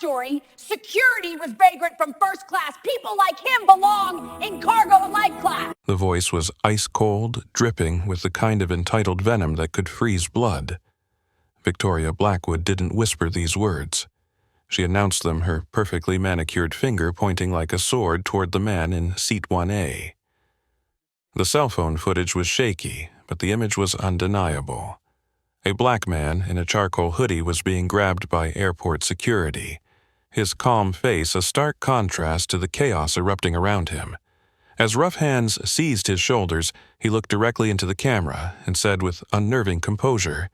backstory, security was vagrant from first class. People like him belong in cargo light class. The voice was ice-cold, dripping with the kind of entitled venom that could freeze blood. Victoria Blackwood didn't whisper these words. She announced them, her perfectly manicured finger pointing like a sword toward the man in seat 1A. The cell phone footage was shaky, but the image was undeniable. A black man in a charcoal hoodie was being grabbed by airport security, his calm face a stark contrast to the chaos erupting around him. As rough hands seized his shoulders, he looked directly into the camera and said with unnerving composure,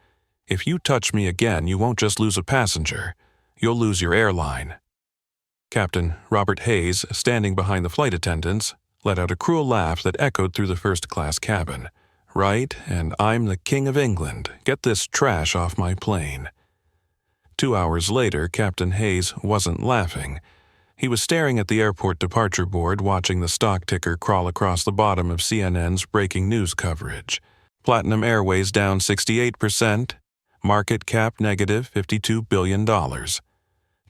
"If you touch me again, you won't just lose a passenger, you'll lose your airline." Captain Robert Hayes, standing behind the flight attendants, let out a cruel laugh that echoed through the first-class cabin. "Right, and I'm the King of England. Get this trash off my plane." 2 hours later, Captain Hayes wasn't laughing. He was staring at the airport departure board, watching the stock ticker crawl across the bottom of CNN's breaking news coverage. Platinum Airways down 68%, market cap negative $52 billion.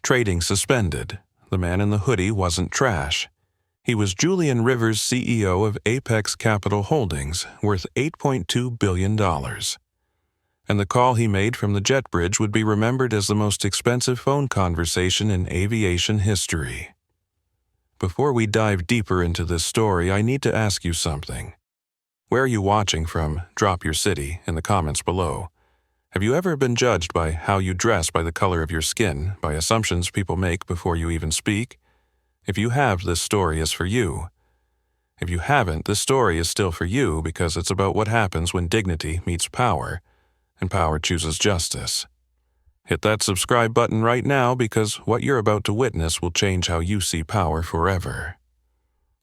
Trading suspended. The man in the hoodie wasn't trash. He was Julian Rivers, CEO of Apex Capital Holdings, worth $8.2 billion. And the call he made from the jet bridge would be remembered as the most expensive phone conversation in aviation history. Before we dive deeper into this story, I need to ask you something. Where are you watching from? Drop your city in the comments below. Have you ever been judged by how you dress, by the color of your skin, by assumptions people make before you even speak? If you have, this story is for you. If you haven't, this story is still for you because it's about what happens when dignity meets power, and power chooses justice. Hit that subscribe button right now because what you're about to witness will change how you see power forever.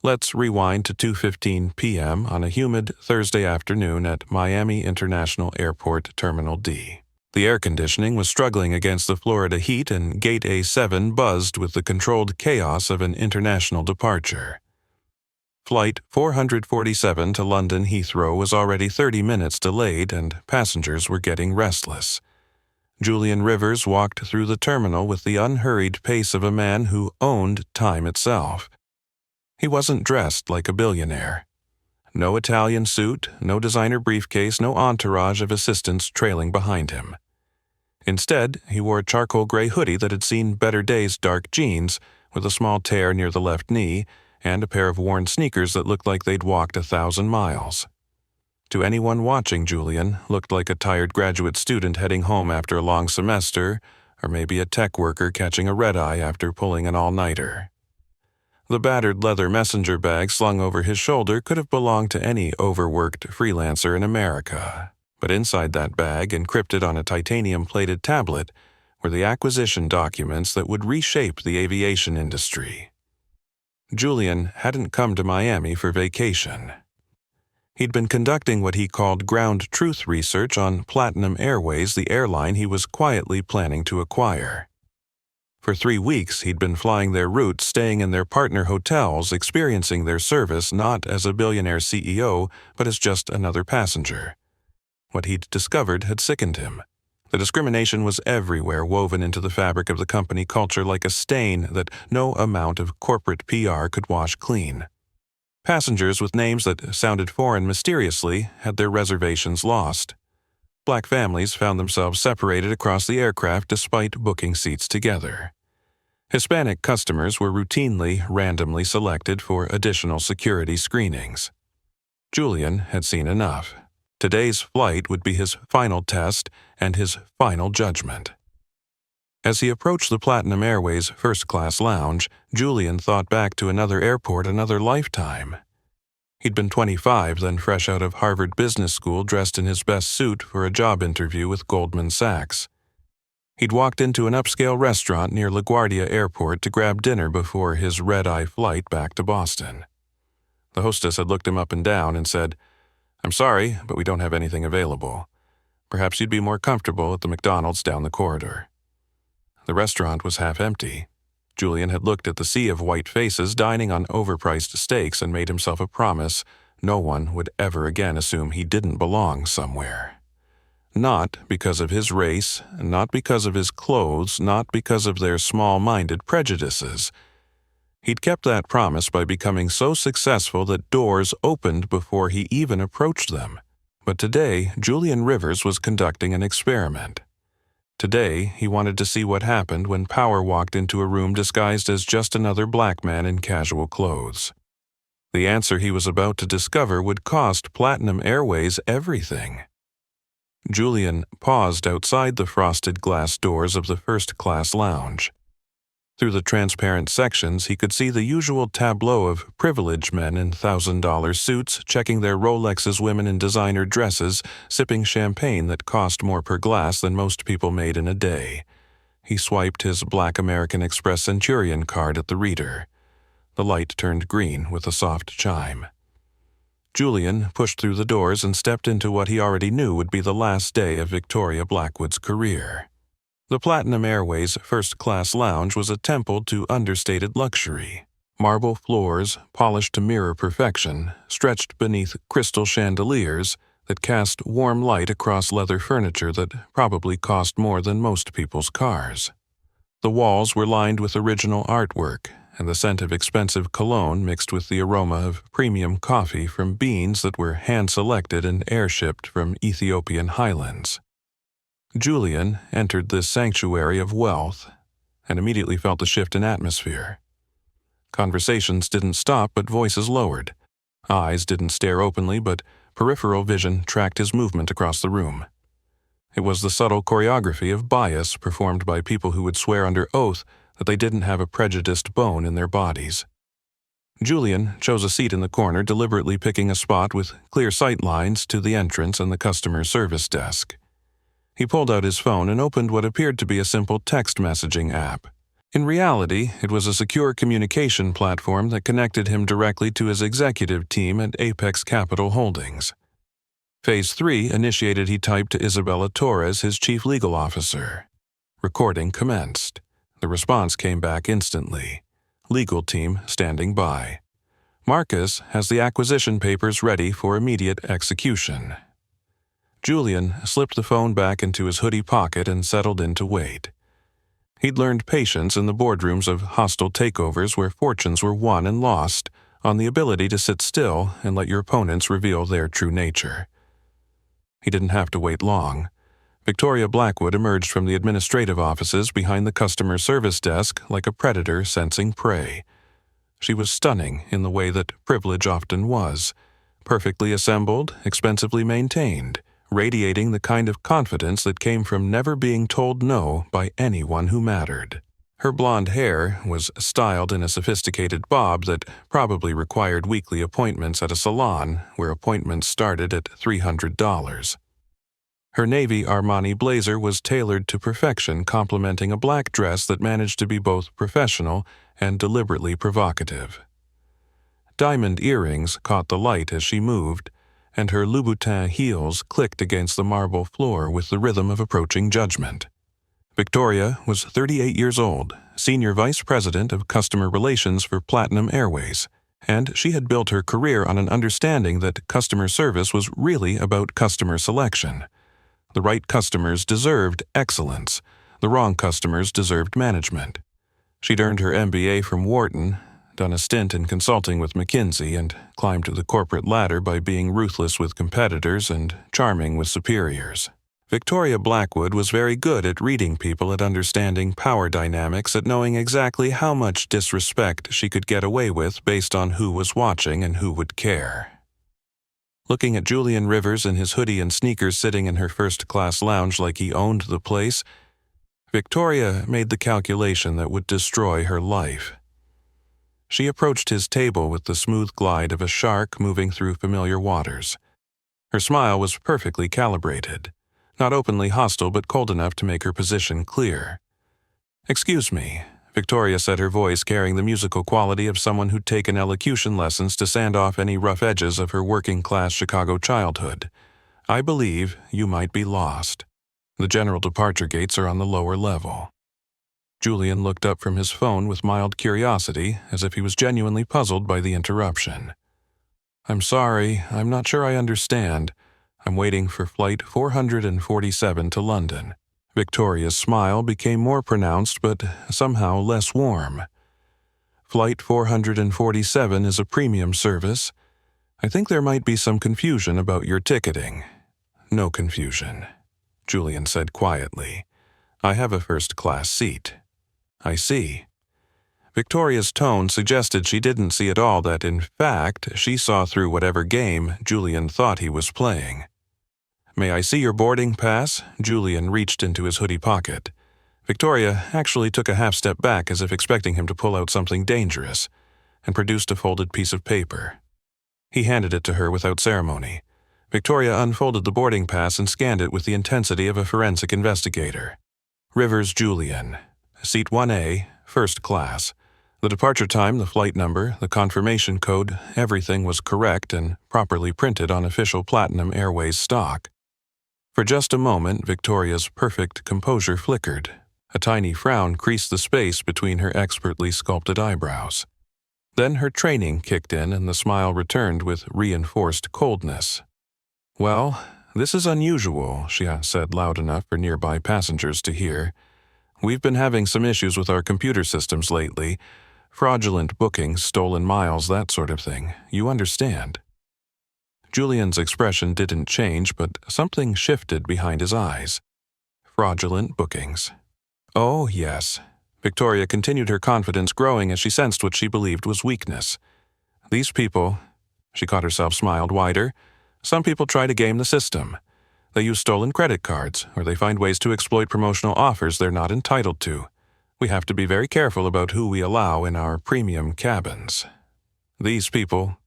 Let's rewind to 2:15 p.m. on a humid Thursday afternoon at Miami International Airport Terminal D. The air conditioning was struggling against the Florida heat and Gate A7 buzzed with the controlled chaos of an international departure. Flight 447 to London Heathrow was already 30 minutes delayed and passengers were getting restless. Julian Rivers walked through the terminal with the unhurried pace of a man who owned time itself. He wasn't dressed like a billionaire. No Italian suit, no designer briefcase, no entourage of assistants trailing behind him. Instead, he wore a charcoal gray hoodie that had seen better days, dark jeans with a small tear near the left knee, and a pair of worn sneakers that looked like they'd walked 1,000 miles. To anyone watching, Julian looked like a tired graduate student heading home after a long semester, or maybe a tech worker catching a red-eye after pulling an all-nighter. The battered leather messenger bag slung over his shoulder could have belonged to any overworked freelancer in America. But inside that bag, encrypted on a titanium-plated tablet, were the acquisition documents that would reshape the aviation industry. Julian hadn't come to Miami for vacation. He'd been conducting what he called ground truth research on Platinum Airways, the airline he was quietly planning to acquire. For 3 weeks, he'd been flying their routes, staying in their partner hotels, experiencing their service not as a billionaire CEO, but as just another passenger. What he'd discovered had sickened him. The discrimination was everywhere, woven into the fabric of the company culture like a stain that no amount of corporate PR could wash clean. Passengers with names that sounded foreign mysteriously had their reservations lost. Black families found themselves separated across the aircraft despite booking seats together. Hispanic customers were routinely randomly selected for additional security screenings. Julian had seen enough. Today's flight would be his final test and his final judgment. As he approached the Platinum Airways first-class lounge, Julian thought back to another airport, another lifetime. He'd been 25, then fresh out of Harvard Business School, dressed in his best suit for a job interview with Goldman Sachs. He'd walked into an upscale restaurant near LaGuardia Airport to grab dinner before his red-eye flight back to Boston. The hostess had looked him up and down and said, "I'm sorry, but we don't have anything available. Perhaps you'd be more comfortable at the McDonald's down the corridor." The restaurant was half empty. Julian had looked at the sea of white faces dining on overpriced steaks and made himself a promise no one would ever again assume he didn't belong somewhere. Not because of his race, not because of his clothes, not because of their small-minded prejudices. He'd kept that promise by becoming so successful that doors opened before he even approached them. But today, Julian Rivers was conducting an experiment. Today, he wanted to see what happened when power walked into a room disguised as just another black man in casual clothes. The answer he was about to discover would cost Platinum Airways everything. Julian paused outside the frosted glass doors of the first-class lounge. Through the transparent sections, he could see the usual tableau of privileged men in $1,000 suits checking their Rolexes, women in designer dresses, sipping champagne that cost more per glass than most people made in a day. He swiped his Black American Express Centurion card at the reader. The light turned green with a soft chime. Julian pushed through the doors and stepped into what he already knew would be the last day of Victoria Blackwood's career. The Platinum Airways first-class lounge was a temple to understated luxury. Marble floors, polished to mirror perfection, stretched beneath crystal chandeliers that cast warm light across leather furniture that probably cost more than most people's cars. The walls were lined with original artwork, and the scent of expensive cologne mixed with the aroma of premium coffee from beans that were hand-selected and air-shipped from Ethiopian highlands. Julian entered this sanctuary of wealth and immediately felt the shift in atmosphere. Conversations didn't stop, but voices lowered. Eyes didn't stare openly, but peripheral vision tracked his movement across the room. It was the subtle choreography of bias performed by people who would swear under oath that they didn't have a prejudiced bone in their bodies. Julian chose a seat in the corner, deliberately picking a spot with clear sight lines to the entrance and the customer service desk. He pulled out his phone and opened what appeared to be a simple text messaging app. In reality, it was a secure communication platform that connected him directly to his executive team at Apex Capital Holdings. Phase 3 initiated, he typed to Isabella Torres, his chief legal officer. Recording commenced. The response came back instantly. Legal team standing by. Marcus has the acquisition papers ready for immediate execution. Julian slipped the phone back into his hoodie pocket and settled in to wait. He'd learned patience in the boardrooms of hostile takeovers where fortunes were won and lost on the ability to sit still and let your opponents reveal their true nature. He didn't have to wait long. Victoria Blackwood emerged from the administrative offices behind the customer service desk like a predator sensing prey. She was stunning in the way that privilege often was, perfectly assembled, expensively maintained, radiating the kind of confidence that came from never being told no by anyone who mattered. Her blonde hair was styled in a sophisticated bob that probably required weekly appointments at a salon where appointments started at $300. Her navy Armani blazer was tailored to perfection, complementing a black dress that managed to be both professional and deliberately provocative. Diamond earrings caught the light as she moved, and her Louboutin heels clicked against the marble floor with the rhythm of approaching judgment. Victoria was 38 years old, senior vice president of customer relations for Platinum Airways, and she had built her career on an understanding that customer service was really about customer selection. The right customers deserved excellence. The wrong customers deserved management. She'd earned her MBA from Wharton, done a stint in consulting with McKinsey, and climbed the corporate ladder by being ruthless with competitors and charming with superiors. Victoria Blackwood was very good at reading people, at understanding power dynamics, at knowing exactly how much disrespect she could get away with based on who was watching and who would care. Looking at Julian Rivers in his hoodie and sneakers sitting in her first-class lounge like he owned the place, Victoria made the calculation that would destroy her life. She approached his table with the smooth glide of a shark moving through familiar waters. Her smile was perfectly calibrated, not openly hostile but cold enough to make her position clear. "Excuse me," Victoria said, her voice carrying the musical quality of someone who'd taken elocution lessons to sand off any rough edges of her working-class Chicago childhood. "I believe you might be lost. The general departure gates are on the lower level." Julian looked up from his phone with mild curiosity, as if he was genuinely puzzled by the interruption. "I'm sorry, I'm not sure I understand. I'm waiting for flight 447 to London. Victoria's smile became more pronounced but somehow less warm. Flight 447 is a premium service. I think there might be some confusion about your ticketing. No confusion, Julian said quietly. I have a first-class seat. I see. Victoria's tone suggested she didn't see at all that, in fact, she saw through whatever game Julian thought he was playing. May I see your boarding pass? Julian reached into his hoodie pocket. Victoria actually took a half step back as if expecting him to pull out something dangerous, and produced a folded piece of paper. He handed it to her without ceremony. Victoria unfolded the boarding pass and scanned it with the intensity of a forensic investigator. Rivers Julian. Seat 1A, first class. The departure time, the flight number, the confirmation code, everything was correct and properly printed on official Platinum Airways stock. For just a moment, Victoria's perfect composure flickered. A tiny frown creased the space between her expertly sculpted eyebrows. Then her training kicked in and the smile returned with reinforced coldness. Well, this is unusual, she said loud enough for nearby passengers to hear. We've been having some issues with our computer systems lately. Fraudulent bookings, stolen miles, that sort of thing. You understand. Julian's expression didn't change, but something shifted behind his eyes. Fraudulent bookings. Oh, yes. Victoria continued, her confidence growing as she sensed what she believed was weakness. These people, she caught herself smiled wider, some people try to game the system. They use stolen credit cards, or they find ways to exploit promotional offers they're not entitled to. We have to be very careful about who we allow in our premium cabins. These people,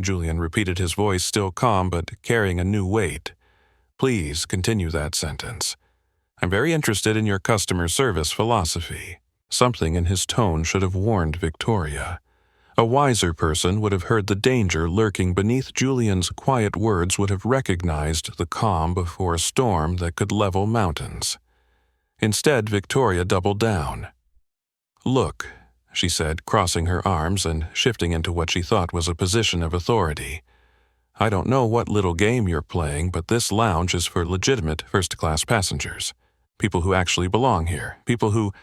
Julian repeated, his voice still calm but carrying a new weight. Please continue that sentence. I'm very interested in your customer service philosophy. Something in his tone should have warned Victoria. A wiser person would have heard the danger lurking beneath Julian's quiet words, would have recognized the calm before a storm that could level mountains. Instead, Victoria doubled down. Look, she said, crossing her arms and shifting into what she thought was a position of authority. I don't know what little game you're playing, but this lounge is for legitimate first-class passengers. People who actually belong here. People who...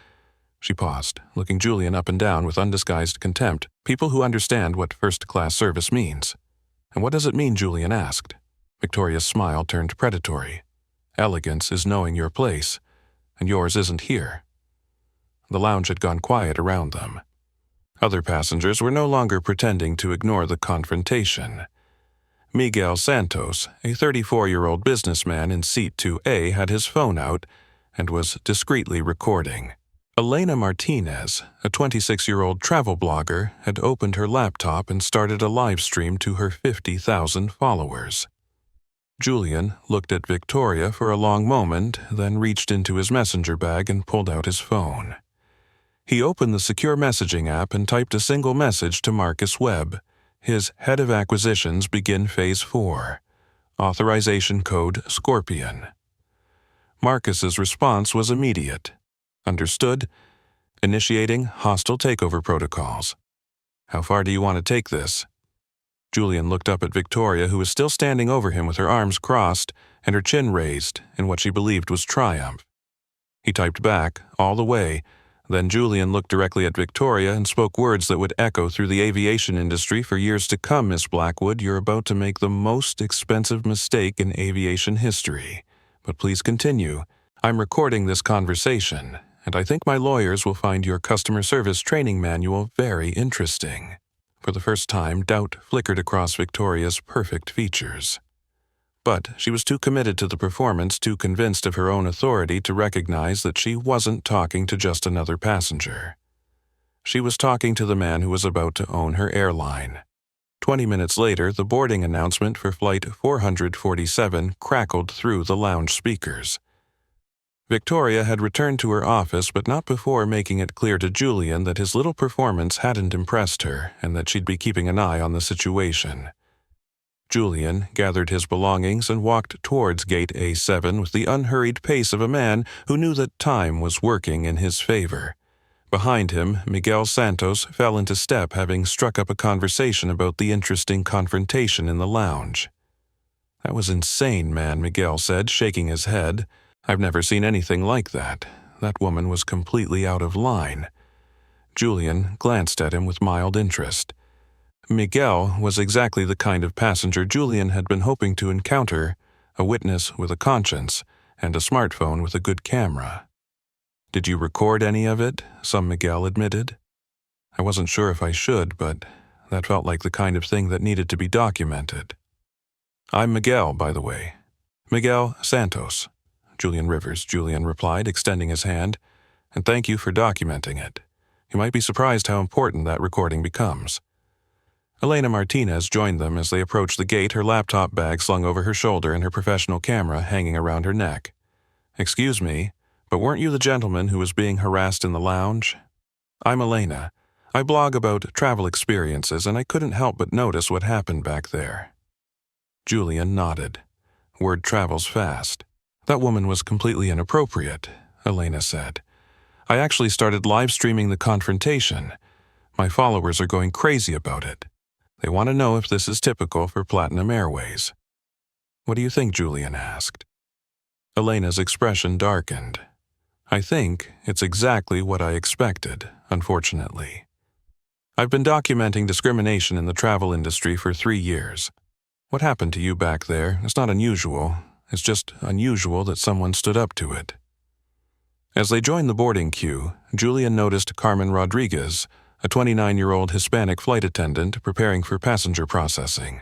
She paused, looking Julian up and down with undisguised contempt. People who understand what first-class service means. And what does it mean, Julian asked. Victoria's smile turned predatory. Elegance is knowing your place, and yours isn't here. The lounge had gone quiet around them. Other passengers were no longer pretending to ignore the confrontation. Miguel Santos, a 34-year-old businessman in seat 2A, had his phone out and was discreetly recording. Elena Martinez, a 26-year-old travel blogger, had opened her laptop and started a live stream to her 50,000 followers. Julian looked at Victoria for a long moment, then reached into his messenger bag and pulled out his phone. He opened the secure messaging app and typed a single message to Marcus Webb, his head of acquisitions. Begin Phase 4. Authorization code Scorpion. Marcus's response was immediate. Understood. Initiating hostile takeover protocols. How far do you want to take this? Julian looked up at Victoria, who was still standing over him with her arms crossed and her chin raised in what she believed was triumph. He typed back, all the way. Then Julian looked directly at Victoria and spoke words that would echo through the aviation industry for years to come. Miss Blackwood, you're about to make the most expensive mistake in aviation history. But please continue. I'm recording this conversation, and I think my lawyers will find your customer service training manual very interesting. For the first time, doubt flickered across Victoria's perfect features. But she was too committed to the performance, too convinced of her own authority to recognize that she wasn't talking to just another passenger. She was talking to the man who was about to own her airline. 20 minutes later, the boarding announcement for Flight 447 crackled through the lounge speakers. Victoria had returned to her office, but not before making it clear to Julian that his little performance hadn't impressed her and that she'd be keeping an eye on the situation. Julian gathered his belongings and walked towards Gate A7 with the unhurried pace of a man who knew that time was working in his favor. Behind him, Miguel Santos fell into step, having struck up a conversation about the interesting confrontation in the lounge. That was insane, man, Miguel said, shaking his head. I've never seen anything like that. That woman was completely out of line. Julian glanced at him with mild interest. Miguel was exactly the kind of passenger Julian had been hoping to encounter, a witness with a conscience and a smartphone with a good camera. Did you record any of it? Some Miguel admitted. I wasn't sure if I should, but that felt like the kind of thing that needed to be documented. I'm Miguel, by the way. Miguel Santos. Julian Rivers, Julian replied, extending his hand. And thank you for documenting it. You might be surprised how important that recording becomes. Elena Martinez joined them as they approached the gate, her laptop bag slung over her shoulder and her professional camera hanging around her neck. Excuse me, but weren't you the gentleman who was being harassed in the lounge? I'm Elena. I blog about travel experiences, and I couldn't help but notice what happened back there. Julian nodded. Word travels fast. That woman was completely inappropriate, Elena said. I actually started live streaming the confrontation. My followers are going crazy about it. They want to know if this is typical for Platinum Airways. What do you think? Julian asked. Elena's expression darkened. I think it's exactly what I expected, unfortunately. I've been documenting discrimination in the travel industry for 3 years. What happened to you back there is not unusual. It's just unusual that someone stood up to it. As they joined the boarding queue, Julian noticed Carmen Rodriguez, a 29-year-old Hispanic flight attendant preparing for passenger processing.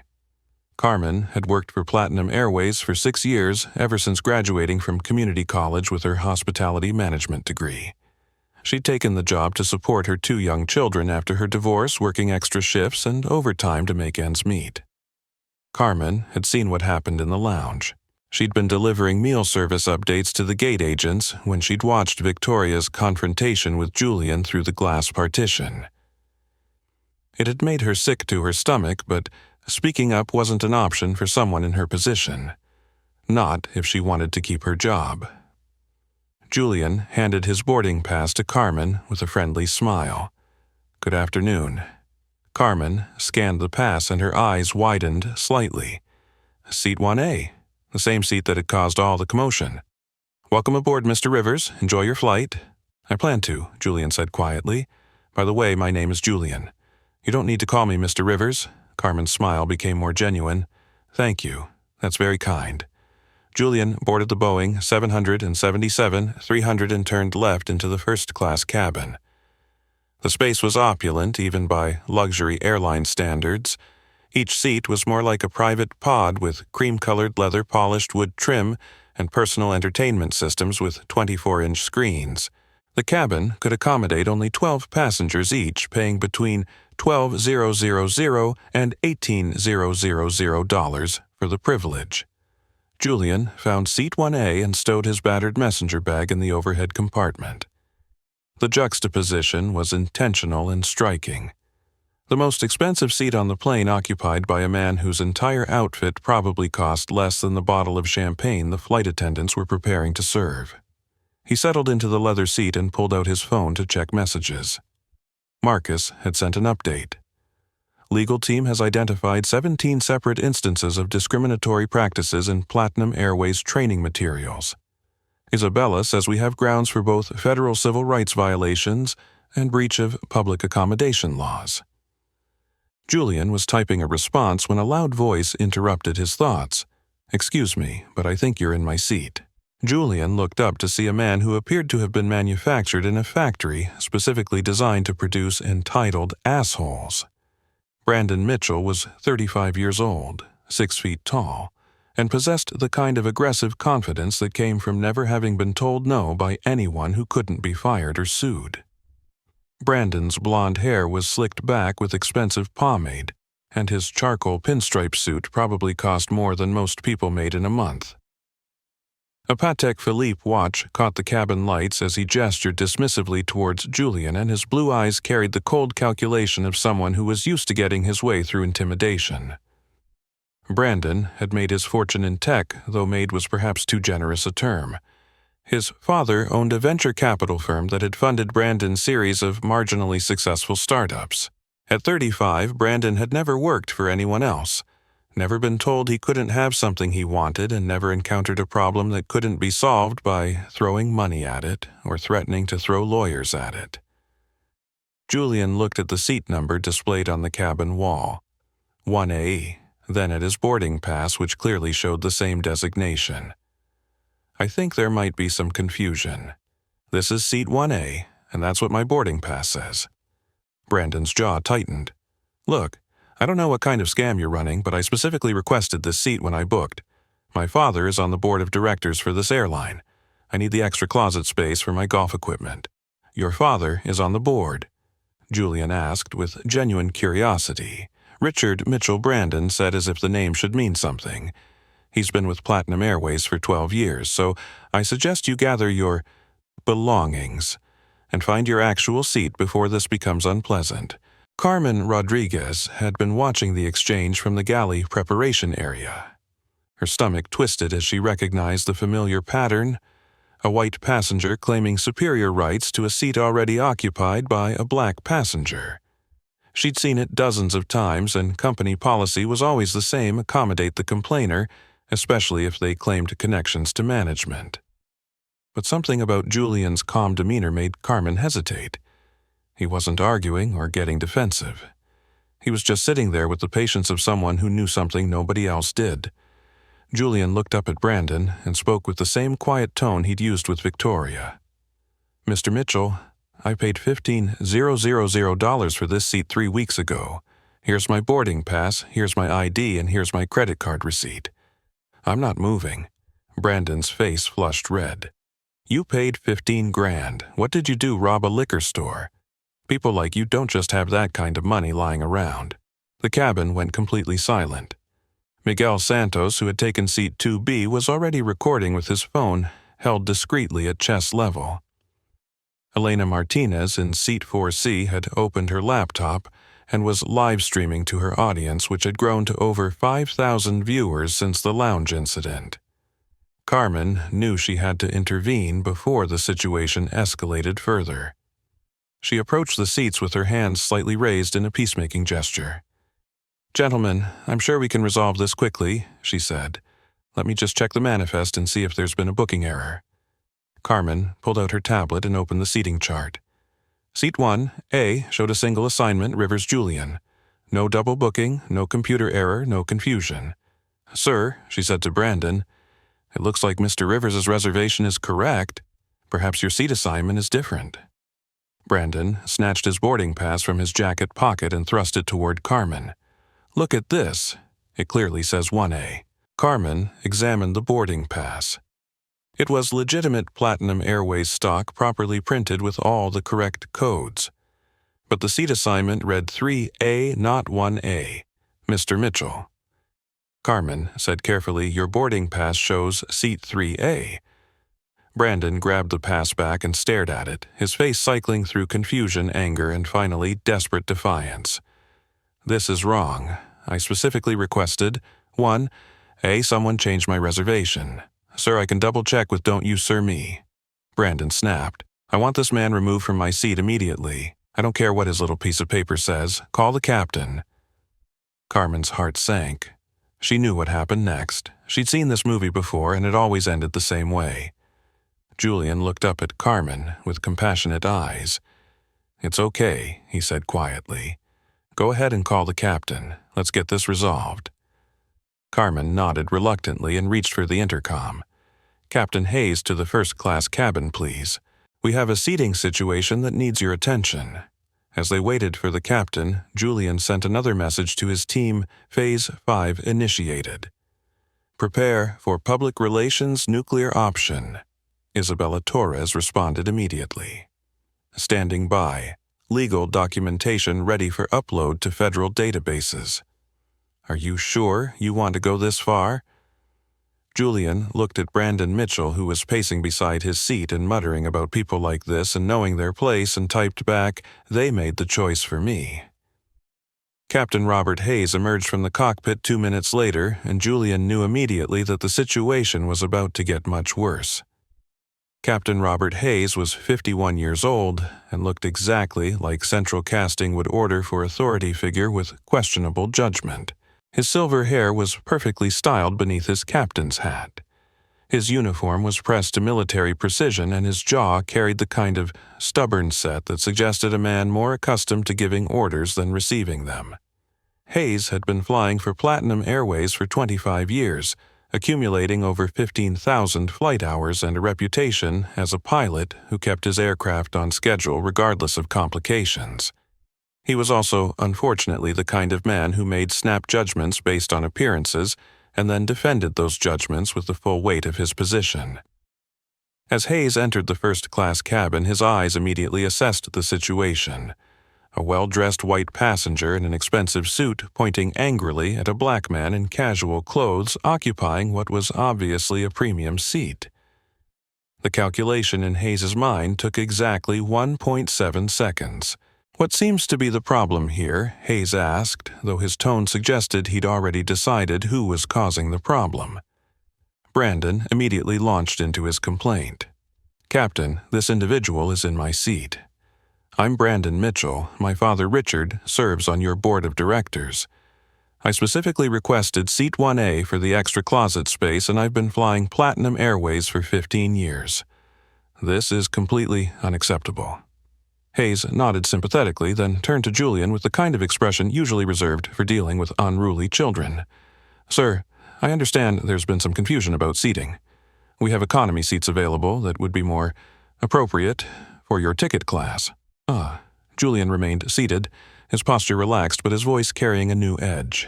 Carmen had worked for Platinum Airways for 6 years, ever since graduating from community college with her hospitality management degree. She'd taken the job to support her 2 young children after her divorce, working extra shifts and overtime to make ends meet. Carmen had seen what happened in the lounge. She'd been delivering meal service updates to the gate agents when she'd watched Victoria's confrontation with Julian through the glass partition. It had made her sick to her stomach, but speaking up wasn't an option for someone in her position. Not if she wanted to keep her job. Julian handed his boarding pass to Carmen with a friendly smile. Good afternoon. Carmen scanned the pass and her eyes widened slightly. Seat 1A, the same seat that had caused all the commotion. Welcome aboard, Mr. Rivers. Enjoy your flight. I plan to, Julian said quietly. By the way, my name is Julian. You don't need to call me Mr. Rivers. Carmen's smile became more genuine. Thank you. That's very kind. Julian boarded the Boeing 777-300 and turned left into the first-class cabin. The space was opulent, even by luxury airline standards. Each seat was more like a private pod with cream-colored leather-polished wood trim and personal entertainment systems with 24-inch screens. The cabin could accommodate only 12 passengers each, paying between $12,000 and $18,000 for the privilege. Julian found seat 1A and stowed his battered messenger bag in the overhead compartment. The juxtaposition was intentional and striking. The most expensive seat on the plane occupied by a man whose entire outfit probably cost less than the bottle of champagne the flight attendants were preparing to serve. He settled into the leather seat and pulled out his phone to check messages. Marcus had sent an update. Legal team has identified 17 separate instances of discriminatory practices in Platinum Airways training materials. Isabella says we have grounds for both federal civil rights violations and breach of public accommodation laws. Julian was typing a response when a loud voice interrupted his thoughts. Excuse me, but I think you're in my seat. Julian looked up to see a man who appeared to have been manufactured in a factory specifically designed to produce entitled assholes. Brandon Mitchell was 35 years old, 6 feet tall, and possessed the kind of aggressive confidence that came from never having been told no by anyone who couldn't be fired or sued. Brandon's blonde hair was slicked back with expensive pomade, and his charcoal pinstripe suit probably cost more than most people made in a month. A Patek Philippe watch caught the cabin lights as he gestured dismissively towards Julian, and his blue eyes carried the cold calculation of someone who was used to getting his way through intimidation. Brandon had made his fortune in tech, though made was perhaps too generous a term. His father owned a venture capital firm that had funded Brandon's series of marginally successful startups. At 35, Brandon had never worked for anyone else. Never been told he couldn't have something he wanted and never encountered a problem that couldn't be solved by throwing money at it or threatening to throw lawyers at it. Julian looked at the seat number displayed on the cabin wall, 1A, then at his boarding pass, which clearly showed the same designation. I think there might be some confusion. This is seat 1A, and that's what my boarding pass says. Brandon's jaw tightened. Look, I don't know what kind of scam you're running, but I specifically requested this seat when I booked. My father is on the board of directors for this airline. I need the extra closet space for my golf equipment. Your father is on the board? Julian asked with genuine curiosity. Richard Mitchell Brandon said as if the name should mean something. He's been with Platinum Airways for 12 years, so I suggest you gather your belongings and find your actual seat before this becomes unpleasant. Carmen Rodriguez had been watching the exchange from the galley preparation area. Her stomach twisted as she recognized the familiar pattern, a white passenger claiming superior rights to a seat already occupied by a black passenger. She'd seen it dozens of times, and company policy was always the same: accommodate the complainer, especially if they claimed connections to management. But something about Julian's calm demeanor made Carmen hesitate. He wasn't arguing or getting defensive. He was just sitting there with the patience of someone who knew something nobody else did. Julian looked up at Brandon and spoke with the same quiet tone he'd used with Victoria. Mr. Mitchell, I paid $15,000 for this seat 3 weeks ago. Here's my boarding pass, here's my ID, and here's my credit card receipt. I'm not moving. Brandon's face flushed red. You paid $15 grand. What did you do, rob a liquor store? People like you don't just have that kind of money lying around. The cabin went completely silent. Miguel Santos, who had taken seat 2B, was already recording with his phone held discreetly at chest level. Elena Martinez in seat 4C had opened her laptop and was live streaming to her audience, which had grown to over 5,000 viewers since the lounge incident. Carmen knew she had to intervene before the situation escalated further. She approached the seats with her hands slightly raised in a peacemaking gesture. "Gentlemen, I'm sure we can resolve this quickly," she said. "Let me just check the manifest and see if there's been a booking error." Carmen pulled out her tablet and opened the seating chart. Seat 1, A, showed a single assignment, Rivers Julian. No double booking, no computer error, no confusion. "Sir," she said to Brandon, "it looks like Mr. Rivers' reservation is correct. Perhaps your seat assignment is different." Brandon snatched his boarding pass from his jacket pocket and thrust it toward Carmen. "Look at this. It clearly says 1A. Carmen examined the boarding pass. It was legitimate Platinum Airways stock, properly printed with all the correct codes. But the seat assignment read 3A, not 1A. Mr. Mitchell. Carmen said carefully, "Your boarding pass shows seat 3A. Brandon grabbed the pass back and stared at it, his face cycling through confusion, anger, and finally desperate defiance. "This is wrong. I specifically requested 1A, someone changed my reservation. Sir, I can double-check with don't you sir me." Brandon snapped. "I want this man removed from my seat immediately. I don't care what his little piece of paper says. Call the captain." Carmen's heart sank. She knew what happened next. She'd seen this movie before, and it always ended the same way. Julian looked up at Carmen with compassionate eyes. "It's okay," he said quietly. "Go ahead and call the captain. Let's get this resolved." Carmen nodded reluctantly and reached for the intercom. "Captain Hayes to the first-class cabin, please. We have a seating situation that needs your attention." As they waited for the captain, Julian sent another message to his team, Phase 5 initiated. "Prepare for public relations nuclear option." Isabella Torres responded immediately. "Standing by. Legal documentation ready for upload to federal databases." "Are you sure you want to go this far?" Julian looked at Brandon Mitchell, who was pacing beside his seat and muttering about people like this and knowing their place, and typed back, "They made the choice for me." Captain Robert Hayes emerged from the cockpit 2 minutes later, and Julian knew immediately that the situation was about to get much worse. Captain Robert Hayes was 51 years old and looked exactly like central casting would order for authority figure with questionable judgment. His silver hair was perfectly styled beneath his captain's hat. His uniform was pressed to military precision, and his jaw carried the kind of stubborn set that suggested a man more accustomed to giving orders than receiving them. Hayes had been flying for Platinum Airways for 25 years, accumulating over 15,000 flight hours and a reputation as a pilot who kept his aircraft on schedule regardless of complications. He was also, unfortunately, the kind of man who made snap judgments based on appearances and then defended those judgments with the full weight of his position. As Hayes entered the first-class cabin, his eyes immediately assessed the situation. A well-dressed white passenger in an expensive suit pointing angrily at a black man in casual clothes occupying what was obviously a premium seat. The calculation in Hayes's mind took exactly 1.7 seconds. "What seems to be the problem here?" Hayes asked, though his tone suggested he'd already decided who was causing the problem. Brandon immediately launched into his complaint. "Captain, this individual is in my seat. I'm Brandon Mitchell. My father, Richard, serves on your board of directors. I specifically requested Seat 1A for the extra closet space, and I've been flying Platinum Airways for 15 years. This is completely unacceptable." Hayes nodded sympathetically, then turned to Julian with the kind of expression usually reserved for dealing with unruly children. "Sir, I understand there's been some confusion about seating. We have economy seats available that would be more appropriate for your ticket class." Julian remained seated, his posture relaxed but his voice carrying a new edge.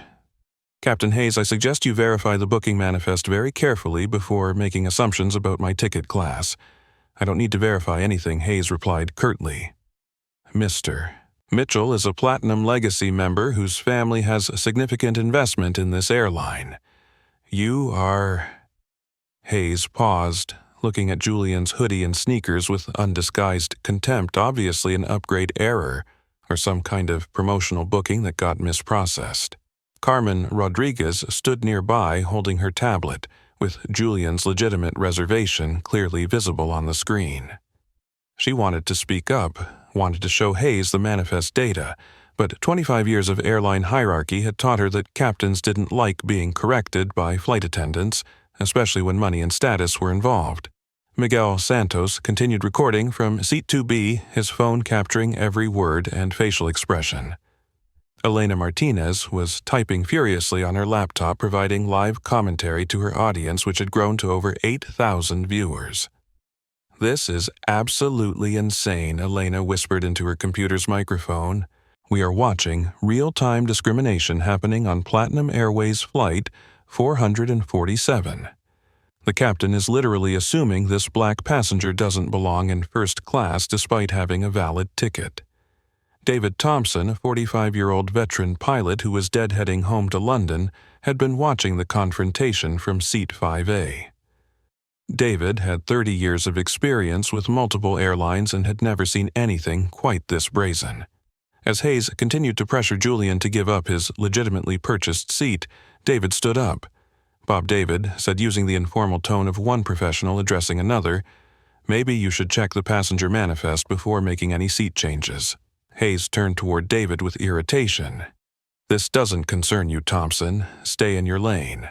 "Captain Hayes, I suggest you verify the booking manifest very carefully before making assumptions about my ticket class." "I don't need to verify anything," Hayes replied curtly. "Mr. Mitchell is a Platinum Legacy member whose family has a significant investment in this airline. You are—" Hayes paused, looking at Julian's hoodie and sneakers with undisguised contempt, obviously an upgrade error or some kind of promotional booking that got misprocessed. Carmen Rodriguez stood nearby holding her tablet, with Julian's legitimate reservation clearly visible on the screen. She wanted to speak up, wanted to show Hayes the manifest data, but 25 years of airline hierarchy had taught her that captains didn't like being corrected by flight attendants, especially when money and status were involved. Miguel Santos continued recording from Seat 2B, his phone capturing every word and facial expression. Elena Martinez was typing furiously on her laptop, providing live commentary to her audience, which had grown to over 8,000 viewers. "This is absolutely insane," Elena whispered into her computer's microphone. "We are watching real-time discrimination happening on Platinum Airways Flight 447. The captain is literally assuming this black passenger doesn't belong in first class despite having a valid ticket." David Thompson, a 45-year-old veteran pilot who was deadheading home to London, had been watching the confrontation from Seat 5A. David had 30 years of experience with multiple airlines and had never seen anything quite this brazen. As Hayes continued to pressure Julian to give up his legitimately purchased seat, David stood up. Bob David said, using the informal tone of one professional addressing another, "Maybe you should check the passenger manifest before making any seat changes." Hayes turned toward David with irritation. "This doesn't concern you, Thompson. Stay in your lane."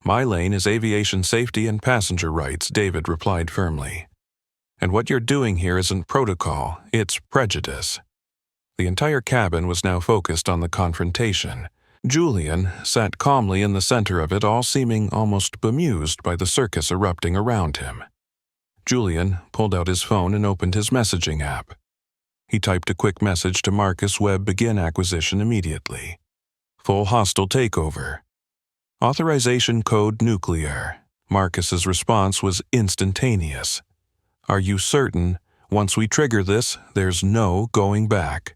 "My lane is aviation safety and passenger rights," David replied firmly. "And what you're doing here isn't protocol, it's prejudice." The entire cabin was now focused on the confrontation. Julian sat calmly in the center of it, all seeming almost bemused by the circus erupting around him. Julian pulled out his phone and opened his messaging app. He typed a quick message to Marcus Webb, "Begin acquisition immediately. Full hostile takeover. Authorization code nuclear." Marcus's response was instantaneous. "Are you certain? Once we trigger this, there's no going back."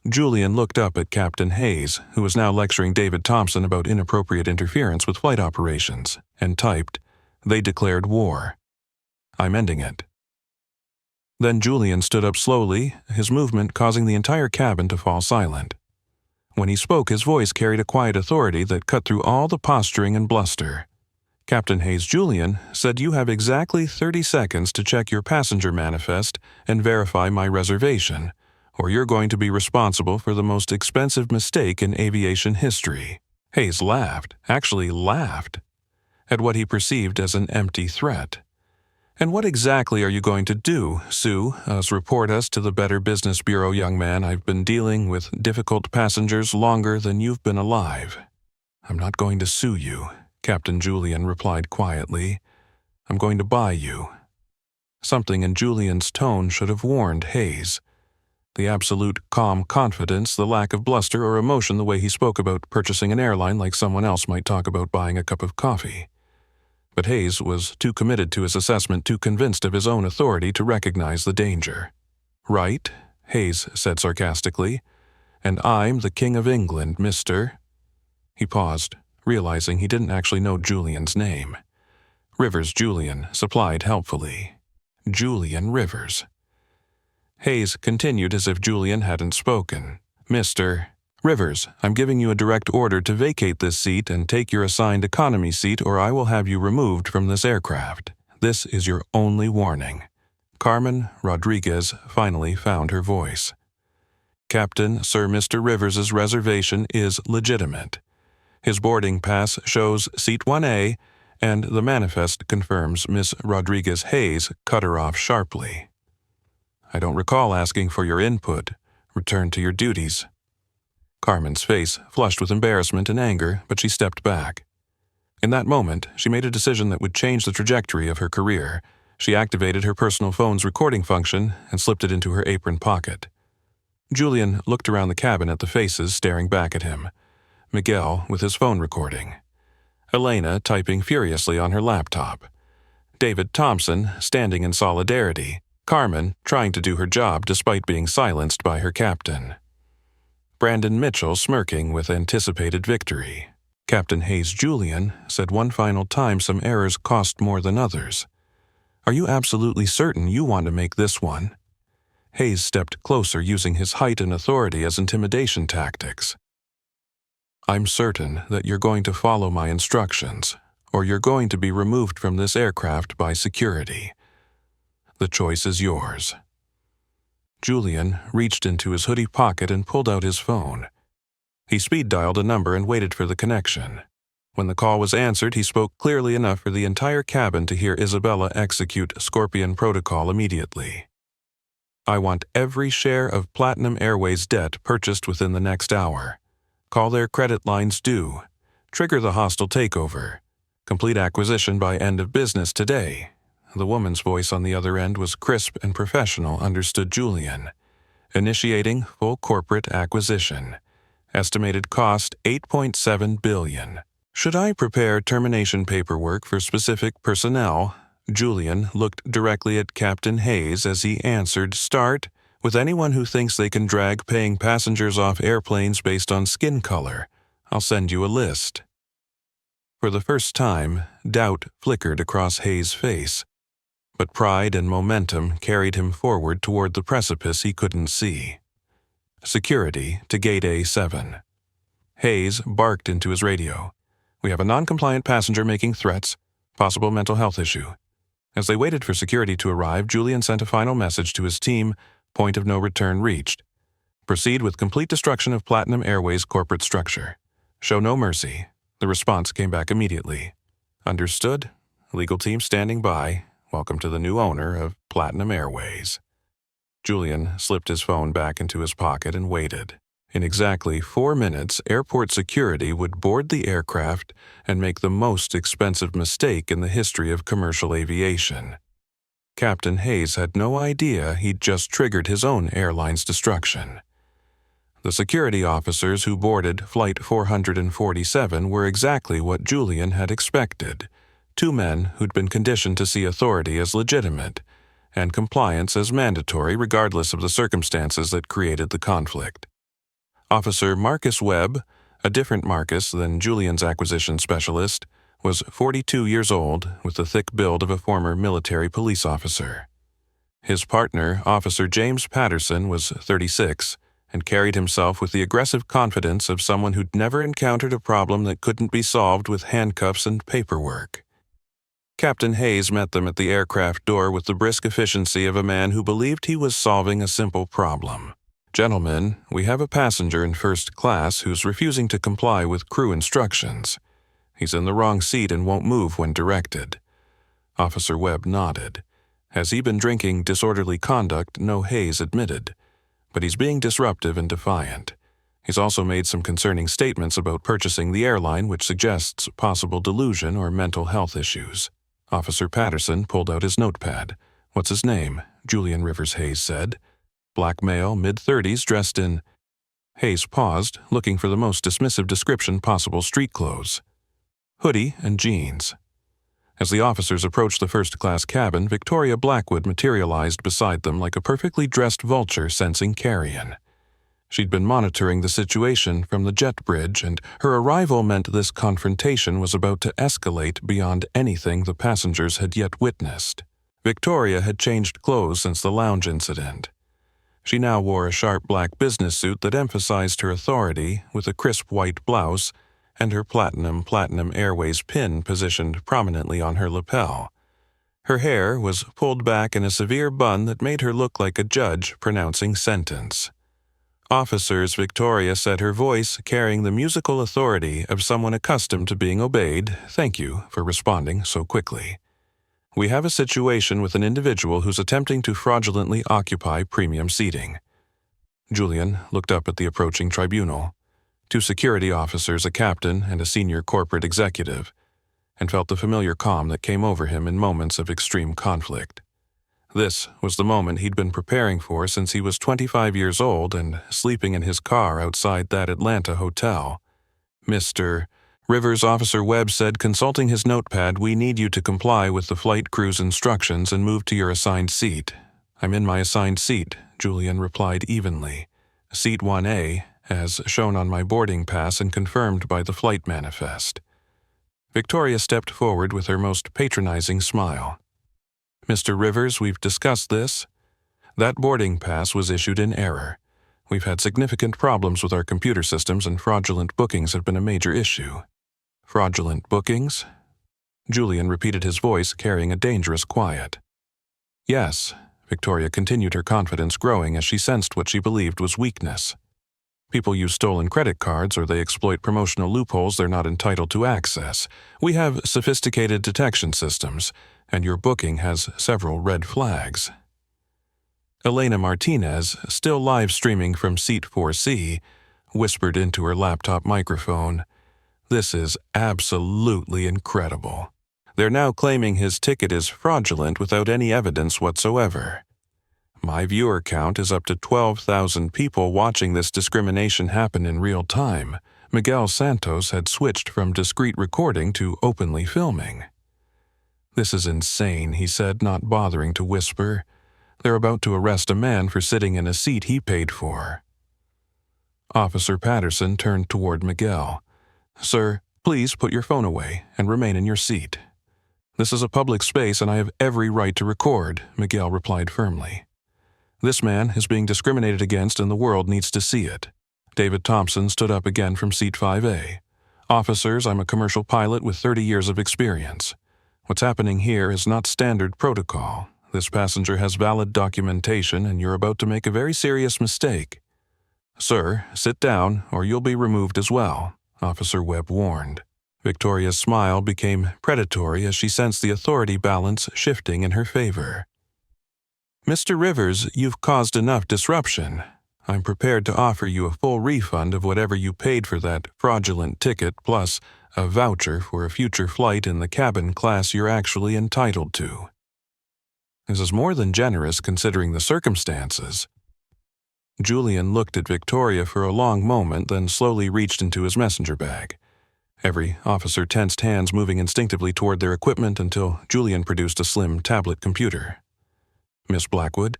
Julian looked up at Captain Hayes, who was now lecturing David Thompson about inappropriate interference with flight operations, and typed, "They declared war. I'm ending it." Then Julian stood up slowly, his movement causing the entire cabin to fall silent. When he spoke, his voice carried a quiet authority that cut through all the posturing and bluster. "Captain Hayes, Julian said you have exactly 30 seconds to check your passenger manifest and verify my reservation, or you're going to be responsible for the most expensive mistake in aviation history." Hayes laughed, actually laughed, at what he perceived as an empty threat. "And what exactly are you going to do, Sue? Report us to the Better Business Bureau, young man. I've been dealing with difficult passengers longer than you've been alive." "I'm not going to sue you," Captain Julian replied quietly. "I'm going to buy you." Something in Julian's tone should have warned Hayes. The absolute calm confidence, the lack of bluster or emotion, the way he spoke about purchasing an airline like someone else might talk about buying a cup of coffee. But Hayes was too committed to his assessment, too convinced of his own authority to recognize the danger. "Right," Hayes said sarcastically. "And I'm the King of England, mister." He paused, realizing he didn't actually know Julian's name. Rivers Julian supplied helpfully. Julian Rivers. Hayes continued as if Julian hadn't spoken. "Mr. Rivers, I'm giving you a direct order to vacate this seat and take your assigned economy seat, or I will have you removed from this aircraft. This is your only warning." Carmen Rodriguez finally found her voice. "Captain, Sir Mr. Rivers's reservation is legitimate. His boarding pass shows seat 1A, and the manifest confirms Miss Rodriguez Hayes cut her off sharply. I don't recall asking for your input. Return to your duties." Carmen's face flushed with embarrassment and anger, but she stepped back. In that moment, she made a decision that would change the trajectory of her career. She activated her personal phone's recording function and slipped it into her apron pocket. Julian looked around the cabin at the faces staring back at him. Miguel with his phone recording. Elena typing furiously on her laptop. David Thompson standing in solidarity. Carmen trying to do her job despite being silenced by her captain. Brandon Mitchell smirking with anticipated victory. Captain Hayes Julian said one final time some errors cost more than others. "Are you absolutely certain you want to make this one?" Hayes stepped closer, using his height and authority as intimidation tactics. "I'm certain that you're going to follow my instructions, or you're going to be removed from this aircraft by security. The choice is yours." Julian reached into his hoodie pocket and pulled out his phone. He speed-dialed a number and waited for the connection. When the call was answered, he spoke clearly enough for the entire cabin to hear Isabella execute Scorpion Protocol immediately. "I want every share of Platinum Airways debt purchased within the next hour. Call their credit lines due. Trigger the hostile takeover. Complete acquisition by end of business today." The woman's voice on the other end was crisp and professional, understood Julian. "Initiating full corporate acquisition. Estimated cost $8.7 billion. Should I prepare termination paperwork for specific personnel?" Julian looked directly at Captain Hayes as he answered, "Start with anyone who thinks they can drag paying passengers off airplanes based on skin color. I'll send you a list." For the first time, doubt flickered across Hayes' face, but pride and momentum carried him forward toward the precipice he couldn't see. "Security to Gate A7. Hayes barked into his radio. "We have a non-compliant passenger making threats, possible mental health issue." As they waited for security to arrive, Julian sent a final message to his team, point of no return reached. "Proceed with complete destruction of Platinum Airways corporate structure. Show no mercy." The response came back immediately. "Understood. Legal team standing by. Welcome to the new owner of Platinum Airways." Julian slipped his phone back into his pocket and waited. In exactly 4 minutes, airport security would board the aircraft and make the most expensive mistake in the history of commercial aviation. Captain Hayes had no idea he'd just triggered his own airline's destruction. The security officers who boarded Flight 447 were exactly what Julian had expected. 2 men who'd been conditioned to see authority as legitimate and compliance as mandatory regardless of the circumstances that created the conflict. Officer Marcus Webb, a different Marcus than Julian's acquisition specialist, was 42 years old with the thick build of a former military police officer. His partner, Officer James Patterson, was 36 and carried himself with the aggressive confidence of someone who'd never encountered a problem that couldn't be solved with handcuffs and paperwork. Captain Hayes met them at the aircraft door with the brisk efficiency of a man who believed he was solving a simple problem. Gentlemen, we have a passenger in first class who's refusing to comply with crew instructions. He's in the wrong seat and won't move when directed." Officer Webb nodded. Has he been drinking disorderly conduct? No, Hayes admitted. But he's being disruptive and defiant. He's also made some concerning statements about purchasing the airline, which suggests possible delusion or mental health issues. Officer Patterson pulled out his notepad. "What's his name?" Julian Rivers, Hayes said. "Black male, mid-30s, dressed in—" Hayes paused, looking for the most dismissive description possible. "Street clothes. Hoodie and jeans." As the officers approached the first-class cabin, Victoria Blackwood materialized beside them like a perfectly dressed vulture sensing carrion. She'd been monitoring the situation from the jet bridge, and her arrival meant this confrontation was about to escalate beyond anything the passengers had yet witnessed. Victoria had changed clothes since the lounge incident. She now wore a sharp black business suit that emphasized her authority, with a crisp white blouse and her Platinum Airways pin positioned prominently on her lapel. Her hair was pulled back in a severe bun that made her look like a judge pronouncing sentence. "Officers," Victoria said, her voice carrying the musical authority of someone accustomed to being obeyed. "Thank you for responding so quickly. We have a situation with an individual who's attempting to fraudulently occupy premium seating." Julian looked up at the approaching tribunal, 2 security officers, a captain, and a senior corporate executive, and felt the familiar calm that came over him in moments of extreme conflict. This was the moment he'd been preparing for since he was 25 years old and sleeping in his car outside that Atlanta hotel. "Mr. Rivers," Officer Webb said, consulting his notepad, "we need you to comply with the flight crew's instructions and move to your assigned seat." "I'm in my assigned seat," Julian replied evenly. "Seat 1A, as shown on my boarding pass and confirmed by the flight manifest." Victoria stepped forward with her most patronizing smile. "Mr. Rivers, we've discussed this. That boarding pass was issued in error. We've had significant problems with our computer systems, and fraudulent bookings have been a major issue." "Fraudulent bookings?" Julian repeated, his voice carrying a dangerous quiet. "Yes," Victoria continued, her confidence growing as she sensed what she believed was weakness. "People use stolen credit cards, or they exploit promotional loopholes they're not entitled to access. We have sophisticated detection systems, and your booking has several red flags." Elena Martinez, still live streaming from Seat 4C, whispered into her laptop microphone, "This is absolutely incredible. They're now claiming his ticket is fraudulent without any evidence whatsoever. My viewer count is up to 12,000 people watching this discrimination happen in real time. Miguel Santos had switched from discreet recording to openly filming." "This is insane," he said, not bothering to whisper. "They're about to arrest a man for sitting in a seat he paid for." Officer Patterson turned toward Miguel. "Sir, please put your phone away and remain in your seat." "This is a public space and I have every right to record," Miguel replied firmly. "This man is being discriminated against and the world needs to see it." David Thompson stood up again from Seat 5A. "Officers, I'm a commercial pilot with 30 years of experience. What's happening here is not standard protocol. This passenger has valid documentation and you're about to make a very serious mistake." "Sir, sit down or you'll be removed as well," Officer Webb warned. Victoria's smile became predatory as she sensed the authority balance shifting in her favor. "Mr. Rivers, you've caused enough disruption. I'm prepared to offer you a full refund of whatever you paid for that fraudulent ticket, plus a voucher for a future flight in the cabin class you're actually entitled to." This is more than generous considering the circumstances. Julian looked at Victoria for a long moment, then slowly reached into his messenger bag. Every officer tensed, hands moving instinctively toward their equipment until Julian produced a slim tablet computer. "Miss Blackwood,"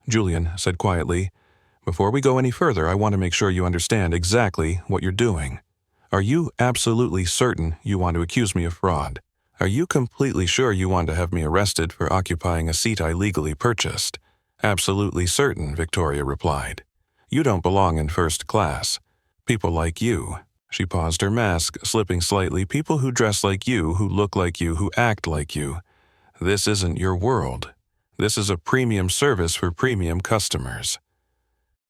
Julian said quietly, "before we go any further, I want to make sure you understand exactly what you're doing. Are you absolutely certain you want to accuse me of fraud? Are you completely sure you want to have me arrested for occupying a seat I legally purchased?" "Absolutely certain," Victoria replied. "You don't belong in first class. People like you," she paused, her mask slipping slightly, "people who dress like you, who look like you, who act like you. This isn't your world. This is a premium service for premium customers."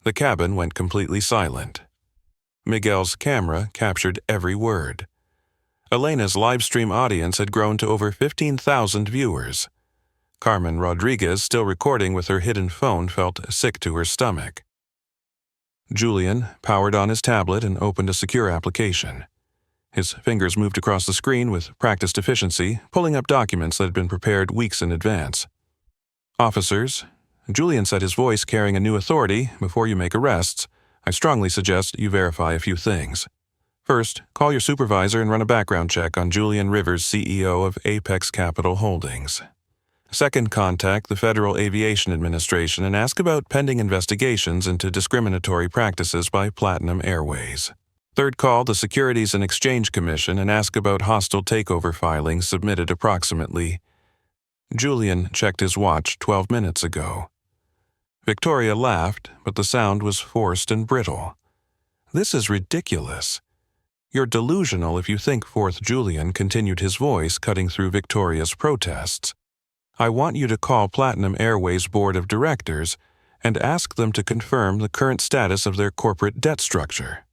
The cabin went completely silent. Miguel's camera captured every word. Elena's livestream audience had grown to over 15,000 viewers. Carmen Rodriguez, still recording with her hidden phone, felt sick to her stomach. Julian powered on his tablet and opened a secure application. His fingers moved across the screen with practiced efficiency, pulling up documents that had been prepared weeks in advance. Officers, Julian said, his voice carrying a new authority, before you make arrests, I strongly suggest you verify a few things. First, call your supervisor and run a background check on Julian Rivers, CEO of Apex Capital Holdings. Second, contact the Federal Aviation Administration and ask about pending investigations into discriminatory practices by Platinum Airways. Third, call the Securities and Exchange Commission and ask about hostile takeover filings submitted approximately. Julian checked his watch 12 minutes ago. Victoria laughed, but the sound was forced and brittle. This is ridiculous. You're delusional if you think, Fourth Julian continued, his voice cutting through Victoria's protests. I want you to call Platinum Airways Board of Directors and ask them to confirm the current status of their corporate debt structure.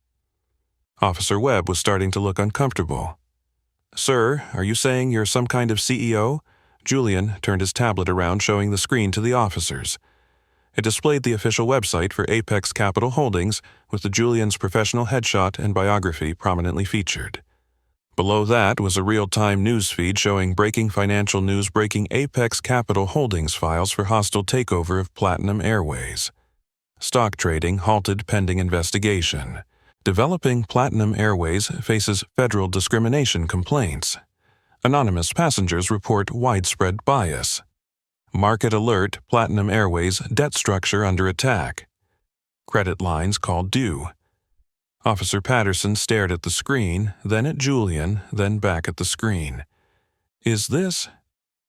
Officer Webb was starting to look uncomfortable. Sir, are you saying you're some kind of CEO? Julian turned his tablet around, showing the screen to the officers. It displayed the official website for Apex Capital Holdings, with the Julian's professional headshot and biography prominently featured. Below that was a real-time news feed showing breaking financial news, breaking Apex Capital Holdings files for hostile takeover of Platinum Airways. Stock trading halted pending investigation. Developing Platinum Airways faces federal discrimination complaints. Anonymous passengers report widespread bias. Market alert, Platinum Airways debt structure under attack. Credit lines called due. Officer Patterson stared at the screen, then at Julian, then back at the screen.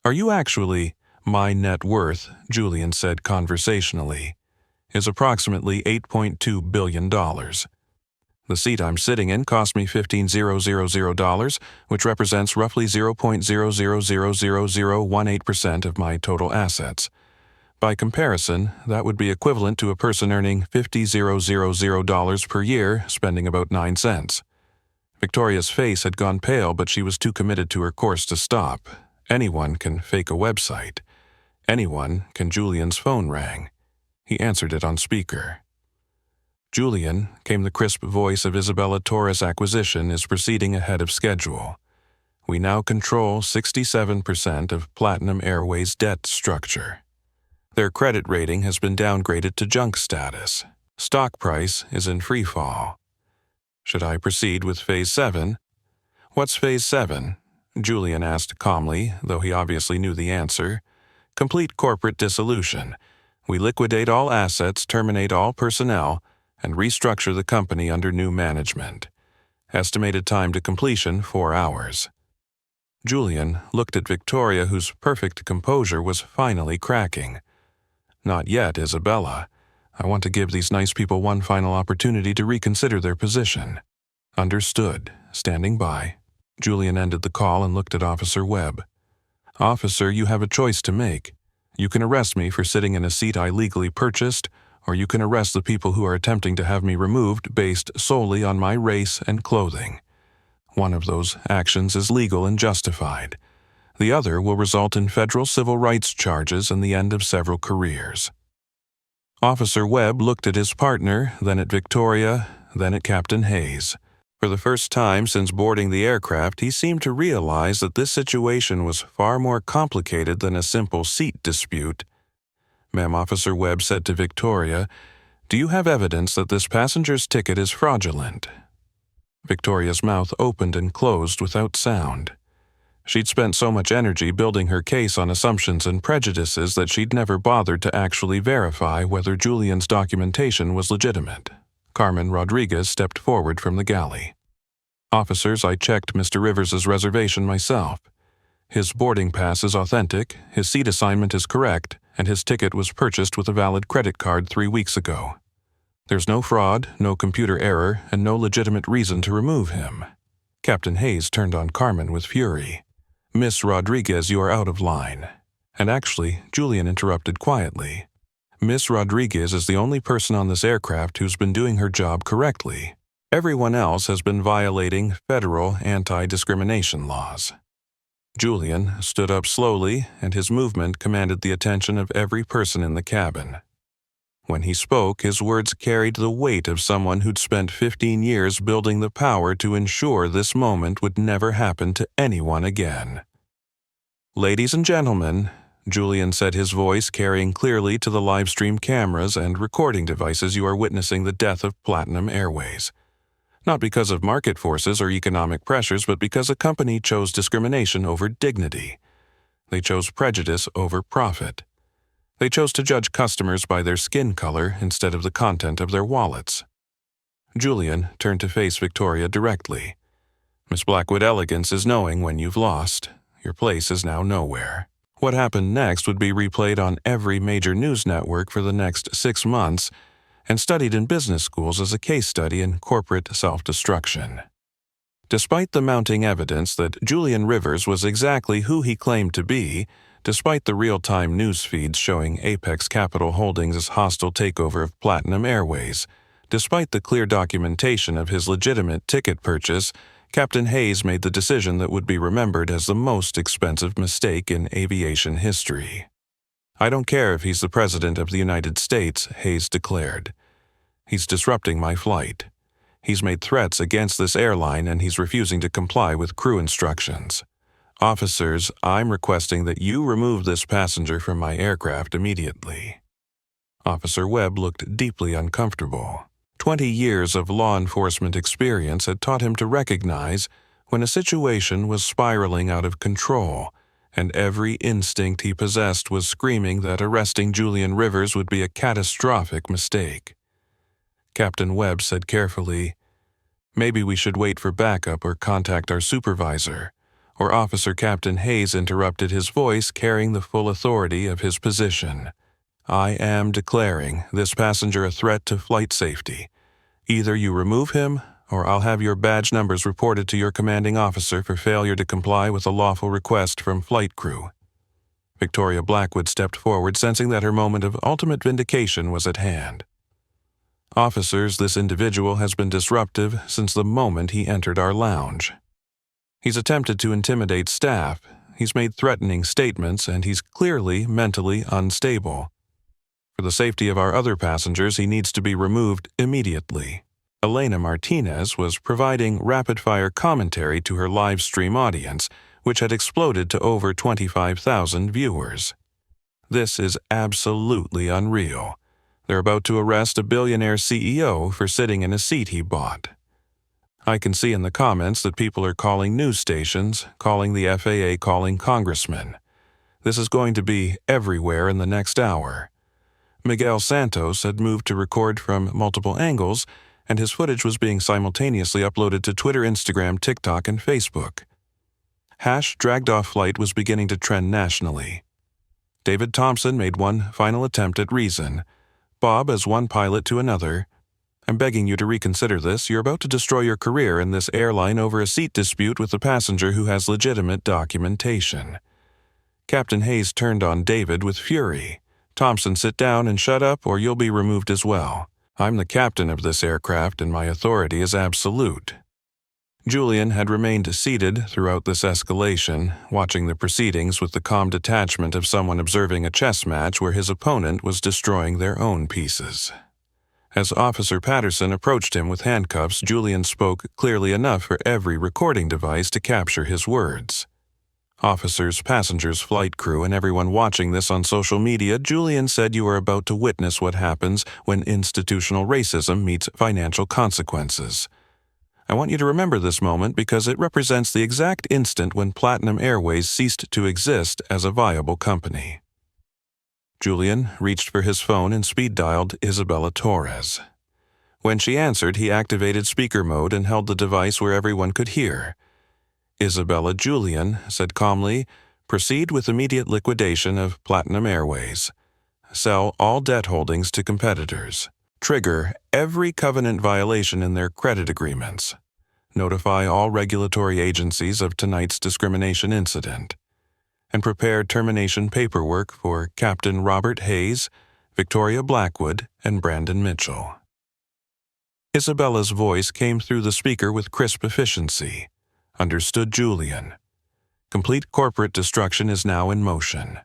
Are you actually? My net worth, Julian said conversationally, is approximately $8.2 billion. The seat I'm sitting in cost me $15,000, which represents roughly 0.000018% of my total assets. By comparison, that would be equivalent to a person earning $50,000 per year, spending about 9 cents. Victoria's face had gone pale, but she was too committed to her course to stop. Anyone can fake a website. Anyone can. Julian's phone rang. He answered it on speaker. Julian, came the crisp voice of Isabella Torres. Acquisition is proceeding ahead of schedule. We now control 67% of Platinum Airways' debt structure. Their credit rating has been downgraded to junk status. Stock price is in free fall. Should I proceed with Phase 7? What's Phase 7? Julian asked calmly, though he obviously knew the answer. Complete corporate dissolution. We liquidate all assets, terminate all personnel, and restructure the company under new management. Estimated time to completion, 4 hours. Julian looked at Victoria, whose perfect composure was finally cracking. Not yet, Isabella. I want to give these nice people one final opportunity to reconsider their position. Understood. Standing by. Julian ended the call and looked at Officer Webb. Officer, you have a choice to make. You can arrest me for sitting in a seat I legally purchased, or you can arrest the people who are attempting to have me removed based solely on my race and clothing. One of those actions is legal and justified. The other will result in federal civil rights charges and the end of several careers. Officer Webb looked at his partner, then at Victoria, then at Captain Hayes. For the first time since boarding the aircraft, he seemed to realize that this situation was far more complicated than a simple seat dispute. Ma'am, Officer Webb said to Victoria, do you have evidence that this passenger's ticket is fraudulent? Victoria's mouth opened and closed without sound. She'd spent so much energy building her case on assumptions and prejudices that she'd never bothered to actually verify whether Julian's documentation was legitimate. Carmen Rodriguez stepped forward from the galley. Officers, I checked Mr. Rivers' reservation myself. His boarding pass is authentic, his seat assignment is correct, and his ticket was purchased with a valid credit card 3 weeks ago. There's no fraud, no computer error, and no legitimate reason to remove him. Captain Hayes turned on Carmen with fury. Miss Rodriguez, you are out of line. And actually, Julian interrupted quietly. Miss Rodriguez is the only person on this aircraft who's been doing her job correctly. Everyone else has been violating federal anti-discrimination laws." Julian stood up slowly, and his movement commanded the attention of every person in the cabin. When he spoke, his words carried the weight of someone who'd spent 15 years building the power to ensure this moment would never happen to anyone again. "Ladies and gentlemen," Julian said, his voice carrying clearly to the live stream cameras and recording devices, "you are witnessing the death of Platinum Airways. Not because of market forces or economic pressures, but because a company chose discrimination over dignity. They chose prejudice over profit. They chose to judge customers by their skin color instead of the content of their wallets." Julian turned to face Victoria directly. "Miss Blackwood, elegance is knowing when you've lost. Your place is now nowhere." What happened next would be replayed on every major news network for the next 6 months and studied in business schools as a case study in corporate self-destruction. Despite the mounting evidence that Julian Rivers was exactly who he claimed to be, despite the real-time news feeds showing Apex Capital Holdings' hostile takeover of Platinum Airways, despite the clear documentation of his legitimate ticket purchase, Captain Hayes made the decision that would be remembered as the most expensive mistake in aviation history. "I don't care if he's the President of the United States," Hayes declared. "He's disrupting my flight. He's made threats against this airline and he's refusing to comply with crew instructions. Officers, I'm requesting that you remove this passenger from my aircraft immediately." Officer Webb looked deeply uncomfortable. 20 years of law enforcement experience had taught him to recognize when a situation was spiraling out of control, and every instinct he possessed was screaming that arresting Julian Rivers would be a catastrophic mistake. Captain Webb said carefully, "Maybe we should wait for backup or contact our supervisor," or Officer Captain Hayes interrupted, his voice carrying the full authority of his position. "I am declaring this passenger a threat to flight safety. Either you remove him, or I'll have your badge numbers reported to your commanding officer for failure to comply with a lawful request from flight crew." Victoria Blackwood stepped forward, sensing that her moment of ultimate vindication was at hand. "Officers, this individual has been disruptive since the moment he entered our lounge. He's attempted to intimidate staff, he's made threatening statements, and he's clearly mentally unstable. For the safety of our other passengers, he needs to be removed immediately." Elena Martinez was providing rapid-fire commentary to her live stream audience, which had exploded to over 25,000 viewers. "This is absolutely unreal. They're about to arrest a billionaire CEO for sitting in a seat he bought. I can see in the comments that people are calling news stations, calling the FAA, calling congressmen. This is going to be everywhere in the next hour." Miguel Santos had moved to record from multiple angles, and his footage was being simultaneously uploaded to Twitter, Instagram, TikTok, and Facebook. #DraggedOff Flight was beginning to trend nationally. David Thompson made one final attempt at reason. Bob as one pilot to another. "I'm begging you to reconsider this. You're about to destroy your career in this airline over a seat dispute with a passenger who has legitimate documentation." Captain Hayes turned on David with fury. "Thompson, sit down and shut up, or you'll be removed as well. I'm the captain of this aircraft, and my authority is absolute." Julian had remained seated throughout this escalation, watching the proceedings with the calm detachment of someone observing a chess match where his opponent was destroying their own pieces. As Officer Patterson approached him with handcuffs, Julian spoke clearly enough for every recording device to capture his words. "Officers, passengers, flight crew, and everyone watching this on social media, Julian said you are about to witness what happens when institutional racism meets financial consequences. I want you to remember this moment because it represents the exact instant when Platinum Airways ceased to exist as a viable company." Julian reached for his phone and speed-dialed Isabella Torres. When she answered, he activated speaker mode and held the device where everyone could hear. "Isabella, Julian said calmly, proceed with immediate liquidation of Platinum Airways. Sell all debt holdings to competitors. Trigger every covenant violation in their credit agreements. Notify all regulatory agencies of tonight's discrimination incident. And prepare termination paperwork for Captain Robert Hayes, Victoria Blackwood and Brandon Mitchell. Isabella's voice came through the speaker with crisp efficiency. Understood Julian. Complete corporate destruction is now in motion.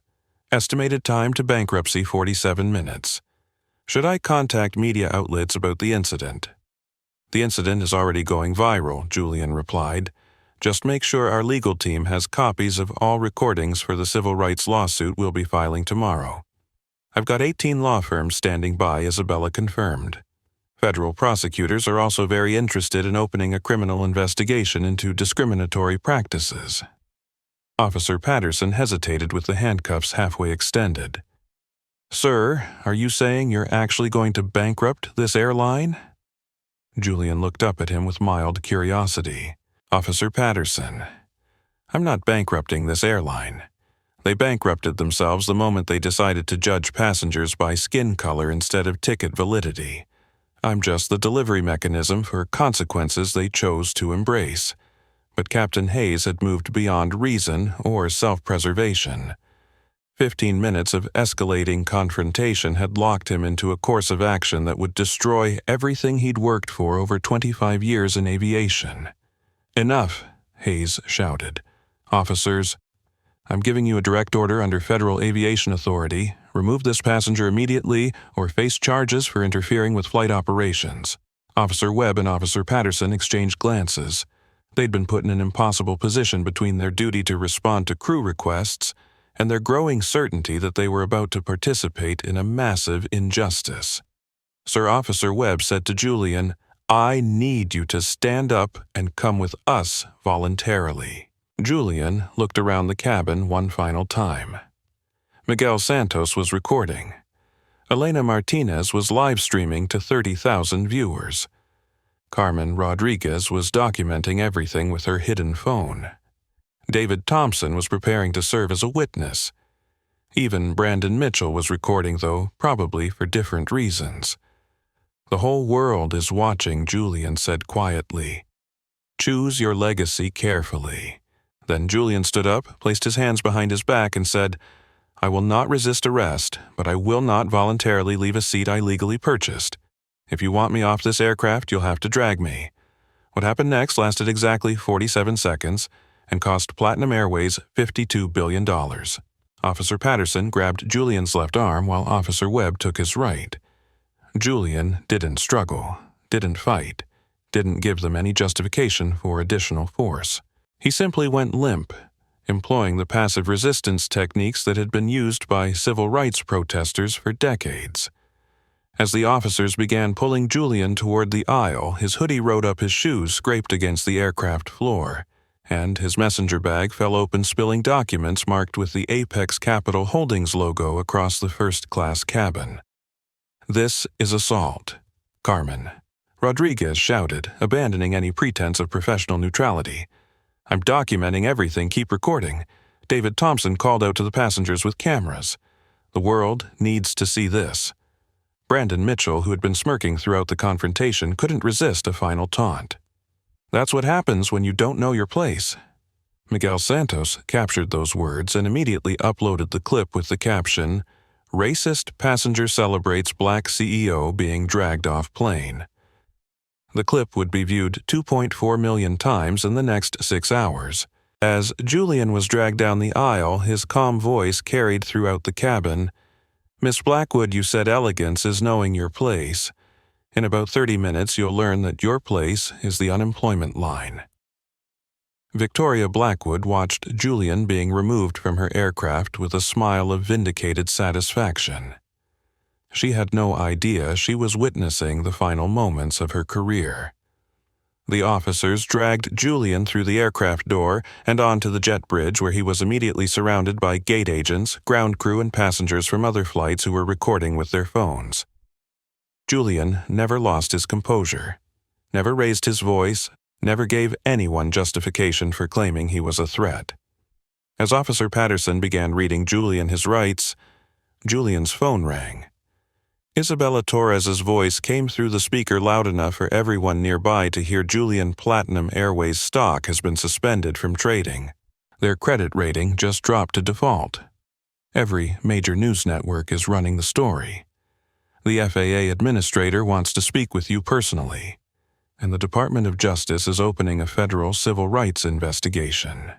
Estimated time to bankruptcy 47 minutes. Should I contact media outlets about the incident? The incident is already going viral, Julian replied. Just make sure our legal team has copies of all recordings for the civil rights lawsuit we'll be filing tomorrow. I've got 18 law firms standing by, Isabella confirmed. Federal prosecutors are also very interested in opening a criminal investigation into discriminatory practices. Officer Patterson hesitated with the handcuffs halfway extended. Sir, are you saying you're actually going to bankrupt this airline? Julian looked up at him with mild curiosity. Officer Patterson, I'm not bankrupting this airline. They bankrupted themselves the moment they decided to judge passengers by skin color instead of ticket validity. I'm just the delivery mechanism for consequences they chose to embrace. But Captain Hayes had moved beyond reason or self-preservation. 15 minutes of escalating confrontation had locked him into a course of action that would destroy everything he'd worked for over 25 years in aviation. Enough, Hayes shouted. Officers, I'm giving you a direct order under Federal Aviation Authority. Remove this passenger immediately or face charges for interfering with flight operations. Officer Webb and Officer Patterson exchanged glances. They'd been put in an impossible position between their duty to respond to crew requests and their growing certainty that they were about to participate in a massive injustice. Sir Officer Webb said to Julian, I need you to stand up and come with us voluntarily. Julian looked around the cabin one final time. Miguel Santos was recording. Elena Martinez was live streaming to 30,000 viewers. Carmen Rodriguez was documenting everything with her hidden phone. David Thompson was preparing to serve as a witness. Even Brandon Mitchell was recording, though probably for different reasons. The whole world is watching, Julian said quietly. Choose your legacy carefully. Then Julian stood up, placed his hands behind his back, and said, I will not resist arrest, but I will not voluntarily leave a seat I legally purchased. If you want me off this aircraft, you'll have to drag me. What happened next lasted exactly 47 seconds and cost Platinum Airways $52 billion. Officer Patterson grabbed Julian's left arm while Officer Webb took his right. Julian didn't struggle, didn't fight, didn't give them any justification for additional force. He simply went limp, employing the passive resistance techniques that had been used by civil rights protesters for decades. As the officers began pulling Julian toward the aisle, his hoodie rode up his shoes scraped against the aircraft floor, and his messenger bag fell open spilling documents marked with the Apex Capital Holdings logo across the first-class cabin. This is assault. Carmen. Rodriguez shouted, abandoning any pretense of professional neutrality. I'm documenting everything, keep recording. David Thompson called out to the passengers with cameras. The world needs to see this. Brandon Mitchell, who had been smirking throughout the confrontation, couldn't resist a final taunt. That's what happens when you don't know your place. Miguel Santos captured those words and immediately uploaded the clip with the caption, Racist passenger celebrates black CEO being dragged off plane. The clip would be viewed 2.4 million times in the next 6 hours. As Julian was dragged down the aisle, his calm voice carried throughout the cabin, Miss Blackwood, you said elegance is knowing your place. In about 30 minutes, you'll learn that your place is the unemployment line. Victoria Blackwood watched Julian being removed from her aircraft with a smile of vindicated satisfaction. She had no idea she was witnessing the final moments of her career. The officers dragged Julian through the aircraft door and onto the jet bridge where he was immediately surrounded by gate agents, ground crew, and passengers from other flights who were recording with their phones. Julian never lost his composure, never raised his voice, never gave anyone justification for claiming he was a threat. As Officer Patterson began reading Julian his rights, Julian's phone rang. Isabella Torres's voice came through the speaker loud enough for everyone nearby to hear Julian Platinum Airways stock has been suspended from trading. Their credit rating just dropped to default. Every major news network is running the story. The FAA administrator wants to speak with you personally, and the Department of Justice is opening a federal civil rights investigation."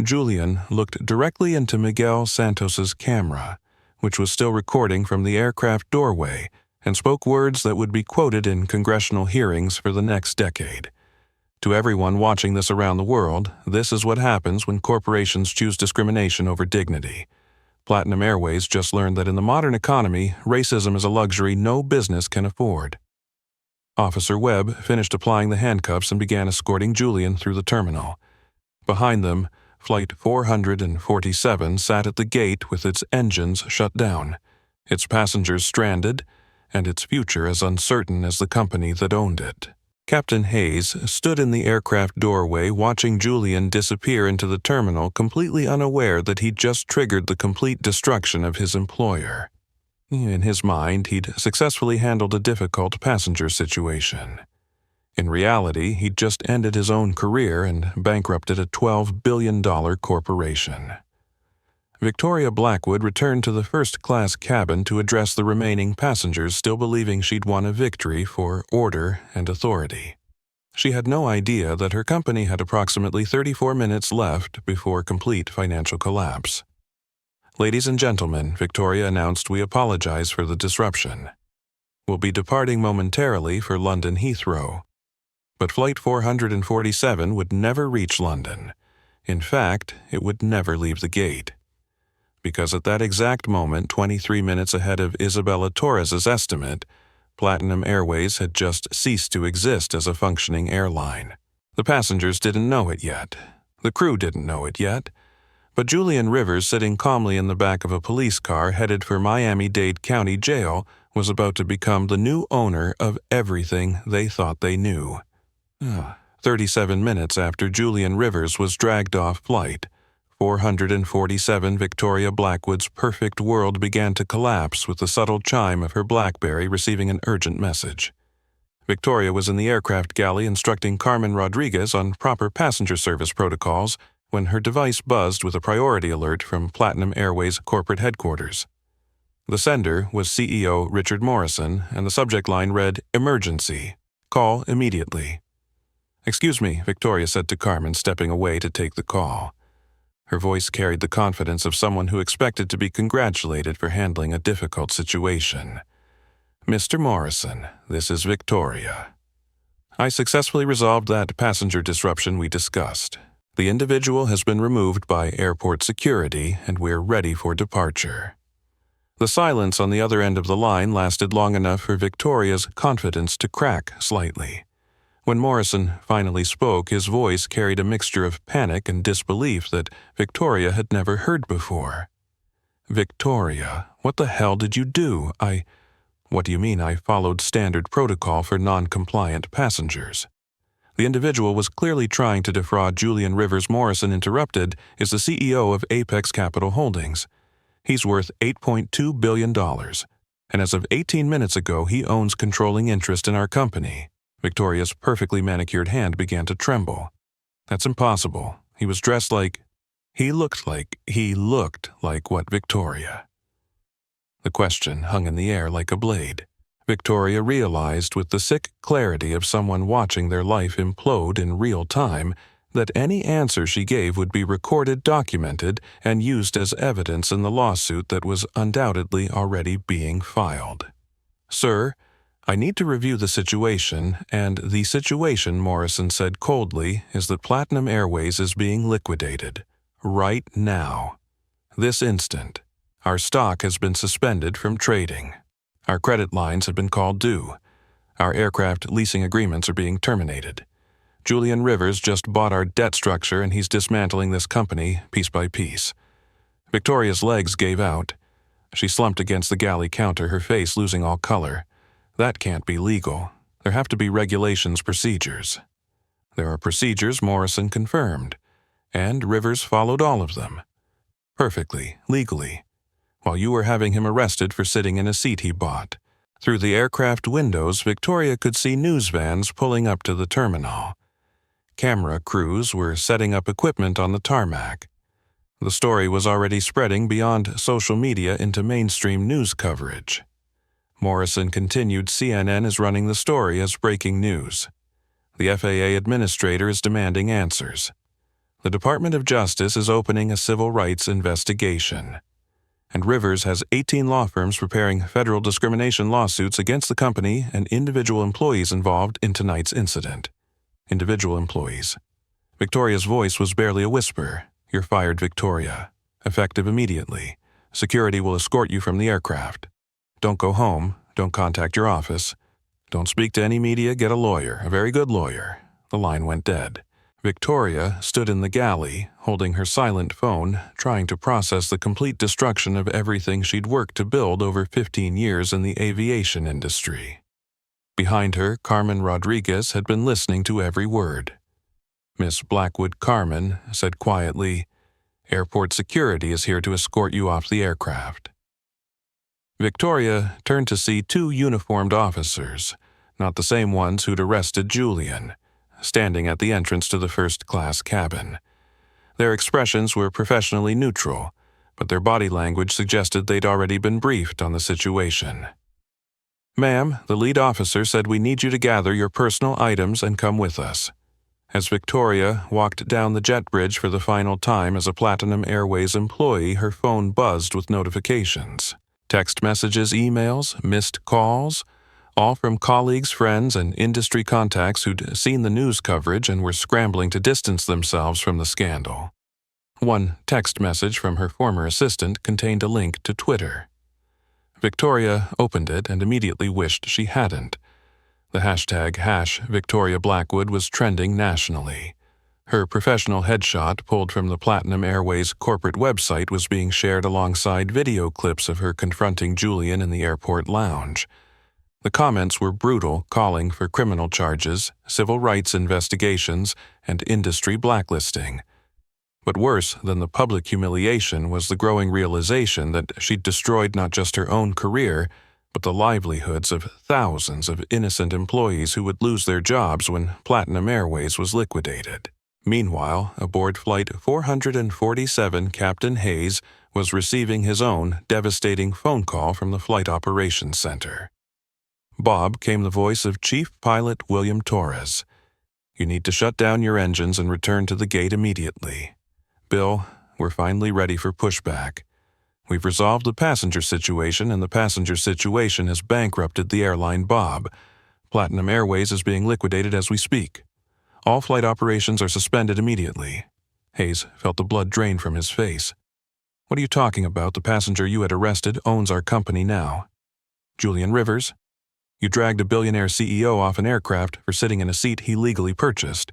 Julian looked directly into Miguel Santos's camera, which was still recording from the aircraft doorway, and spoke words that would be quoted in congressional hearings for the next decade. To everyone watching this around the world, this is what happens when corporations choose discrimination over dignity. Platinum Airways just learned that in the modern economy, racism is a luxury no business can afford. Officer Webb finished applying the handcuffs and began escorting Julian through the terminal. Behind them, Flight 447 sat at the gate with its engines shut down, its passengers stranded, and its future as uncertain as the company that owned it. Captain Hayes stood in the aircraft doorway watching Julian disappear into the terminal, completely unaware that he'd just triggered the complete destruction of his employer. In his mind, he'd successfully handled a difficult passenger situation. In reality, he'd just ended his own career and bankrupted a $12 billion corporation. Victoria Blackwood returned to the first-class cabin to address the remaining passengers, still believing she'd won a victory for order and authority. She had no idea that her company had approximately 34 minutes left before complete financial collapse. "Ladies and gentlemen," Victoria announced, "we apologize for the disruption. We'll be departing momentarily for London Heathrow." But Flight 447 would never reach London. In fact, it would never leave the gate. Because at that exact moment, 23 minutes ahead of Isabella Torres's estimate, Platinum Airways had just ceased to exist as a functioning airline. The passengers didn't know it yet. The crew didn't know it yet. But Julian Rivers, sitting calmly in the back of a police car headed for Miami-Dade County Jail, was about to become the new owner of everything they thought they knew. 37 minutes after Julian Rivers was dragged off flight, 447 Victoria Blackwood's perfect world began to collapse with the subtle chime of her BlackBerry receiving an urgent message. Victoria was in the aircraft galley instructing Carmen Rodriguez on proper passenger service protocols when her device buzzed with a priority alert from Platinum Airways corporate headquarters. The sender was CEO Richard Morrison, and the subject line read, "Emergency. Call immediately." "Excuse me," Victoria said to Carmen, stepping away to take the call. Her voice carried the confidence of someone who expected to be congratulated for handling a difficult situation. "Mr. Morrison, this is Victoria. I successfully resolved that passenger disruption we discussed. The individual has been removed by airport security, and we're ready for departure." The silence on the other end of the line lasted long enough for Victoria's confidence to crack slightly. When Morrison finally spoke, his voice carried a mixture of panic and disbelief that Victoria had never heard before. "Victoria, what the hell did you do? What do you mean I followed standard protocol for non-compliant passengers?" The individual was clearly trying to defraud Julian Rivers. Morrison interrupted, is the CEO of Apex Capital Holdings. He's worth $8.2 billion, and as of 18 minutes ago, he owns controlling interest in our company. Victoria's perfectly manicured hand began to tremble. "That's impossible. He was dressed like... He looked like what, Victoria?" The question hung in the air like a blade. Victoria realized with the sick clarity of someone watching their life implode in real time that any answer she gave would be recorded, documented, and used as evidence in the lawsuit that was undoubtedly already being filed. "Sir, I need to review the situation, and the situation," Morrison said coldly, "is that Platinum Airways is being liquidated. Right now. This instant. Our stock has been suspended from trading. Our credit lines have been called due. Our aircraft leasing agreements are being terminated. Julian Rivers just bought our debt structure, and he's dismantling this company piece by piece." Victoria's legs gave out. She slumped against the galley counter, her face losing all color. That can't be legal. There have to be regulations, procedures. There are procedures, Morrison confirmed, and Rivers followed all of them. Perfectly, legally, while you were having him arrested for sitting in a seat he bought. Through the aircraft windows, Victoria could see news vans pulling up to the terminal. Camera crews were setting up equipment on the tarmac. The story was already spreading beyond social media into mainstream news coverage. Morrison continued, CNN is running the story as breaking news. The FAA administrator is demanding answers. The Department of Justice is opening a civil rights investigation. And Rivers has 18 law firms preparing federal discrimination lawsuits against the company and individual employees involved in tonight's incident. Individual employees. Victoria's voice was barely a whisper. You're fired, Victoria. Effective immediately. Security will escort you from the aircraft. Don't go home. Don't contact your office. Don't speak to any media. Get a lawyer, a very good lawyer. The line went dead. Victoria stood in the galley, holding her silent phone, trying to process the complete destruction of everything she'd worked to build over 15 years in the aviation industry. Behind her, Carmen Rodriguez had been listening to every word. Miss Blackwood Carmen said quietly, "Airport security is here to escort you off the aircraft." Victoria turned to see two uniformed officers, not the same ones who'd arrested Julian, standing at the entrance to the first-class cabin. Their expressions were professionally neutral, but their body language suggested they'd already been briefed on the situation. "Ma'am, the lead officer said we need you to gather your personal items and come with us." As Victoria walked down the jet bridge for the final time as a Platinum Airways employee, her phone buzzed with notifications. Text messages, emails, missed calls, all from colleagues, friends, and industry contacts who'd seen the news coverage and were scrambling to distance themselves from the scandal. One text message from her former assistant contained a link to Twitter. Victoria opened it and immediately wished she hadn't. The hashtag #VictoriaBlackwood was trending nationally. Her professional headshot, pulled from the Platinum Airways corporate website, was being shared alongside video clips of her confronting Julian in the airport lounge. The comments were brutal, calling for criminal charges, civil rights investigations, and industry blacklisting. But worse than the public humiliation was the growing realization that she'd destroyed not just her own career, but the livelihoods of thousands of innocent employees who would lose their jobs when Platinum Airways was liquidated. Meanwhile, aboard Flight 447, Captain Hayes was receiving his own devastating phone call from the Flight Operations Center. Bob came the voice of Chief Pilot William Torres. "You need to shut down your engines and return to the gate immediately. Bill, we're finally ready for pushback. We've resolved the passenger situation, and the passenger situation has bankrupted the airline, Bob. Platinum Airways is being liquidated as we speak. All flight operations are suspended immediately." Hayes felt the blood drain from his face. "What are you talking about? The passenger you had arrested owns our company now." "Julian Rivers? You dragged a billionaire CEO off an aircraft for sitting in a seat he legally purchased.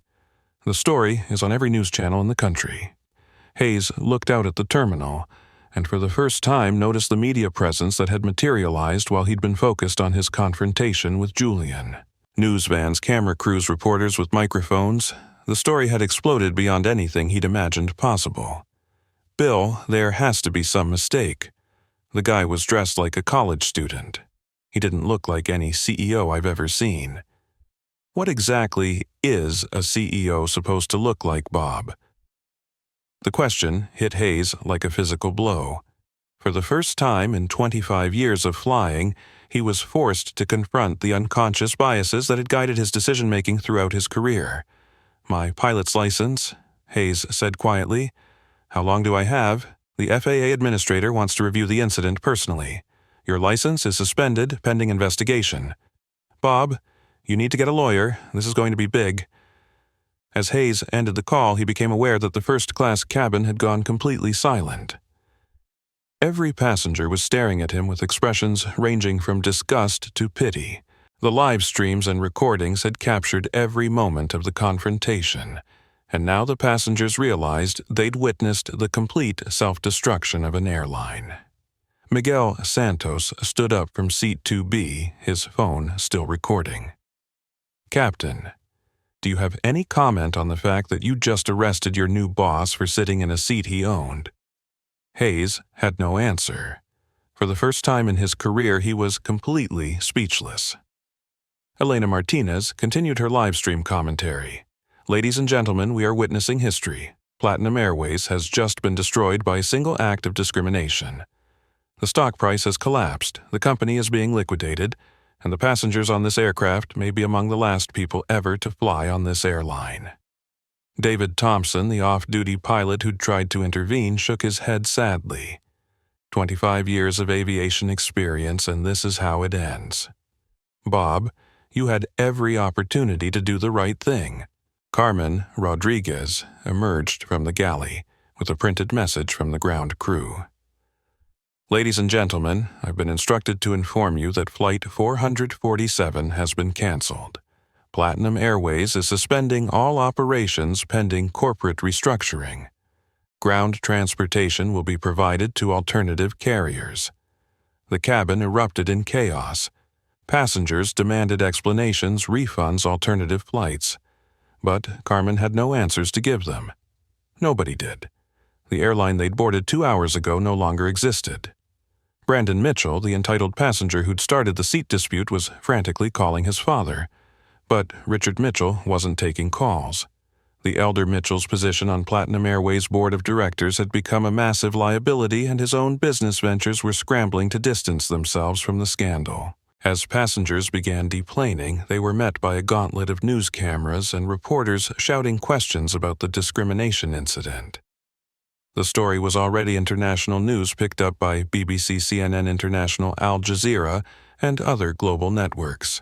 The story is on every news channel in the country." Hayes looked out at the terminal, and for the first time noticed the media presence that had materialized while he'd been focused on his confrontation with Julian. News vans, camera crews, reporters with microphones. The story had exploded beyond anything he'd imagined possible. "Bill, there has to be some mistake. The guy was dressed like a college student. He didn't look like any CEO I've ever seen." "What exactly is a CEO supposed to look like, Bob?" The question hit Hayes like a physical blow. For the first time in 25 years of flying, he was forced to confront the unconscious biases that had guided his decision-making throughout his career. "My pilot's license," Hayes said quietly. "How long do I have? The FAA administrator wants to review the incident personally. Your license is suspended pending investigation. Bob, you need to get a lawyer. This is going to be big." As Hayes ended the call, he became aware that the first-class cabin had gone completely silent. Every passenger was staring at him with expressions ranging from disgust to pity. The live streams and recordings had captured every moment of the confrontation, and now the passengers realized they'd witnessed the complete self-destruction of an airline. Miguel Santos stood up from seat 2B, his phone still recording. "Captain, do you have any comment on the fact that you just arrested your new boss for sitting in a seat he owned?" Hayes had no answer. For the first time in his career, he was completely speechless. Elena Martinez continued her live-stream commentary. "Ladies and gentlemen, we are witnessing history. Platinum Airways has just been destroyed by a single act of discrimination. The stock price has collapsed, the company is being liquidated, and the passengers on this aircraft may be among the last people ever to fly on this airline." David Thompson, the off-duty pilot who'd tried to intervene, shook his head sadly. 25 years of aviation experience, and this is how it ends. "Bob, you had every opportunity to do the right thing." Carmen Rodriguez emerged from the galley with a printed message from the ground crew. "Ladies and gentlemen, I've been instructed to inform you that Flight 447 has been canceled. Platinum Airways is suspending all operations pending corporate restructuring. Ground transportation will be provided to alternative carriers." The cabin erupted in chaos. Passengers demanded explanations, refunds, alternative flights. But Carmen had no answers to give them. Nobody did. The airline they'd boarded 2 hours ago no longer existed. Brandon Mitchell, the entitled passenger who'd started the seat dispute, was frantically calling his father. But Richard Mitchell wasn't taking calls. The elder Mitchell's position on Platinum Airways' board of directors had become a massive liability, and his own business ventures were scrambling to distance themselves from the scandal. As passengers began deplaning, they were met by a gauntlet of news cameras and reporters shouting questions about the discrimination incident. The story was already international news picked up by BBC, CNN International, Al Jazeera, and other global networks.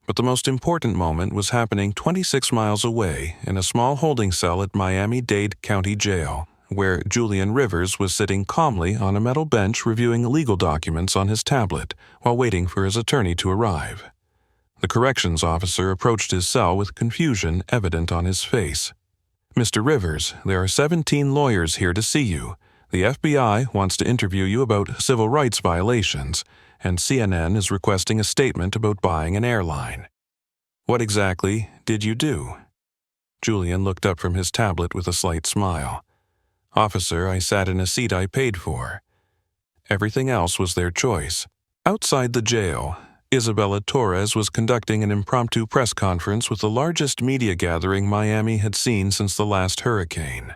But the most important moment was happening 26 miles away in a small holding cell at Miami-Dade County Jail, where Julian Rivers was sitting calmly on a metal bench reviewing legal documents on his tablet while waiting for his attorney to arrive. The corrections officer approached his cell with confusion evident on his face. "Mr. Rivers, there are 17 lawyers here to see you. The FBI wants to interview you about civil rights violations, and CNN is requesting a statement about buying an airline. What exactly did you do?" Julian looked up from his tablet with a slight smile. "Officer, I sat in a seat I paid for." Everything else was their choice. Outside the jail, Isabella Torres was conducting an impromptu press conference with the largest media gathering Miami had seen since the last hurricane.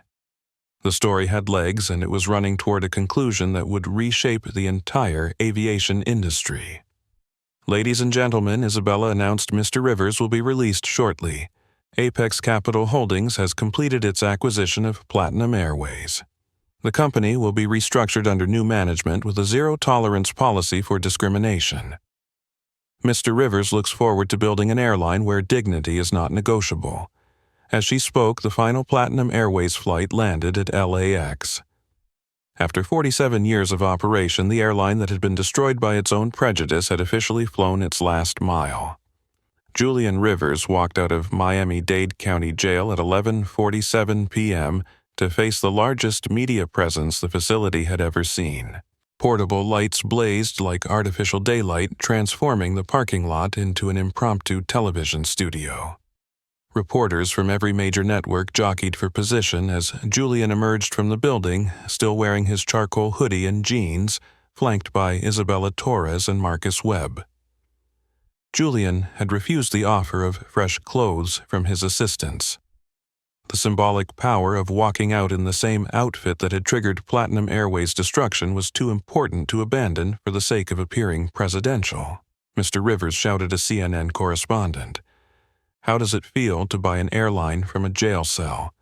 The story had legs, and it was running toward a conclusion that would reshape the entire aviation industry. "Ladies and gentlemen," Isabella announced, "Mr. Rivers will be released shortly. Apex Capital Holdings has completed its acquisition of Platinum Airways. The company will be restructured under new management with a zero-tolerance policy for discrimination. Mr. Rivers looks forward to building an airline where dignity is not negotiable." As she spoke, the final Platinum Airways flight landed at LAX. After 47 years of operation, the airline that had been destroyed by its own prejudice had officially flown its last mile. Julian Rivers walked out of Miami-Dade County Jail at 11:47 p.m. to face the largest media presence the facility had ever seen. Portable lights blazed like artificial daylight, transforming the parking lot into an impromptu television studio. Reporters from every major network jockeyed for position as Julian emerged from the building, still wearing his charcoal hoodie and jeans, flanked by Isabella Torres and Marcus Webb. Julian had refused the offer of fresh clothes from his assistants. The symbolic power of walking out in the same outfit that had triggered Platinum Airways' destruction was too important to abandon for the sake of appearing presidential. Mr. Rivers shouted a CNN correspondent. "How does it feel to buy an airline from a jail cell?"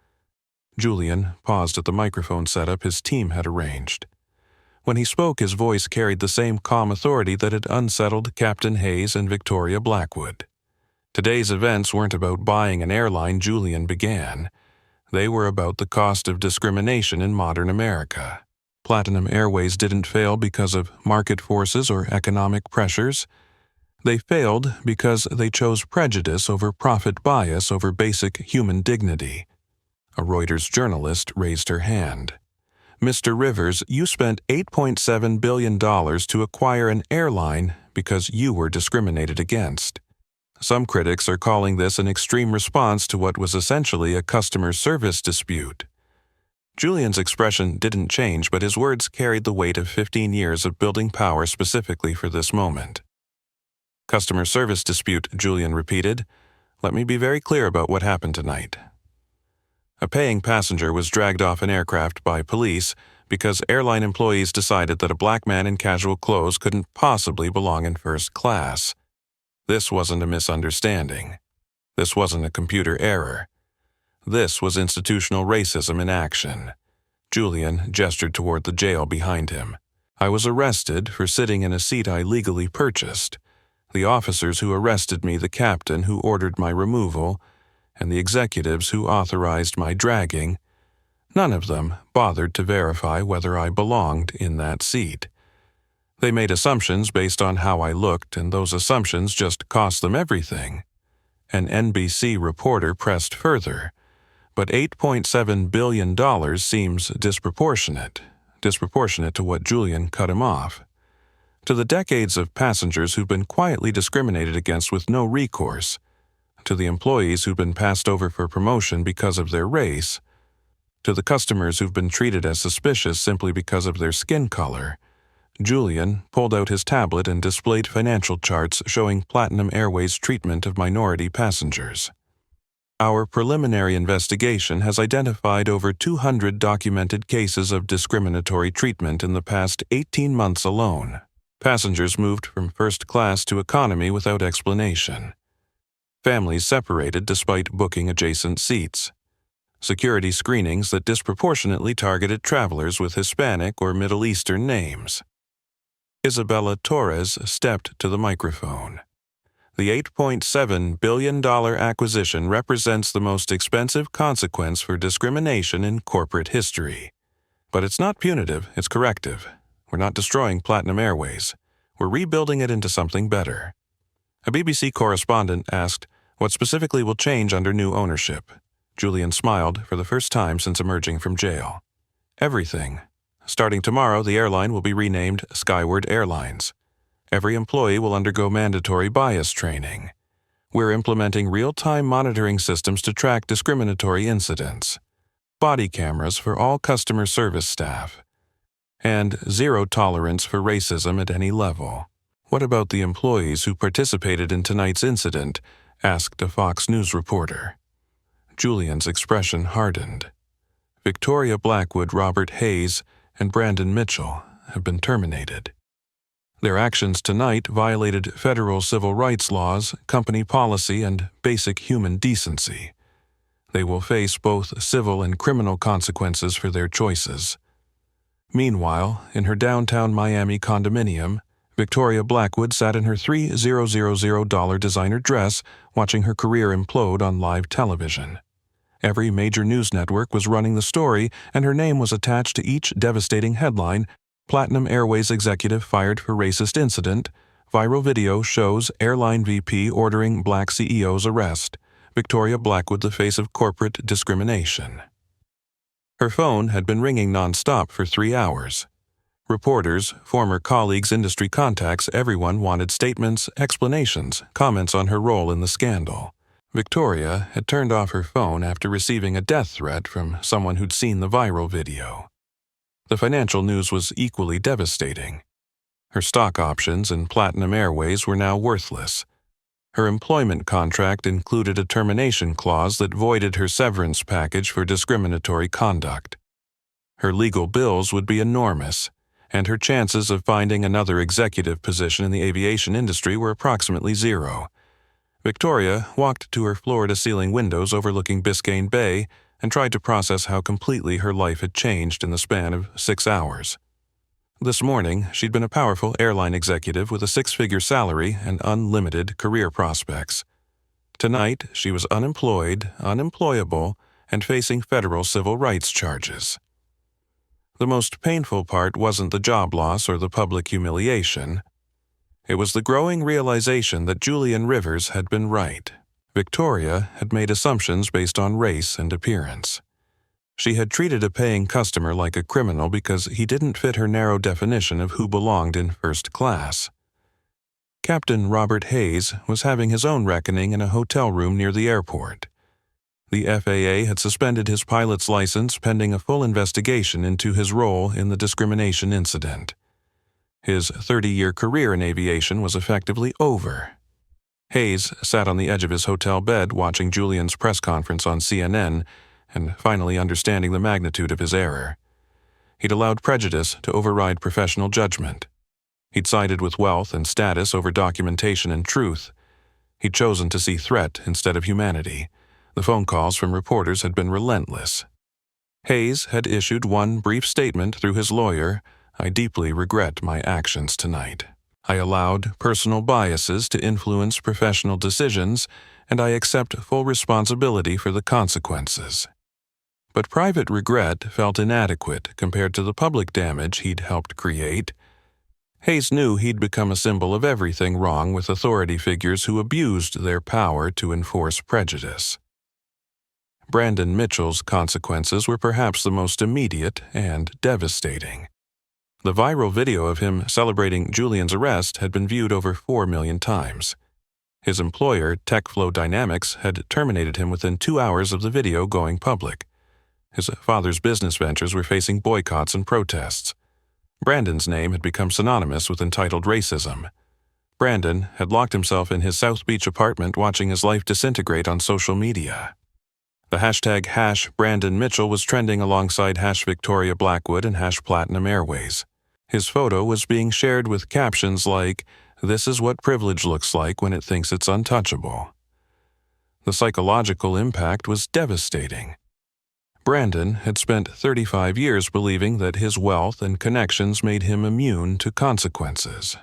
Julian paused at the microphone setup his team had arranged. When he spoke, his voice carried the same calm authority that had unsettled Captain Hayes and Victoria Blackwood. Today's events weren't about buying an airline, Julian began. They were about the cost of discrimination in modern America. Platinum Airways didn't fail because of market forces or economic pressures. They failed because they chose prejudice over profit bias over basic human dignity. A Reuters journalist raised her hand. "Mr. Rivers, you spent $8.7 billion to acquire an airline because you were discriminated against. Some critics are calling this an extreme response to what was essentially a customer service dispute." Julian's expression didn't change, but his words carried the weight of 15 years of building power specifically for this moment. "Customer service dispute," Julian repeated. "Let me be very clear about what happened tonight." A paying passenger was dragged off an aircraft by police, because airline employees decided that a black man in casual clothes couldn't possibly belong in first class. This wasn't a misunderstanding. This wasn't a computer error. This was institutional racism in action. Julian gestured toward the jail behind him. I was arrested for sitting in a seat I legally purchased. The officers who arrested me, the captain who ordered my removal, and the executives who authorized my dragging, none of them bothered to verify whether I belonged in that seat. They made assumptions based on how I looked, and those assumptions just cost them everything. An NBC reporter pressed further, but $8.7 billion seems disproportionate to what Julian cut him off. To the decades of passengers who've been quietly discriminated against with no recourse, to the employees who've been passed over for promotion because of their race, to the customers who've been treated as suspicious simply because of their skin color, Julian pulled out his tablet and displayed financial charts showing Platinum Airways' treatment of minority passengers. Our preliminary investigation has identified over 200 documented cases of discriminatory treatment in the past 18 months alone. Passengers moved from first class to economy without explanation. Families separated despite booking adjacent seats. Security screenings that disproportionately targeted travelers with Hispanic or Middle Eastern names. Isabella Torres stepped to the microphone. The $8.7 billion acquisition represents the most expensive consequence for discrimination in corporate history. But it's not punitive, it's corrective. We're not destroying Platinum Airways. We're rebuilding it into something better. A BBC correspondent asked, what specifically will change under new ownership? Julian smiled for the first time since emerging from jail. Everything. Starting tomorrow, the airline will be renamed Skyward Airlines. Every employee will undergo mandatory bias training. We're implementing real-time monitoring systems to track discriminatory incidents. Body cameras for all customer service staff. And zero tolerance for racism at any level. What about the employees who participated in tonight's incident? Asked a Fox News reporter. Julian's expression hardened. Victoria Blackwood, Robert Hayes, and Brandon Mitchell have been terminated. Their actions tonight violated federal civil rights laws, company policy, and basic human decency. They will face both civil and criminal consequences for their choices. Meanwhile, in her downtown Miami condominium, Victoria Blackwood sat in her $3,000 designer dress watching her career implode on live television. Every major news network was running the story, and her name was attached to each devastating headline: Platinum Airways executive fired for racist incident, viral video shows airline VP ordering black CEO's arrest, Victoria Blackwood the face of corporate discrimination. Her phone had been ringing nonstop for 3 hours. Reporters, former colleagues, industry contacts, everyone wanted statements, explanations, comments on her role in the scandal. Victoria had turned off her phone after receiving a death threat from someone who'd seen the viral video. The financial news was equally devastating. Her stock options in Platinum Airways were now worthless. Her employment contract included a termination clause that voided her severance package for discriminatory conduct. Her legal bills would be enormous, and her chances of finding another executive position in the aviation industry were approximately zero. Victoria walked to her floor-to-ceiling windows overlooking Biscayne Bay and tried to process how completely her life had changed in the span of 6 hours. This morning, she'd been a powerful airline executive with a 6-figure salary and unlimited career prospects. Tonight, she was unemployed, unemployable, and facing federal civil rights charges. The most painful part wasn't the job loss or the public humiliation. It was the growing realization that Julian Rivers had been right. Victoria had made assumptions based on race and appearance. She had treated a paying customer like a criminal because he didn't fit her narrow definition of who belonged in first class. Captain Robert Hayes was having his own reckoning in a hotel room near the airport. The FAA had suspended his pilot's license pending a full investigation into his role in the discrimination incident. His 30-year career in aviation was effectively over. Hayes sat on the edge of his hotel bed watching Julian's press conference on CNN and finally understanding the magnitude of his error. He'd allowed prejudice to override professional judgment. He'd sided with wealth and status over documentation and truth. He'd chosen to see threat instead of humanity. The phone calls from reporters had been relentless. Hayes had issued one brief statement through his lawyer: "I deeply regret my actions tonight. I allowed personal biases to influence professional decisions, and I accept full responsibility for the consequences." But private regret felt inadequate compared to the public damage he'd helped create. Hayes knew he'd become a symbol of everything wrong with authority figures who abused their power to enforce prejudice. Brandon Mitchell's consequences were perhaps the most immediate and devastating. The viral video of him celebrating Julian's arrest had been viewed over 4 million times. His employer, TechFlow Dynamics, had terminated him within 2 hours of the video going public. His father's business ventures were facing boycotts and protests. Brandon's name had become synonymous with entitled racism. Brandon had locked himself in his South Beach apartment watching his life disintegrate on social media. The hashtag #BrandonMitchell was trending alongside #Victoria Blackwood and #Platinum Airways. His photo was being shared with captions like, "This is what privilege looks like when it thinks it's untouchable." The psychological impact was devastating. Brandon had spent 35 years believing that his wealth and connections made him immune to consequences.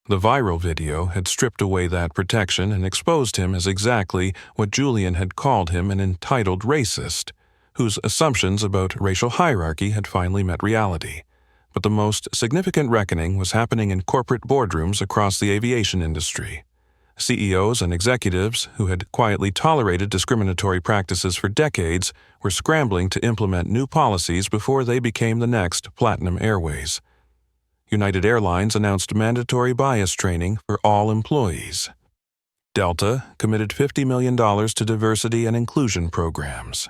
The viral video had stripped away that protection and exposed him as exactly what Julian had called him: an entitled racist, whose assumptions about racial hierarchy had finally met reality. But the most significant reckoning was happening in corporate boardrooms across the aviation industry. CEOs and executives who had quietly tolerated discriminatory practices for decades were scrambling to implement new policies before they became the next Platinum Airways. United Airlines announced mandatory bias training for all employees. Delta committed $50 million to diversity and inclusion programs.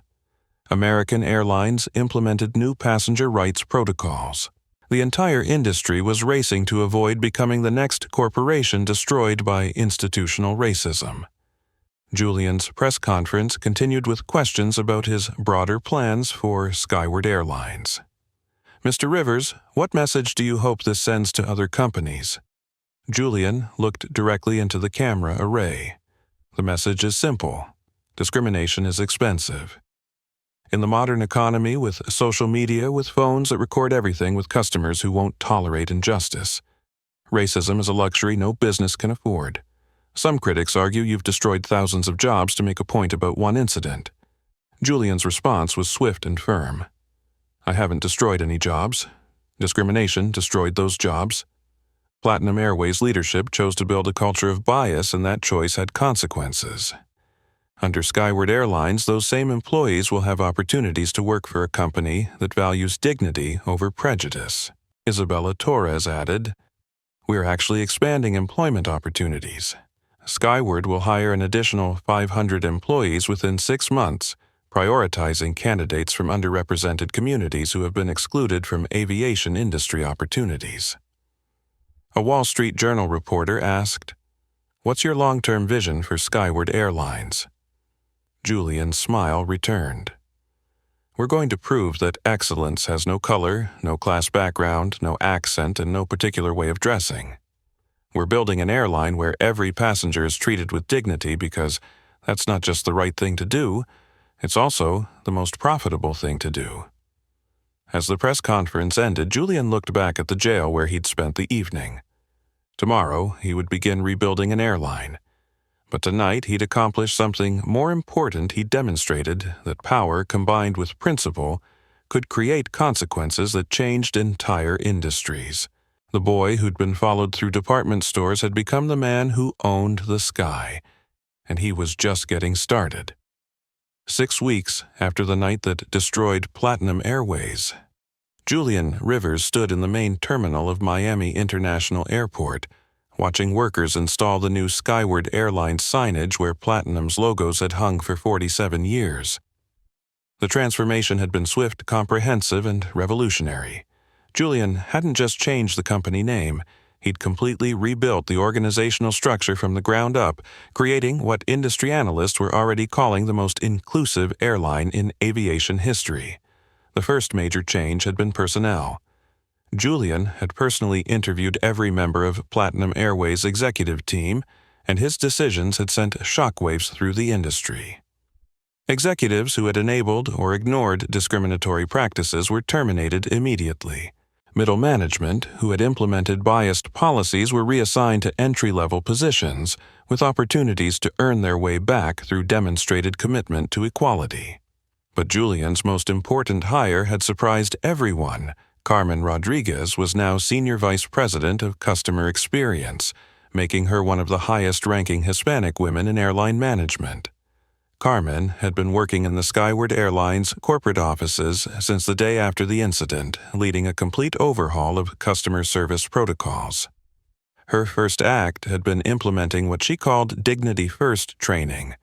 American Airlines implemented new passenger rights protocols. The entire industry was racing to avoid becoming the next corporation destroyed by institutional racism. Julian's press conference continued with questions about his broader plans for Skyward Airlines. "Mr. Rivers, what message do you hope this sends to other companies?" Julian looked directly into the camera array. "The message is simple. Discrimination is expensive. In the modern economy, with social media, with phones that record everything, with customers who won't tolerate injustice, racism is a luxury no business can afford. Some critics argue you've destroyed thousands of jobs to make a point about one incident." Julian's response was swift and firm. "I haven't destroyed any jobs. Discrimination destroyed those jobs. Platinum Airways leadership chose to build a culture of bias, and that choice had consequences. Under Skyward Airlines, those same employees will have opportunities to work for a company that values dignity over prejudice." Isabella Torres added, "We're actually expanding employment opportunities. Skyward will hire an additional 500 employees within 6 months, prioritizing candidates from underrepresented communities who have been excluded from aviation industry opportunities." A Wall Street Journal reporter asked, "What's your long-term vision for Skyward Airlines?" Julian's smile returned. "We're going to prove that excellence has no color, no class background, no accent, and no particular way of dressing. We're building an airline where every passenger is treated with dignity because that's not just the right thing to do, it's also the most profitable thing to do." As the press conference ended, Julian looked back at the jail where he'd spent the evening. Tomorrow, he would begin rebuilding an airline. But tonight, he'd accomplished something more important. He demonstrated that power combined with principle could create consequences that changed entire industries. The boy who'd been followed through department stores had become the man who owned the sky, and he was just getting started. 6 weeks after the night that destroyed Platinum Airways, Julian Rivers stood in the main terminal of Miami International Airport, watching workers install the new Skyward Airlines signage where Platinum's logos had hung for 47 years. The transformation had been swift, comprehensive, and revolutionary. Julian hadn't just changed the company name, he'd completely rebuilt the organizational structure from the ground up, creating what industry analysts were already calling the most inclusive airline in aviation history. The first major change had been personnel. Julian had personally interviewed every member of Platinum Airways' executive team, and his decisions had sent shockwaves through the industry. Executives who had enabled or ignored discriminatory practices were terminated immediately. Middle management who had implemented biased policies were reassigned to entry-level positions, with opportunities to earn their way back through demonstrated commitment to equality. But Julian's most important hire had surprised everyone. Carmen Rodriguez was now Senior Vice President of Customer Experience, making her one of the highest-ranking Hispanic women in airline management. Carmen had been working in the Skyward Airlines corporate offices since the day after the incident, leading a complete overhaul of customer service protocols. Her first act had been implementing what she called Dignity First training,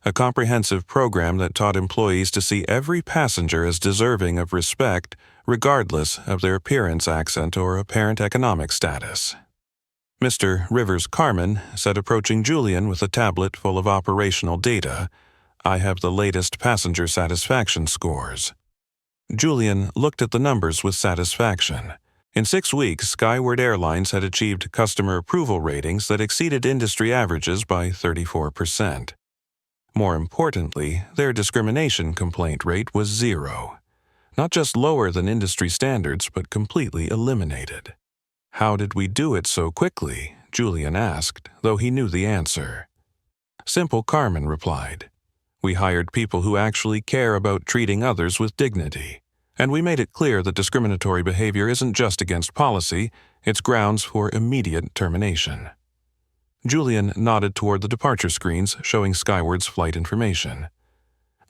a comprehensive program that taught employees to see every passenger as deserving of respect, regardless of their appearance, accent, or apparent economic status. Mr. Rivers Carmen said, approaching Julian with a tablet full of operational data, "I have the latest passenger satisfaction scores." Julian looked at the numbers with satisfaction. In 6 weeks, Skyward Airlines had achieved customer approval ratings that exceeded industry averages by 34%. More importantly, their discrimination complaint rate was 0. Not just lower than industry standards, but completely eliminated. "How did we do it so quickly?" Julian asked, though he knew the answer. "Simple," Carmen replied. "We hired people who actually care about treating others with dignity. And we made it clear that discriminatory behavior isn't just against policy, it's grounds for immediate termination." Julian nodded toward the departure screens showing Skyward's flight information.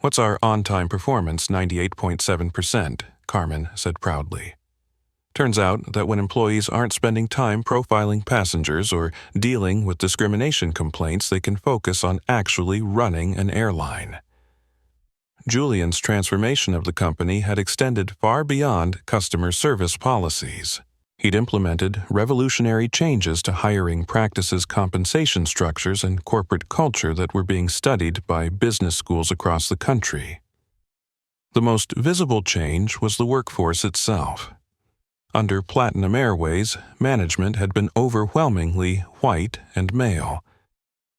"What's our on-time performance? 98.7%, Carmen said proudly. Turns out that when employees aren't spending time profiling passengers or dealing with discrimination complaints, they can focus on actually running an airline. Julian's transformation of the company had extended far beyond customer service policies. He'd implemented revolutionary changes to hiring practices, compensation structures, and corporate culture that were being studied by business schools across the country. The most visible change was the workforce itself. Under Platinum Airways, management had been overwhelmingly white and male.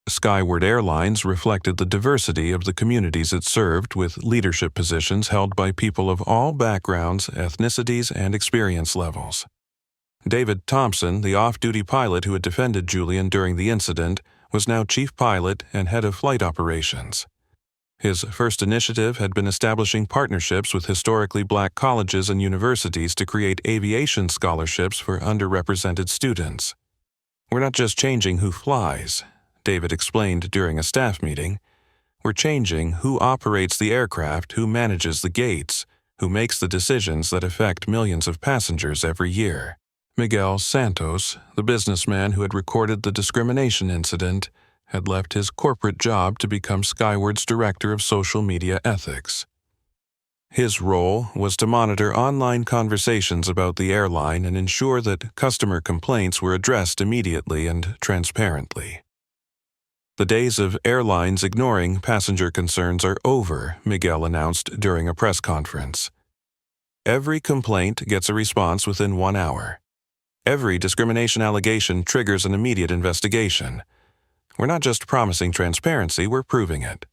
Skyward Airlines reflected the diversity of the communities it served, with leadership positions held by people of all backgrounds, ethnicities, and experience levels. David Thompson, the off-duty pilot who had defended Julian during the incident, was now chief pilot and head of flight operations. His first initiative had been establishing partnerships with historically black colleges and universities to create aviation scholarships for underrepresented students. "We're not just changing who flies," David explained during a staff meeting. "We're changing who operates the aircraft, who manages the gates, who makes the decisions that affect millions of passengers every year." Miguel Santos, the businessman who had recorded the discrimination incident, had left his corporate job to become Skyward's director of social media ethics. His role was to monitor online conversations about the airline and ensure that customer complaints were addressed immediately and transparently. "The days of airlines ignoring passenger concerns are over," Miguel announced during a press conference. "Every complaint gets a response within 1 hour. Every discrimination allegation triggers an immediate investigation. We're not just promising transparency, we're proving it."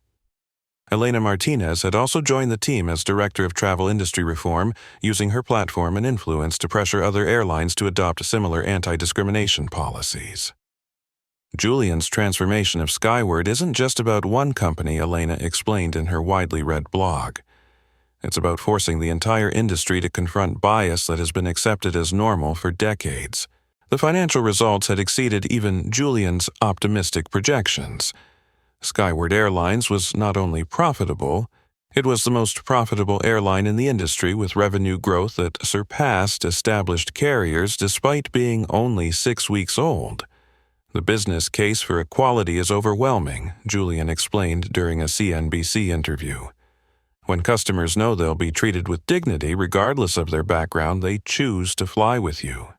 Elena Martinez had also joined the team as Director of Travel Industry Reform, using her platform and influence to pressure other airlines to adopt similar anti-discrimination policies. Julian's transformation of Skyward isn't just about one company, Elena explained in her widely read blog. It's about forcing the entire industry to confront bias that has been accepted as normal for decades. The financial results had exceeded even Julian's optimistic projections. Skyward Airlines was not only profitable, it was the most profitable airline in the industry, with revenue growth that surpassed established carriers despite being only 6 weeks old. "The business case for equality is overwhelming," Julian explained during a CNBC interview. "When customers know they'll be treated with dignity regardless of their background, they choose to fly with you.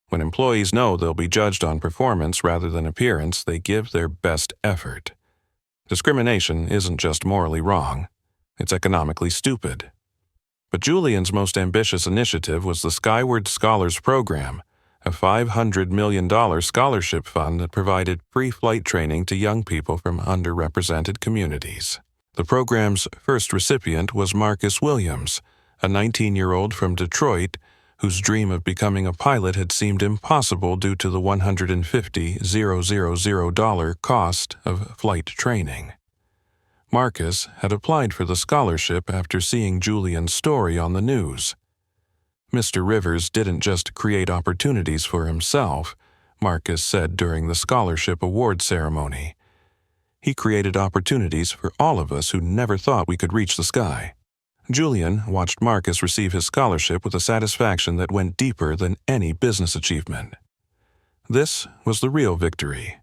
When employees know they'll be judged on performance rather than appearance, they give their best effort. Discrimination isn't just morally wrong, it's economically stupid." But Julian's most ambitious initiative was the Skyward Scholars Program, a $500 million scholarship fund that provided free flight training to young people from underrepresented communities. The program's first recipient was Marcus Williams, a 19-year-old from Detroit whose dream of becoming a pilot had seemed impossible due to the $150,000 cost of flight training. Marcus had applied for the scholarship after seeing Julian's story on the news. Mr. Rivers didn't just create opportunities for himself, Marcus said during the scholarship award ceremony. He created opportunities for all of us who never thought we could reach the sky. Julian watched Marcus receive his scholarship with a satisfaction that went deeper than any business achievement. This was the real victory,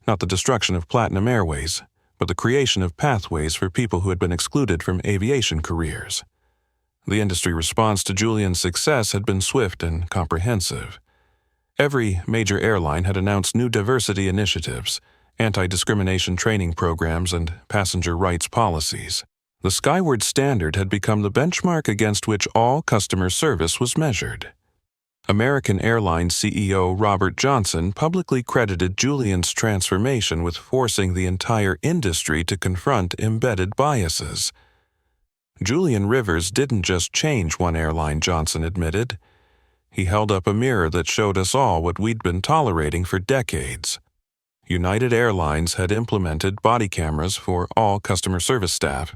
not the destruction of Platinum Airways, but the creation of pathways for people who had been excluded from aviation careers. The industry response to Julian's success had been swift and comprehensive. Every major airline had announced new diversity initiatives, anti-discrimination training programs, and passenger rights policies. The Skyward Standard had become the benchmark against which all customer service was measured. American Airlines CEO Robert Johnson publicly credited Julian's transformation with forcing the entire industry to confront embedded biases. Julian Rivers didn't just change one airline, Johnson admitted. He held up a mirror that showed us all what we'd been tolerating for decades. United Airlines had implemented body cameras for all customer service staff,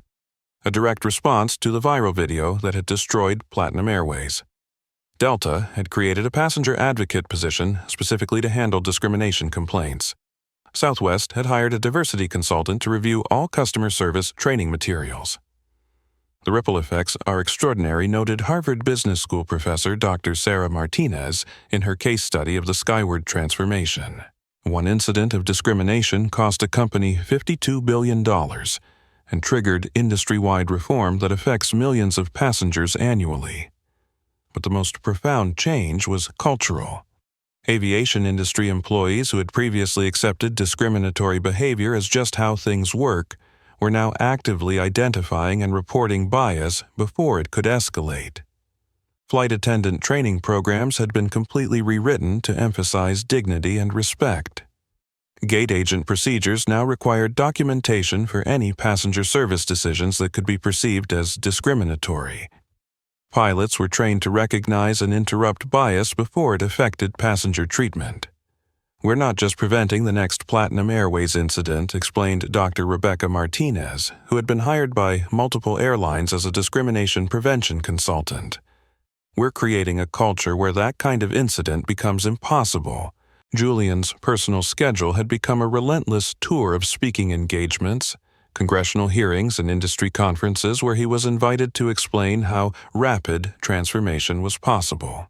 a direct response to the viral video that had destroyed Platinum Airways. Delta had created a passenger advocate position specifically to handle discrimination complaints. Southwest had hired a diversity consultant to review all customer service training materials. The ripple effects are extraordinary, noted Harvard Business School professor Dr. Sarah Martinez in her case study of the Skyward transformation. One incident of discrimination cost a company $52 billion and triggered industry-wide reform that affects millions of passengers annually. But the most profound change was cultural. Aviation industry employees who had previously accepted discriminatory behavior as just how things work were now actively identifying and reporting bias before it could escalate. Flight attendant training programs had been completely rewritten to emphasize dignity and respect. Gate agent procedures now required documentation for any passenger service decisions that could be perceived as discriminatory. Pilots were trained to recognize and interrupt bias before it affected passenger treatment. "We're not just preventing the next Platinum Airways incident," explained Dr. Rebecca Martinez, who had been hired by multiple airlines as a discrimination prevention consultant. "We're creating a culture where that kind of incident becomes impossible." Julian's personal schedule had become a relentless tour of speaking engagements, congressional hearings, and industry conferences where he was invited to explain how rapid transformation was possible.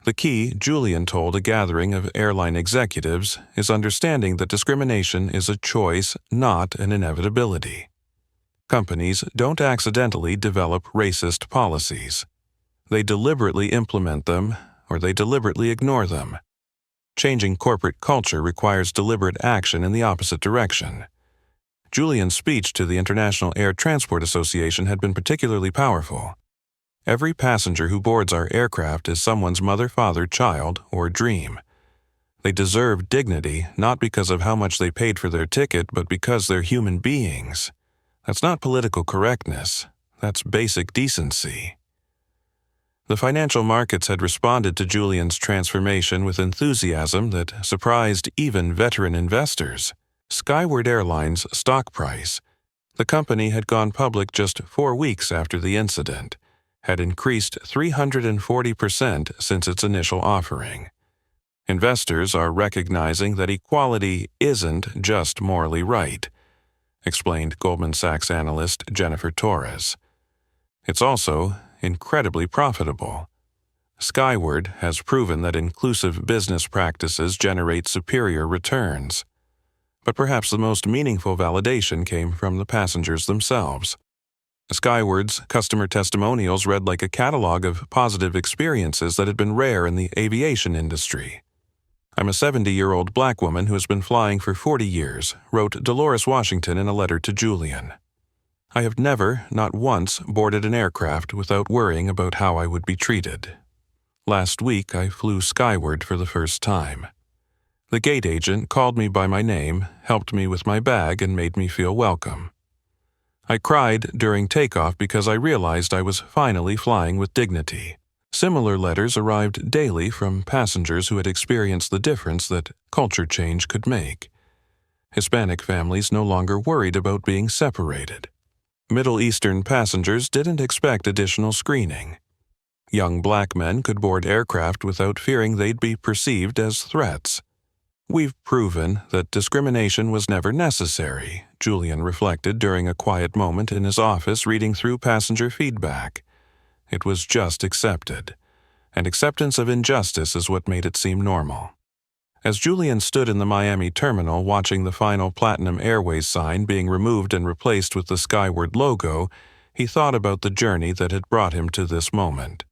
The key, Julian told a gathering of airline executives, is understanding that discrimination is a choice, not an inevitability. Companies don't accidentally develop racist policies. They deliberately implement them, or they deliberately ignore them. Changing corporate culture requires deliberate action in the opposite direction. Julian's speech to the International Air Transport Association had been particularly powerful. Every passenger who boards our aircraft is someone's mother, father, child, or dream. They deserve dignity not because of how much they paid for their ticket, but because they're human beings. That's not political correctness. That's basic decency. The financial markets had responded to Julian's transformation with enthusiasm that surprised even veteran investors. Skyward Airlines' stock price, the company had gone public just 4 weeks after the incident, had increased 340% since its initial offering. Investors are recognizing that equality isn't just morally right, explained Goldman Sachs analyst Jennifer Torres. It's also incredibly profitable. Skyward has proven that inclusive business practices generate superior returns. But perhaps the most meaningful validation came from the passengers themselves. Skyward's customer testimonials read like a catalog of positive experiences that had been rare in the aviation industry. "I'm a 70-year-old black woman who has been flying for 40 years, wrote Dolores Washington in a letter to Julian. I have never, not once, boarded an aircraft without worrying about how I would be treated. Last week, I flew skyward for the first time. The gate agent called me by my name, helped me with my bag, and made me feel welcome. I cried during takeoff because I realized I was finally flying with dignity. Similar letters arrived daily from passengers who had experienced the difference that culture change could make. Hispanic families no longer worried about being separated. Middle Eastern passengers didn't expect additional screening. Young black men could board aircraft without fearing they'd be perceived as threats. We've proven that discrimination was never necessary, Julian reflected during a quiet moment in his office reading through passenger feedback. It was just accepted, and acceptance of injustice is what made it seem normal. As Julian stood in the Miami terminal watching the final Platinum Airways sign being removed and replaced with the Skyward logo, he thought about the journey that had brought him to this moment.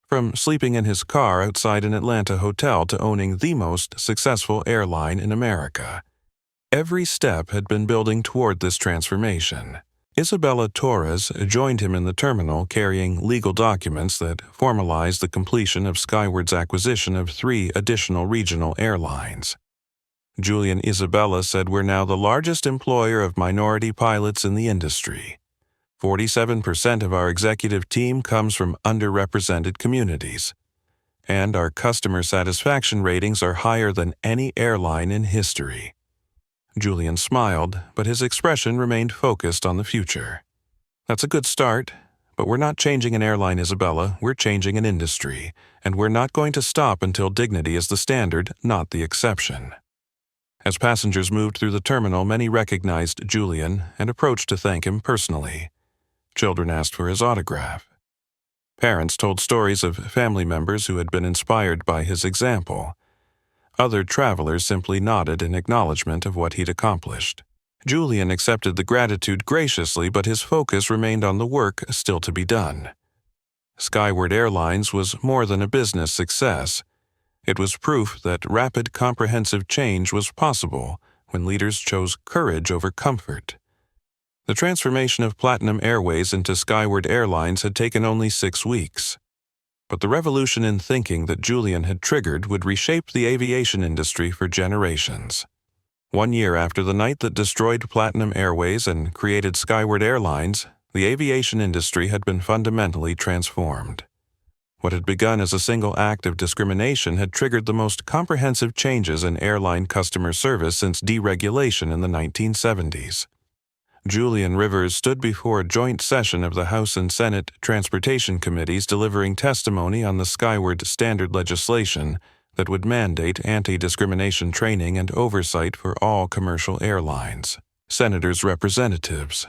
From sleeping in his car outside an Atlanta hotel to owning the most successful airline in America. Every step had been building toward this transformation. Isabella Torres joined him in the terminal carrying legal documents that formalized the completion of Skyward's acquisition of 3 additional regional airlines. Julian Isabella said, "We're now the largest employer of minority pilots in the industry. 47% of our executive team comes from underrepresented communities, and our customer satisfaction ratings are higher than any airline in history." Julian smiled, but his expression remained focused on the future. "That's a good start, but we're not changing an airline, Isabella. We're changing an industry, and we're not going to stop until dignity is the standard, not the exception." As passengers moved through the terminal, many recognized Julian and approached to thank him personally. Children asked for his autograph. Parents told stories of family members who had been inspired by his example. Other travelers simply nodded in acknowledgement of what he'd accomplished. Julian accepted the gratitude graciously, but his focus remained on the work still to be done. Skyward Airlines was more than a business success. It was proof that rapid, comprehensive change was possible when leaders chose courage over comfort. The transformation of Platinum Airways into Skyward Airlines had taken only 6 weeks. But the revolution in thinking that Julian had triggered would reshape the aviation industry for generations. 1 year after the night that destroyed Platinum Airways and created Skyward Airlines, the aviation industry had been fundamentally transformed. What had begun as a single act of discrimination had triggered the most comprehensive changes in airline customer service since deregulation in the 1970s. Julian Rivers stood before a joint session of the House and Senate Transportation Committees delivering testimony on the Skyward Standard legislation that would mandate anti-discrimination training and oversight for all commercial airlines. Senators' representatives.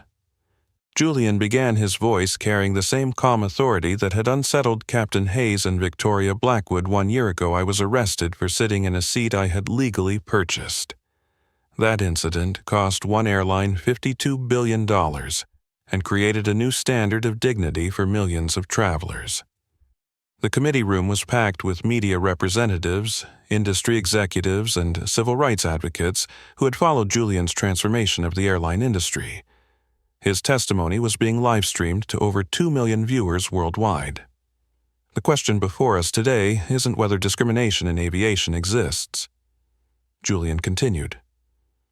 Julian began his voice carrying the same calm authority that had unsettled Captain Hayes and Victoria Blackwood 1 year ago. "I was arrested for sitting in a seat I had legally purchased. That incident cost one airline $52 billion and created a new standard of dignity for millions of travelers." The committee room was packed with media representatives, industry executives, and civil rights advocates who had followed Julian's transformation of the airline industry. His testimony was being live-streamed to over 2 million viewers worldwide. The question before us today isn't whether discrimination in aviation exists. Julian continued.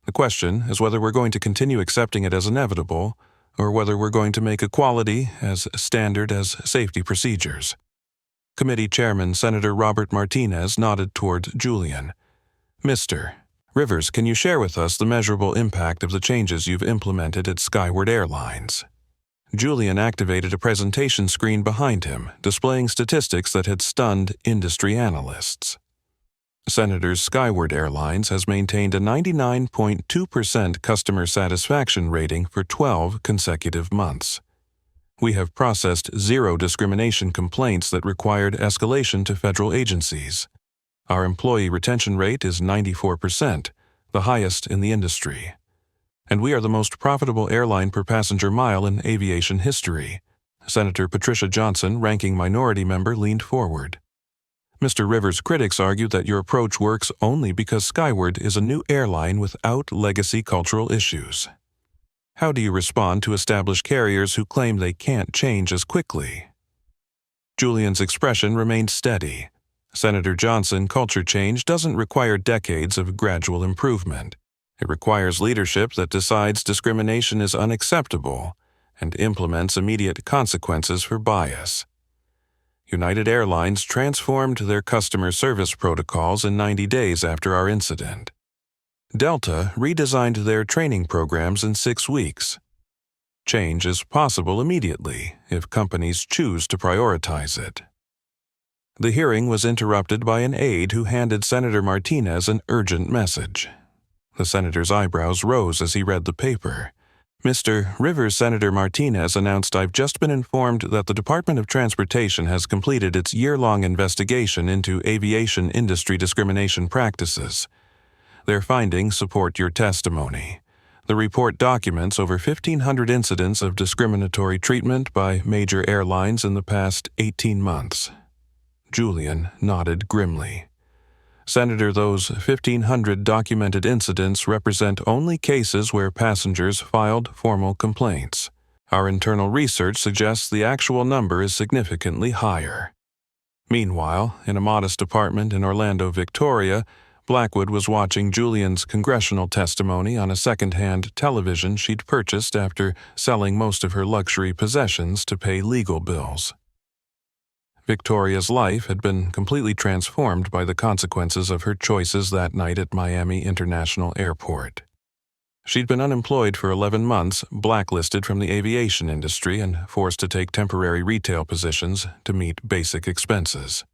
The question is whether we're going to continue accepting it as inevitable, or whether we're going to make equality as standard as safety procedures. Committee Chairman Senator Robert Martinez nodded toward Julian. "Mr. Rivers, can you share with us the measurable impact of the changes you've implemented at Skyward Airlines?" Julian activated a presentation screen behind him, displaying statistics that had stunned industry analysts. Senators, Skyward Airlines has maintained a 99.2% customer satisfaction rating for 12 consecutive months. We have processed 0 discrimination complaints that required escalation to federal agencies. Our employee retention rate is 94%, the highest in the industry. And we are the most profitable airline per passenger mile in aviation history. Senator Patricia Johnson, ranking minority member, leaned forward. Mr. Rivers' critics argue that your approach works only because Skyward is a new airline without legacy cultural issues. How do you respond to established carriers who claim they can't change as quickly? Julian's expression remained steady. Senator Johnson, culture change doesn't require decades of gradual improvement. It requires leadership that decides discrimination is unacceptable and implements immediate consequences for bias. United Airlines transformed their customer service protocols in 90 days after our incident. Delta redesigned their training programs in 6 weeks. Change is possible immediately if companies choose to prioritize it. The hearing was interrupted by an aide who handed Senator Martinez an urgent message. The senator's eyebrows rose as he read the paper. Mr. Rivers, Senator Martinez announced, "I've just been informed that the Department of Transportation has completed its year-long investigation into aviation industry discrimination practices. Their findings support your testimony. The report documents over 1,500 incidents of discriminatory treatment by major airlines in the past 18 months. Julian nodded grimly. Senator, those 1,500 documented incidents represent only cases where passengers filed formal complaints. Our internal research suggests the actual number is significantly higher. Meanwhile, in a modest apartment in Orlando, Victoria, Blackwood was watching Julian's congressional testimony on a second-hand television she'd purchased after selling most of her luxury possessions to pay legal bills. Victoria's life had been completely transformed by the consequences of her choices that night at Miami International Airport. She'd been unemployed for 11 months, blacklisted from the aviation industry, and forced to take temporary retail positions to meet basic expenses.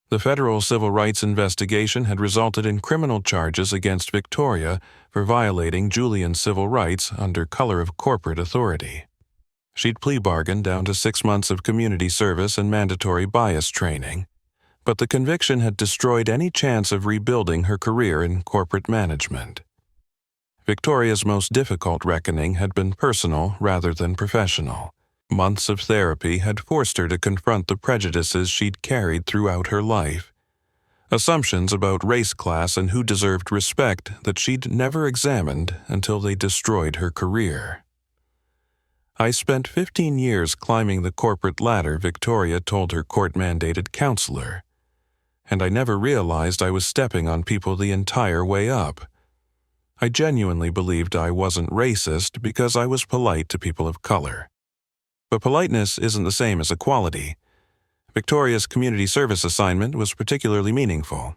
The federal civil rights investigation had resulted in criminal charges against Victoria for violating Julian's civil rights under color of corporate authority. She'd plea bargained down to 6 months of community service and mandatory bias training, but the conviction had destroyed any chance of rebuilding her career in corporate management. Victoria's most difficult reckoning had been personal rather than professional. Months of therapy had forced her to confront the prejudices she'd carried throughout her life, assumptions about race, class, and who deserved respect that she'd never examined until they destroyed her career. "I spent 15 years climbing the corporate ladder," Victoria told her court-mandated counselor, "and I never realized I was stepping on people the entire way up. I genuinely believed I wasn't racist because I was polite to people of color. But politeness isn't the same as equality." Victoria's community service assignment was particularly meaningful.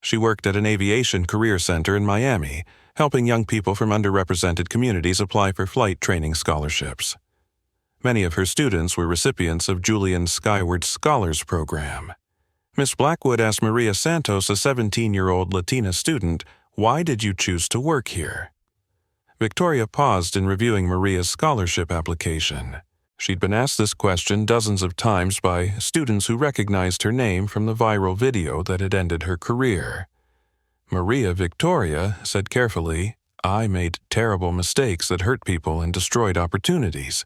She worked at an aviation career center in Miami, helping young people from underrepresented communities apply for flight training scholarships. Many of her students were recipients of Julian's Skyward Scholars Program. Miss Blackwood asked Maria Santos, a 17-year-old Latina student, "Why did you choose to work here?" Victoria paused in reviewing Maria's scholarship application. She'd been asked this question dozens of times by students who recognized her name from the viral video that had ended her career. Maria Victoria said carefully, "I made terrible mistakes that hurt people and destroyed opportunities.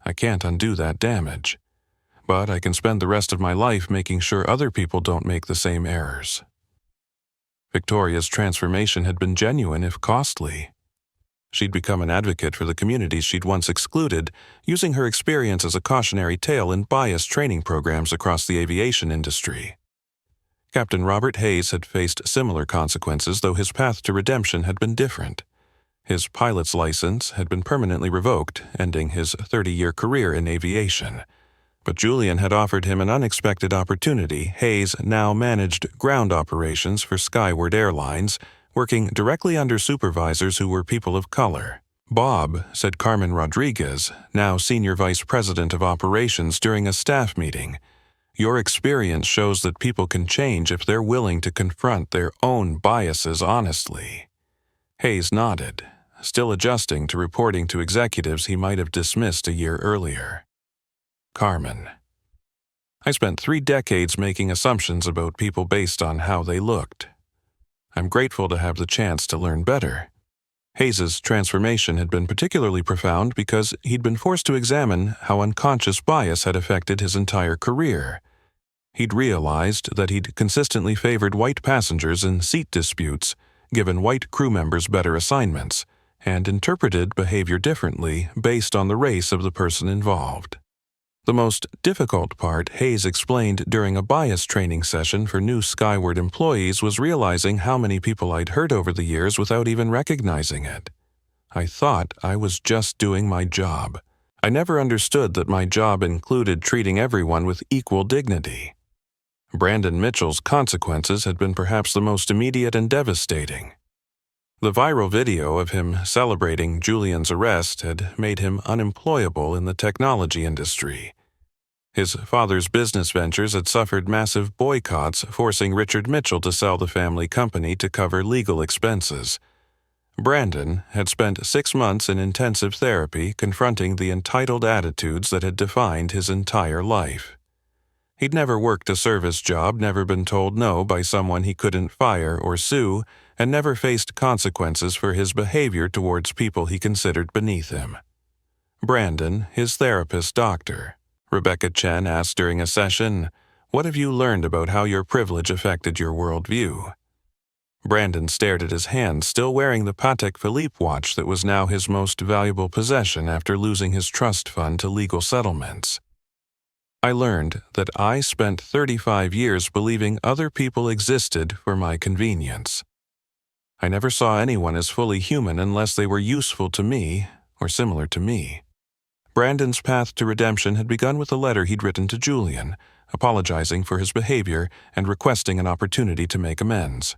I can't undo that damage. But I can spend the rest of my life making sure other people don't make the same errors." Victoria's transformation had been genuine if costly. She'd become an advocate for the communities she'd once excluded, using her experience as a cautionary tale in bias training programs across the aviation industry. Captain Robert Hayes had faced similar consequences, though his path to redemption had been different. His pilot's license had been permanently revoked, ending his 30-year career in aviation. But Julian had offered him an unexpected opportunity. Hayes now managed ground operations for Skyward Airlines, working directly under supervisors who were people of color. "Bob," said Carmen Rodriguez, now Senior Vice President of Operations, during a staff meeting, "your experience shows that people can change if they're willing to confront their own biases honestly." Hayes nodded, still adjusting to reporting to executives he might have dismissed a year earlier. Carmen: "I spent 3 decades making assumptions about people based on how they looked. I'm grateful to have the chance to learn better." Hayes's transformation had been particularly profound because he'd been forced to examine how unconscious bias had affected his entire career. He'd realized that he'd consistently favored white passengers in seat disputes, given white crew members better assignments, and interpreted behavior differently based on the race of the person involved. The most difficult part, Hayes explained during a bias training session for new Skyward employees, was realizing how many people I'd hurt over the years without even recognizing it. I thought I was just doing my job. I never understood that my job included treating everyone with equal dignity. Brandon Mitchell's consequences had been perhaps the most immediate and devastating. The viral video of him celebrating Julian's arrest had made him unemployable in the technology industry. His father's business ventures had suffered massive boycotts, forcing Richard Mitchell to sell the family company to cover legal expenses. Brandon had spent 6 months in intensive therapy confronting the entitled attitudes that had defined his entire life. He'd never worked a service job, never been told no by someone he couldn't fire or sue, and never faced consequences for his behavior towards people he considered beneath him. Brandon, his therapist doctor, Rebecca Chen asked during a session, "What have you learned about how your privilege affected your worldview?" Brandon stared at his hand, still wearing the Patek Philippe watch that was now his most valuable possession after losing his trust fund to legal settlements. "I learned that I spent 35 years believing other people existed for my convenience. I never saw anyone as fully human unless they were useful to me or similar to me." Brandon's path to redemption had begun with a letter he'd written to Julian, apologizing for his behavior and requesting an opportunity to make amends.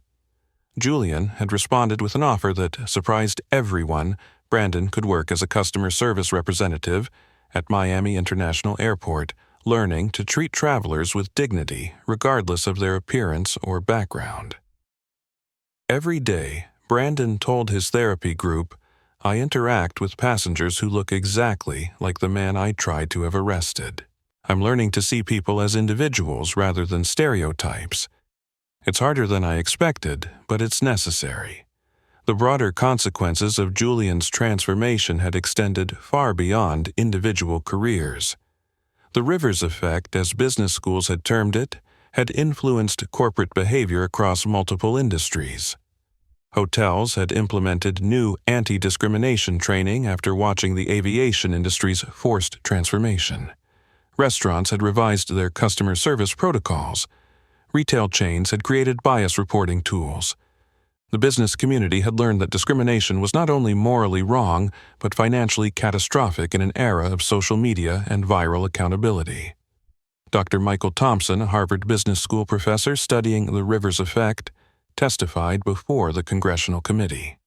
Julian had responded with an offer that surprised everyone. Brandon could work as a customer service representative at Miami International Airport, learning to treat travelers with dignity regardless of their appearance or background. Every day, Brandon told his therapy group, "I interact with passengers who look exactly like the man I tried to have arrested. I'm learning to see people as individuals rather than stereotypes. It's harder than I expected, but it's necessary." The broader consequences of Julian's transformation had extended far beyond individual careers. The Rivers effect, as business schools had termed it, had influenced corporate behavior across multiple industries. Hotels had implemented new anti-discrimination training after watching the aviation industry's forced transformation. Restaurants had revised their customer service protocols. Retail chains had created bias reporting tools. The business community had learned that discrimination was not only morally wrong, but financially catastrophic in an era of social media and viral accountability. Dr. Michael Thompson, a Harvard Business School professor studying the Rivers effect, testified before the Congressional Committee.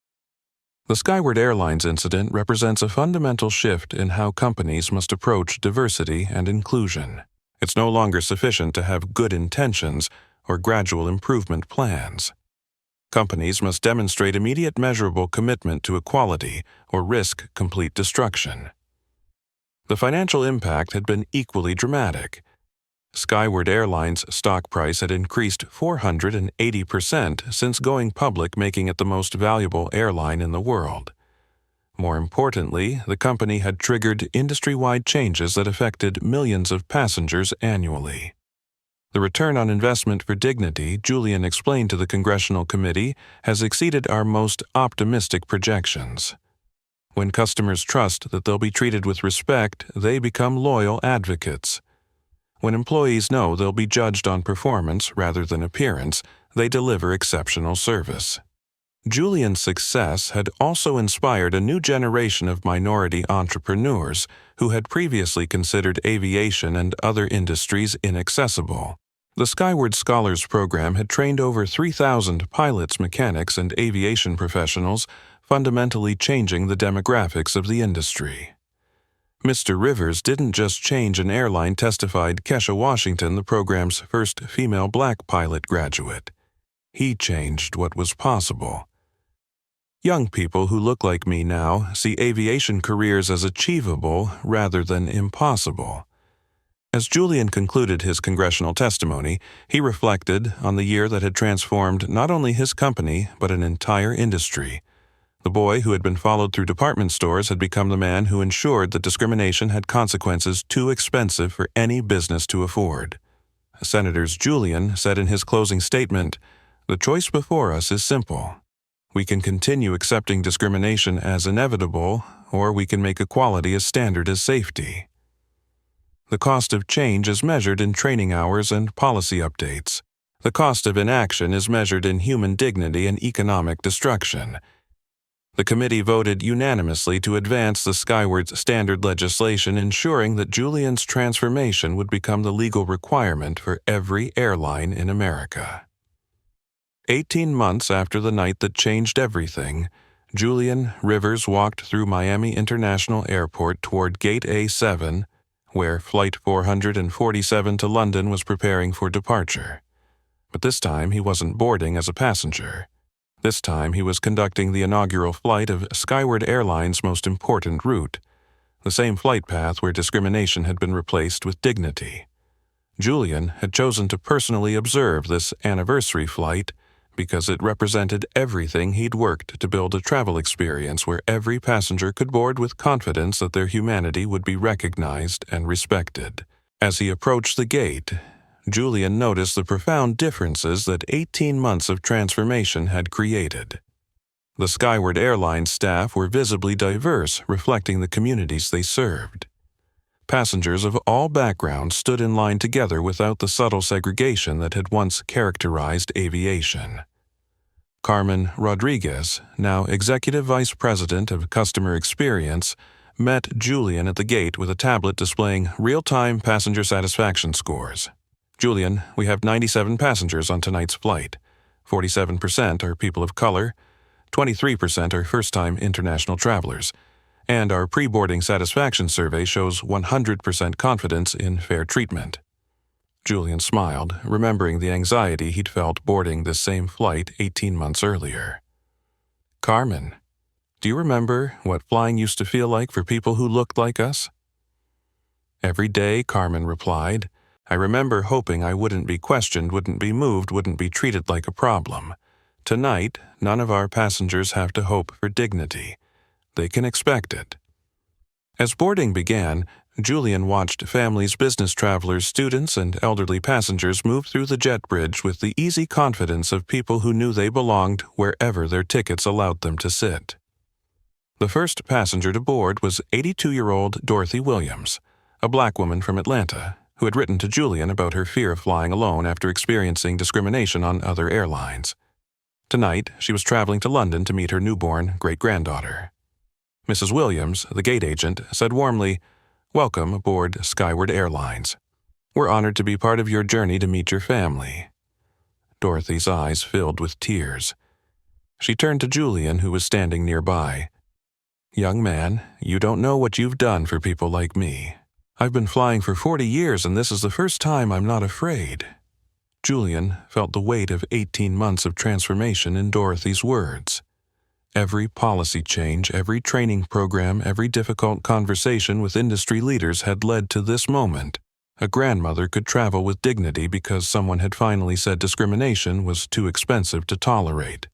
The Skyward Airlines incident represents a fundamental shift in how companies must approach diversity and inclusion. It's no longer sufficient to have good intentions or gradual improvement plans. Companies must demonstrate immediate measurable commitment to equality or risk complete destruction. The financial impact had been equally dramatic. Skyward Airlines' stock price had increased 480% since going public, making it the most valuable airline in the world. More importantly, the company had triggered industry-wide changes that affected millions of passengers annually. The return on investment for dignity, Julian explained to the Congressional Committee, has exceeded our most optimistic projections. When customers trust that they'll be treated with respect, they become loyal advocates. When employees know they'll be judged on performance rather than appearance, they deliver exceptional service. Julian's success had also inspired a new generation of minority entrepreneurs who had previously considered aviation and other industries inaccessible. The Skyward Scholars Program had trained over 3,000 pilots, mechanics, and aviation professionals, fundamentally changing the demographics of the industry. Mr. Rivers didn't just change an airline, testified Kesha Washington, the program's first female black pilot graduate. He changed what was possible. Young people who look like me now see aviation careers as achievable rather than impossible. As Julian concluded his congressional testimony, he reflected on the year that had transformed not only his company but an entire industry. The boy who had been followed through department stores had become the man who ensured that discrimination had consequences too expensive for any business to afford. Senator Julian said in his closing statement, "The choice before us is simple. We can continue accepting discrimination as inevitable, or we can make equality as standard as safety. The cost of change is measured in training hours and policy updates. The cost of inaction is measured in human dignity and economic destruction. The committee voted unanimously to advance the Skyward's standard legislation, ensuring that Julian's transformation would become the legal requirement for every airline in America. 18 months after the night that changed everything, Julian Rivers walked through Miami International Airport toward Gate A7, where Flight 447 to London was preparing for departure. But this time he wasn't boarding as a passenger. This time he was conducting the inaugural flight of Skyward Airline's most important route, the same flight path where discrimination had been replaced with dignity. Julian had chosen to personally observe this anniversary flight because it represented everything he'd worked to build, a travel experience where every passenger could board with confidence that their humanity would be recognized and respected. As he approached the gate, Julian noticed the profound differences that 18 months of transformation had created. The Skyward Airlines staff were visibly diverse, reflecting the communities they served. Passengers of all backgrounds stood in line together without the subtle segregation that had once characterized aviation. Carmen Rodriguez, now Executive Vice President of Customer Experience, met Julian at the gate with a tablet displaying real-time passenger satisfaction scores. "Julian, we have 97 passengers on tonight's flight. 47% are people of color, 23% are first-time international travelers, and our pre-boarding satisfaction survey shows 100% confidence in fair treatment." Julian smiled, remembering the anxiety he'd felt boarding this same flight 18 months earlier. "Carmen, do you remember what flying used to feel like for people who looked like us?" "Every day," Carmen replied. "I remember hoping I wouldn't be questioned, wouldn't be moved, wouldn't be treated like a problem. Tonight, none of our passengers have to hope for dignity. They can expect it." As boarding began, Julian watched families, business travelers, students, and elderly passengers move through the jet bridge with the easy confidence of people who knew they belonged wherever their tickets allowed them to sit. The first passenger to board was 82-year-old Dorothy Williams, a black woman from Atlanta, who had written to Julian about her fear of flying alone after experiencing discrimination on other airlines. Tonight, she was traveling to London to meet her newborn great-granddaughter. Mrs. Williams, the gate agent, said warmly, "Welcome aboard Skyward Airlines. We're honored to be part of your journey to meet your family." Dorothy's eyes filled with tears. She turned to Julian, who was standing nearby. "Young man, you don't know what you've done for people like me. I've been flying for 40 years, and this is the first time I'm not afraid." Julian felt the weight of 18 months of transformation in Dorothy's words. Every policy change, every training program, every difficult conversation with industry leaders had led to this moment. A grandmother could travel with dignity because someone had finally said discrimination was too expensive to tolerate.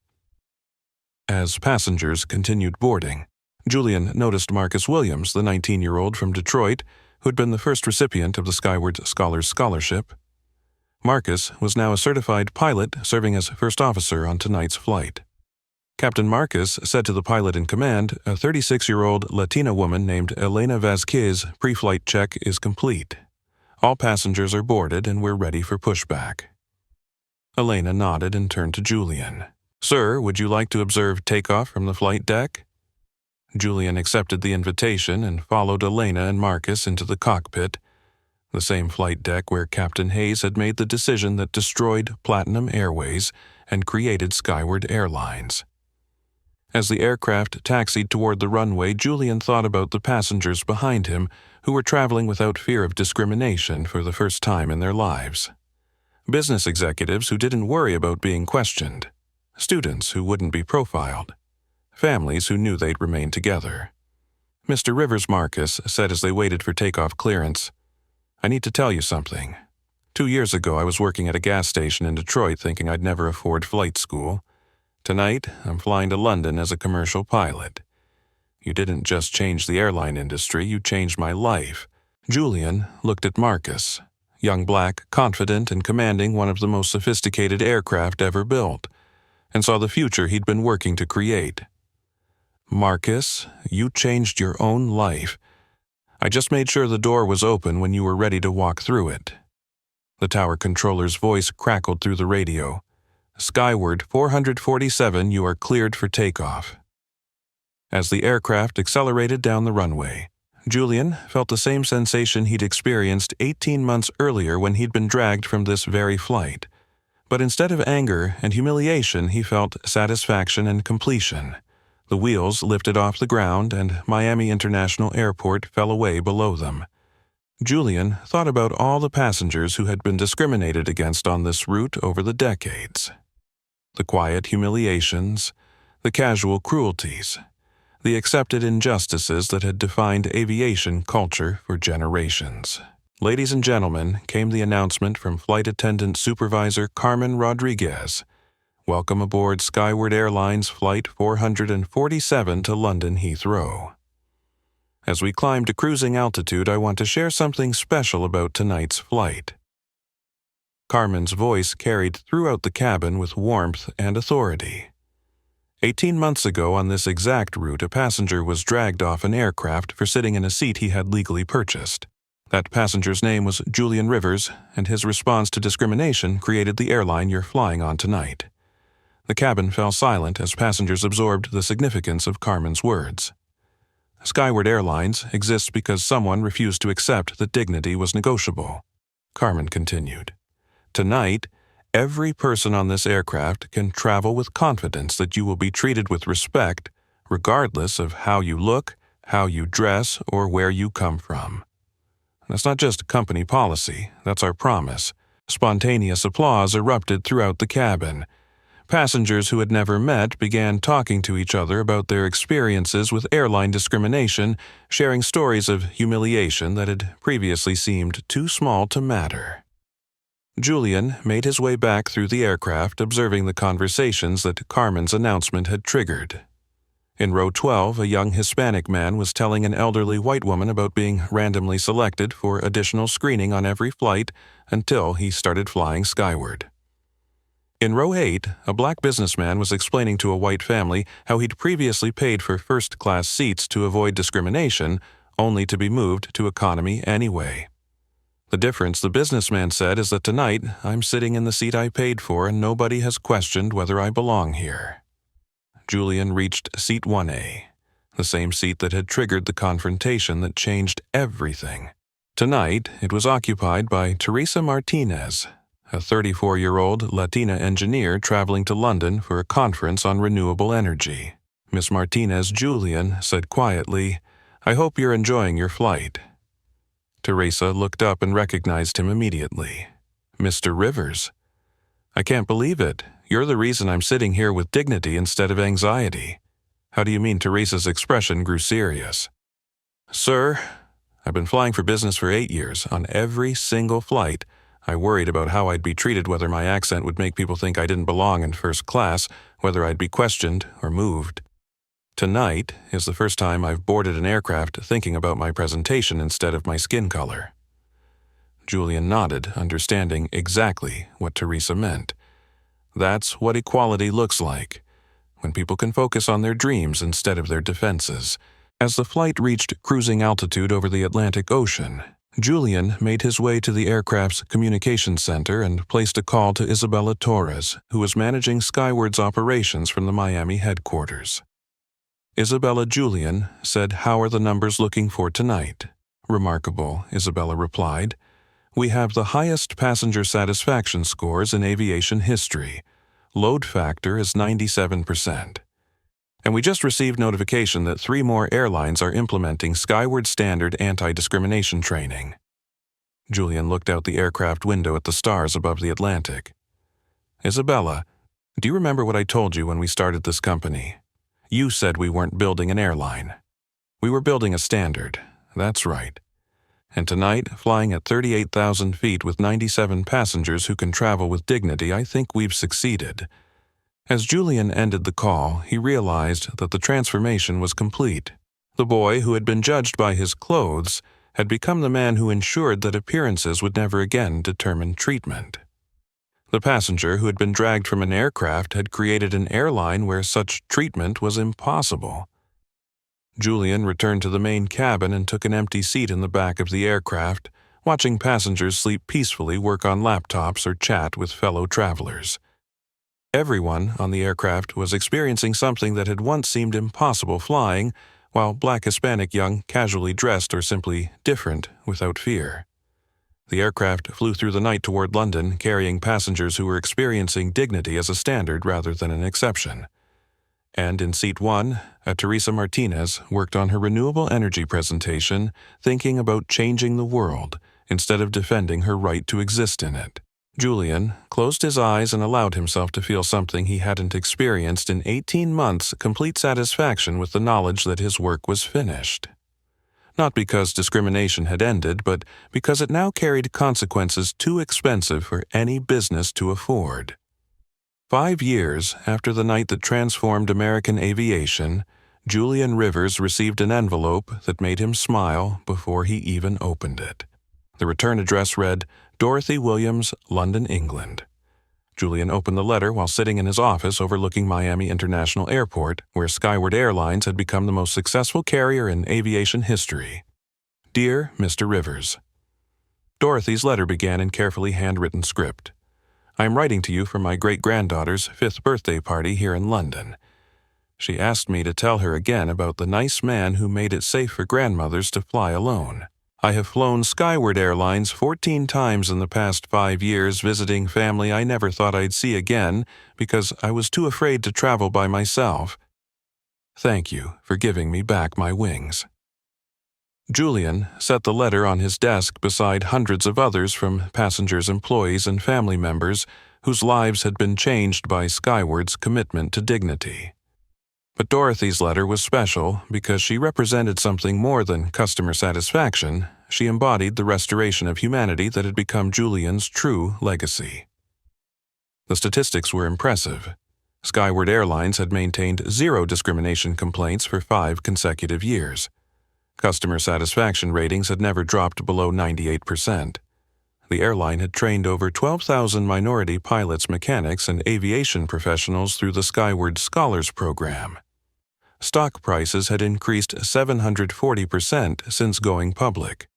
As passengers continued boarding, Julian noticed Marcus Williams, the 19-year-old from Detroit, who had been the first recipient of the Skyward Scholars Scholarship. Marcus was now a certified pilot, serving as first officer on tonight's flight. Captain Marcus said to the pilot in command, a 36-year-old Latina woman named Elena Vasquez, pre-flight check is complete. All passengers are boarded and we're ready for pushback. Elena nodded and turned to Julian. "Sir, would you like to observe takeoff from the flight deck?" Julian accepted the invitation and followed Elena and Marcus into the cockpit, the same flight deck where Captain Hayes had made the decision that destroyed Platinum Airways and created Skyward Airlines. As the aircraft taxied toward the runway, Julian thought about the passengers behind him who were traveling without fear of discrimination for the first time in their lives. Business executives who didn't worry about being questioned. Students who wouldn't be profiled. Families who knew they'd remain together. Mr. Rivers Marcus said as they waited for takeoff clearance, "I need to tell you something. 2 years ago I was working at a gas station in Detroit thinking I'd never afford flight school. Tonight, I'm flying to London as a commercial pilot. You didn't just change the airline industry, you changed my life." Julian looked at Marcus, young black, confident and commanding one of the most sophisticated aircraft ever built. and saw the future he'd been working to create. "Marcus, you changed your own life. I just made sure the door was open when you were ready to walk through it." The tower controller's voice crackled through the radio. "Skyward 447, you are cleared for takeoff." As the aircraft accelerated down the runway, Julian felt the same sensation he'd experienced 18 months earlier when he'd been dragged from this very flight. But instead of anger and humiliation, he felt satisfaction and completion. The wheels lifted off the ground, and Miami International Airport fell away below them. Julian thought about all the passengers who had been discriminated against on this route over the decades. The quiet humiliations, the casual cruelties, the accepted injustices that had defined aviation culture for generations. Ladies and gentlemen, came the announcement from Flight Attendant Supervisor Carmen Rodriguez. "Welcome aboard Skyward Airlines Flight 447 to London Heathrow. As we climb to cruising altitude, I want to share something special about tonight's flight." Carmen's voice carried throughout the cabin with warmth and authority. 18 months ago on this exact route, a passenger was dragged off an aircraft for sitting in a seat he had legally purchased. That passenger's name was Julian Rivers, and his response to discrimination created the airline you're flying on tonight. The cabin fell silent as passengers absorbed the significance of Carmen's words. Skyward Airlines exists because someone refused to accept that dignity was negotiable. Carmen continued. "Tonight, every person on this aircraft can travel with confidence that you will be treated with respect, regardless of how you look, how you dress, or where you come from." That's not just company policy, that's our promise. Spontaneous applause erupted throughout the cabin. Passengers who had never met began talking to each other about their experiences with airline discrimination, sharing stories of humiliation that had previously seemed too small to matter. Julian made his way back through the aircraft, observing the conversations that Carmen's announcement had triggered. In row 12, a young Hispanic man was telling an elderly white woman about being randomly selected for additional screening on every flight until he started flying skyward. In row 8, a black businessman was explaining to a white family how he'd previously paid for first-class seats to avoid discrimination, only to be moved to economy anyway. "The difference," the businessman said, "is that tonight I'm sitting in the seat I paid for and nobody has questioned whether I belong here." Julian reached seat 1A, the same seat that had triggered the confrontation that changed everything. Tonight, it was occupied by Teresa Martinez, a 34-year-old Latina engineer traveling to London for a conference on renewable energy. Miss Martinez, Julian said quietly, "I hope you're enjoying your flight." Teresa looked up and recognized him immediately. "Mr. Rivers. I can't believe it. You're the reason I'm sitting here with dignity instead of anxiety." "How do you mean?" Teresa's expression grew serious. "Sir, I've been flying for business for 8 years. On every single flight, I worried about how I'd be treated, whether my accent would make people think I didn't belong in first class, whether I'd be questioned or moved. Tonight is the first time I've boarded an aircraft thinking about my presentation instead of my skin color." Julian nodded, understanding exactly what Teresa meant. That's what equality looks like, when people can focus on their dreams instead of their defenses. As the flight reached cruising altitude over the Atlantic Ocean, Julian made his way to the aircraft's communications center and placed a call to Isabella Torres, who was managing Skyward's operations from the Miami headquarters. Isabella, Julian said, "How are the numbers looking for tonight?" "Remarkable," Isabella replied. "We have the highest passenger satisfaction scores in aviation history. Load factor is 97%. And we just received notification that 3 more airlines are implementing Skyward Standard anti-discrimination training." Julian looked out the aircraft window at the stars above the Atlantic. "Isabella, do you remember what I told you when we started this company? You said we weren't building an airline. We were building a standard. That's right. And tonight, flying at 38,000 feet with 97 passengers who can travel with dignity, I think we've succeeded." As Julian ended the call, he realized that the transformation was complete. The boy who had been judged by his clothes had become the man who ensured that appearances would never again determine treatment. The passenger who had been dragged from an aircraft had created an airline where such treatment was impossible. Julian returned to the main cabin and took an empty seat in the back of the aircraft, watching passengers sleep peacefully, work on laptops, or chat with fellow travelers. Everyone on the aircraft was experiencing something that had once seemed impossible flying, while Black Hispanic young casually dressed or simply different without fear. The aircraft flew through the night toward London, carrying passengers who were experiencing dignity as a standard rather than an exception. And in Seat 1, Teresa Martinez worked on her renewable energy presentation, thinking about changing the world instead of defending her right to exist in it. Julian closed his eyes and allowed himself to feel something he hadn't experienced in 18 months, complete satisfaction with the knowledge that his work was finished. Not because discrimination had ended, but because it now carried consequences too expensive for any business to afford. 5 years after the night that transformed American aviation, Julian Rivers received an envelope that made him smile before he even opened it. The return address read, Dorothy Williams, London, England. Julian opened the letter while sitting in his office overlooking Miami International Airport, where Skyward Airlines had become the most successful carrier in aviation history. Dear Mr. Rivers, Dorothy's letter began in carefully handwritten script. I am writing to you from my great-granddaughter's 5th birthday party here in London. She asked me to tell her again about the nice man who made it safe for grandmothers to fly alone. I have flown Skyward Airlines 14 times in the past 5 years, visiting family I never thought I'd see again because I was too afraid to travel by myself. Thank you for giving me back my wings. Julian set the letter on his desk beside hundreds of others from passengers, employees, and family members whose lives had been changed by Skyward's commitment to dignity. But Dorothy's letter was special because she represented something more than customer satisfaction. She embodied the restoration of humanity that had become Julian's true legacy. The statistics were impressive. Skyward Airlines had maintained 0 discrimination complaints for 5 consecutive years. Customer satisfaction ratings had never dropped below 98%. The airline had trained over 12,000 minority pilots, mechanics, and aviation professionals through the Skyward Scholars Program. Stock prices had increased 740% since going public.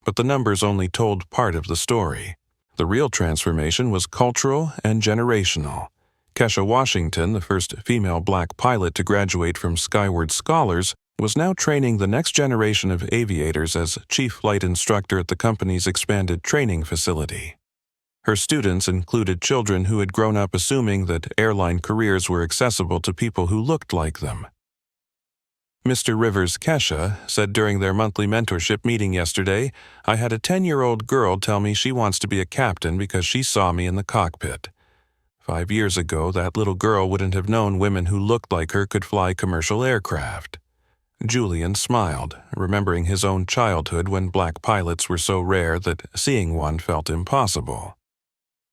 But the numbers only told part of the story. The real transformation was cultural and generational. Kesha Washington, the first female black pilot to graduate from Skyward Scholars, was now training the next generation of aviators as chief flight instructor at the company's expanded training facility. Her students included children who had grown up assuming that airline careers were accessible to people who looked like them. Mr. Rivers' Kesha said during their monthly mentorship meeting yesterday, I had a 10-year-old girl tell me she wants to be a captain because she saw me in the cockpit. 5 years ago, that little girl wouldn't have known women who looked like her could fly commercial aircraft. Julian smiled, remembering his own childhood when black pilots were so rare that seeing one felt impossible.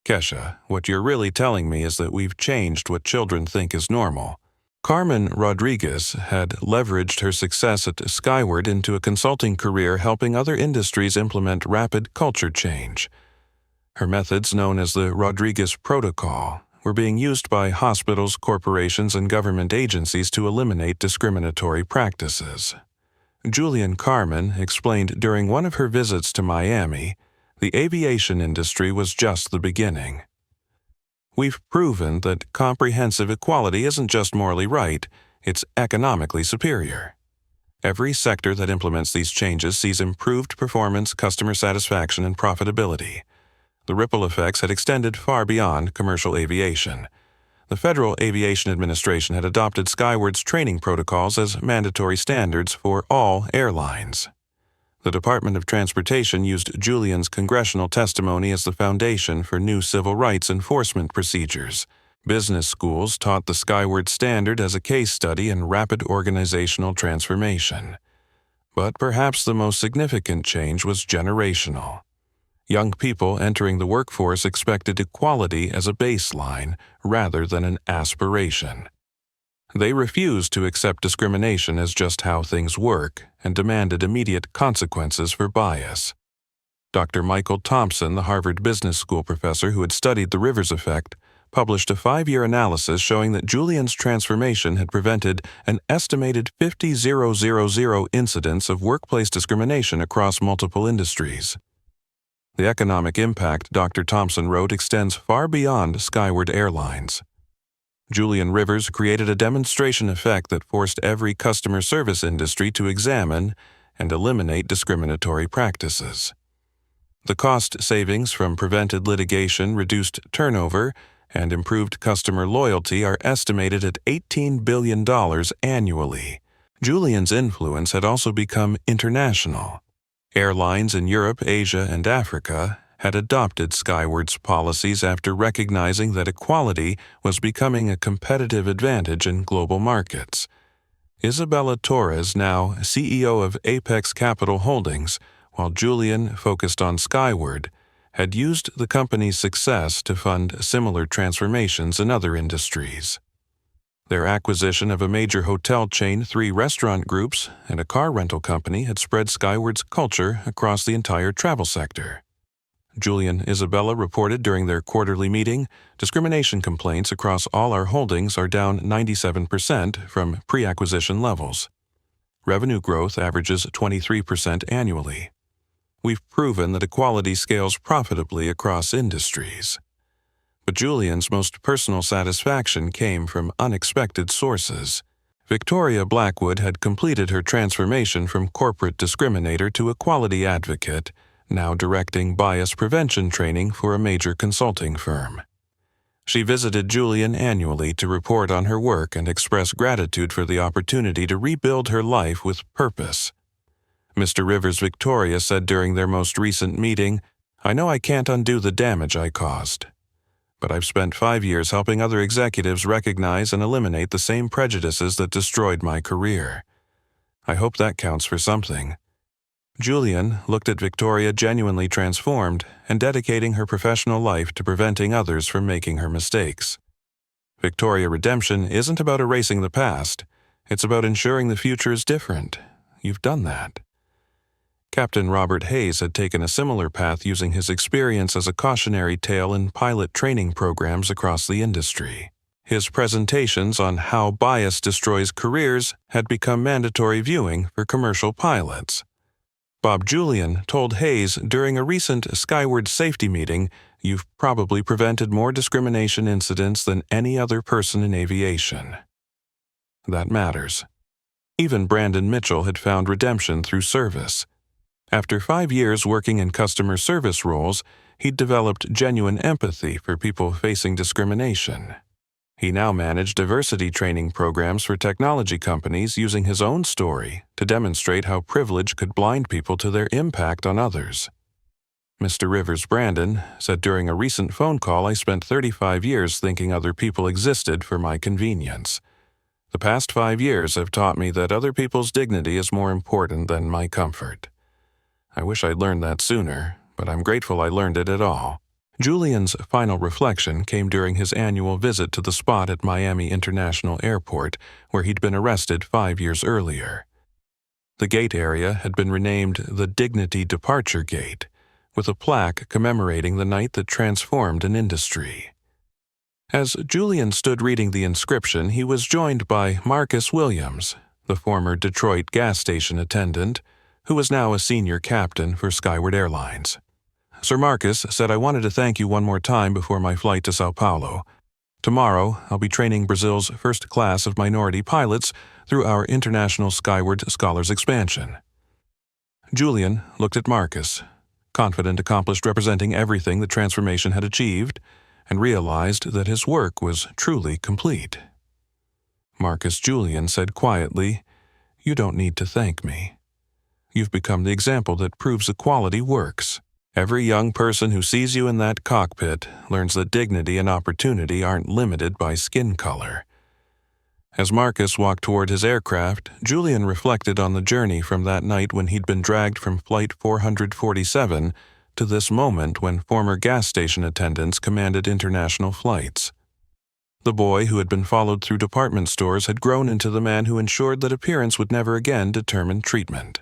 Kesha, what you're really telling me is that we've changed what children think is normal. Carmen Rodriguez had leveraged her success at Skyward into a consulting career helping other industries implement rapid culture change. Her methods, known as the Rodriguez Protocol, were being used by hospitals, corporations, and government agencies to eliminate discriminatory practices. Julian Carmen explained during one of her visits to Miami, the aviation industry was just the beginning. We've proven that comprehensive equality isn't just morally right, it's economically superior. Every sector that implements these changes sees improved performance, customer satisfaction, and profitability. The ripple effects had extended far beyond commercial aviation. The Federal Aviation Administration had adopted Skyward's training protocols as mandatory standards for all airlines. The Department of Transportation used Julian's congressional testimony as the foundation for new civil rights enforcement procedures. Business schools taught the Skyward standard as a case study in rapid organizational transformation. But perhaps the most significant change was generational. Young people entering the workforce expected equality as a baseline rather than an aspiration. They refused to accept discrimination as just how things work and demanded immediate consequences for bias. Dr. Michael Thompson, the Harvard Business School professor who had studied the Rivers effect, published a 5-year analysis showing that Julian's transformation had prevented an estimated 50,000 incidents of workplace discrimination across multiple industries. The economic impact, Dr. Thompson wrote, extends far beyond Skyward Airlines. Julian Rivers created a demonstration effect that forced every customer service industry to examine and eliminate discriminatory practices. The cost savings from prevented litigation, reduced turnover, and improved customer loyalty are estimated at $18 billion annually. Julian's influence had also become international. Airlines in Europe, Asia, and Africa had adopted Skyward's policies after recognizing that equality was becoming a competitive advantage in global markets. Isabella Torres, now CEO of Apex Capital Holdings, while Julian focused on Skyward, had used the company's success to fund similar transformations in other industries. Their acquisition of a major hotel chain, 3 restaurant groups, and a car rental company had spread Skyward's culture across the entire travel sector. Julian and Isabella reported during their quarterly meeting, discrimination complaints across all our holdings are down 97% from pre-acquisition levels. Revenue growth averages 23% annually. We've proven that equality scales profitably across industries. But Julian's most personal satisfaction came from unexpected sources. Victoria Blackwood had completed her transformation from corporate discriminator to equality advocate, now directing bias prevention training for a major consulting firm. She visited Julian annually to report on her work and express gratitude for the opportunity to rebuild her life with purpose. Mr. Rivers' Victoria said during their most recent meeting, "I know I can't undo the damage I caused. But I've spent 5 years helping other executives recognize and eliminate the same prejudices that destroyed my career. I hope that counts for something." Julian looked at Victoria genuinely transformed and dedicating her professional life to preventing others from making her mistakes. Victoria redemption isn't about erasing the past. It's about ensuring the future is different. You've done that. Captain Robert Hayes had taken a similar path using his experience as a cautionary tale in pilot training programs across the industry. His presentations on how bias destroys careers had become mandatory viewing for commercial pilots. Bob Julian told Hayes during a recent Skyward safety meeting, "You've probably prevented more discrimination incidents than any other person in aviation." That matters. Even Brandon Mitchell had found redemption through service. After 5 years working in customer service roles, he'd developed genuine empathy for people facing discrimination. He now managed diversity training programs for technology companies using his own story to demonstrate how privilege could blind people to their impact on others. Mr. Rivers Brandon said during a recent phone call, "I spent 35 years thinking other people existed for my convenience. The past 5 years have taught me that other people's dignity is more important than my comfort. I wish I'd learned that sooner, but I'm grateful I learned it at all." Julian's final reflection came during his annual visit to the spot at Miami International Airport, where he'd been arrested 5 years earlier. The gate area had been renamed the Dignity Departure Gate, with a plaque commemorating the night that transformed an industry. As Julian stood reading the inscription, he was joined by Marcus Williams, the former Detroit gas station attendant, who was now a senior captain for Skyward Airlines. "Sir Marcus said I wanted to thank you one more time before my flight to Sao Paulo. Tomorrow, I'll be training Brazil's first class of minority pilots through our International Skyward Scholars expansion." Julian looked at Marcus, confident, accomplished, representing everything the transformation had achieved, and realized that his work was truly complete. Marcus Julian said quietly, "You don't need to thank me. You've become the example that proves equality works. Every young person who sees you in that cockpit learns that dignity and opportunity aren't limited by skin color." As Marcus walked toward his aircraft, Julian reflected on the journey from that night when he'd been dragged from Flight 447 to this moment when former gas station attendants commanded international flights. The boy who had been followed through department stores had grown into the man who ensured that appearance would never again determine treatment.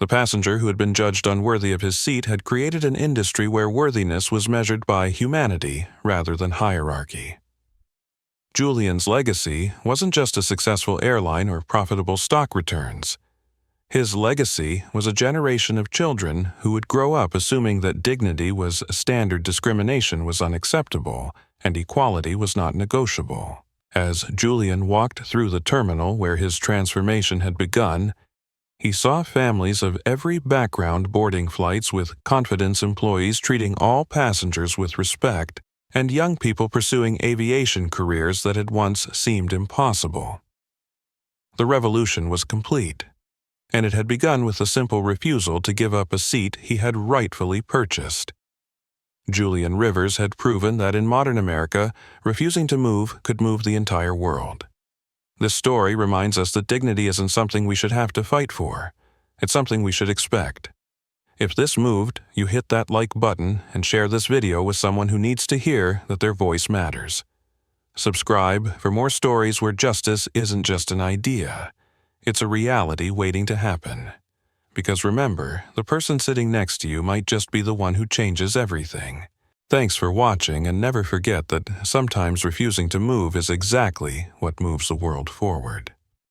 The passenger who had been judged unworthy of his seat had created an industry where worthiness was measured by humanity rather than hierarchy. Julian's legacy wasn't just a successful airline or profitable stock returns. His legacy was a generation of children who would grow up assuming that dignity was standard, discrimination was unacceptable, and equality was not negotiable. As Julian walked through the terminal where his transformation had begun, he saw families of every background boarding flights with confidence, employees treating all passengers with respect, and young people pursuing aviation careers that had once seemed impossible. The revolution was complete, and it had begun with the simple refusal to give up a seat he had rightfully purchased. Julian Rivers had proven that in modern America, refusing to move could move the entire world. This story reminds us that dignity isn't something we should have to fight for. It's something we should expect. If this moved, you hit that like button and share this video with someone who needs to hear that their voice matters. Subscribe for more stories where justice isn't just an idea. It's a reality waiting to happen. Because remember, the person sitting next to you might just be the one who changes everything. Thanks for watching, and never forget that sometimes refusing to move is exactly what moves the world forward.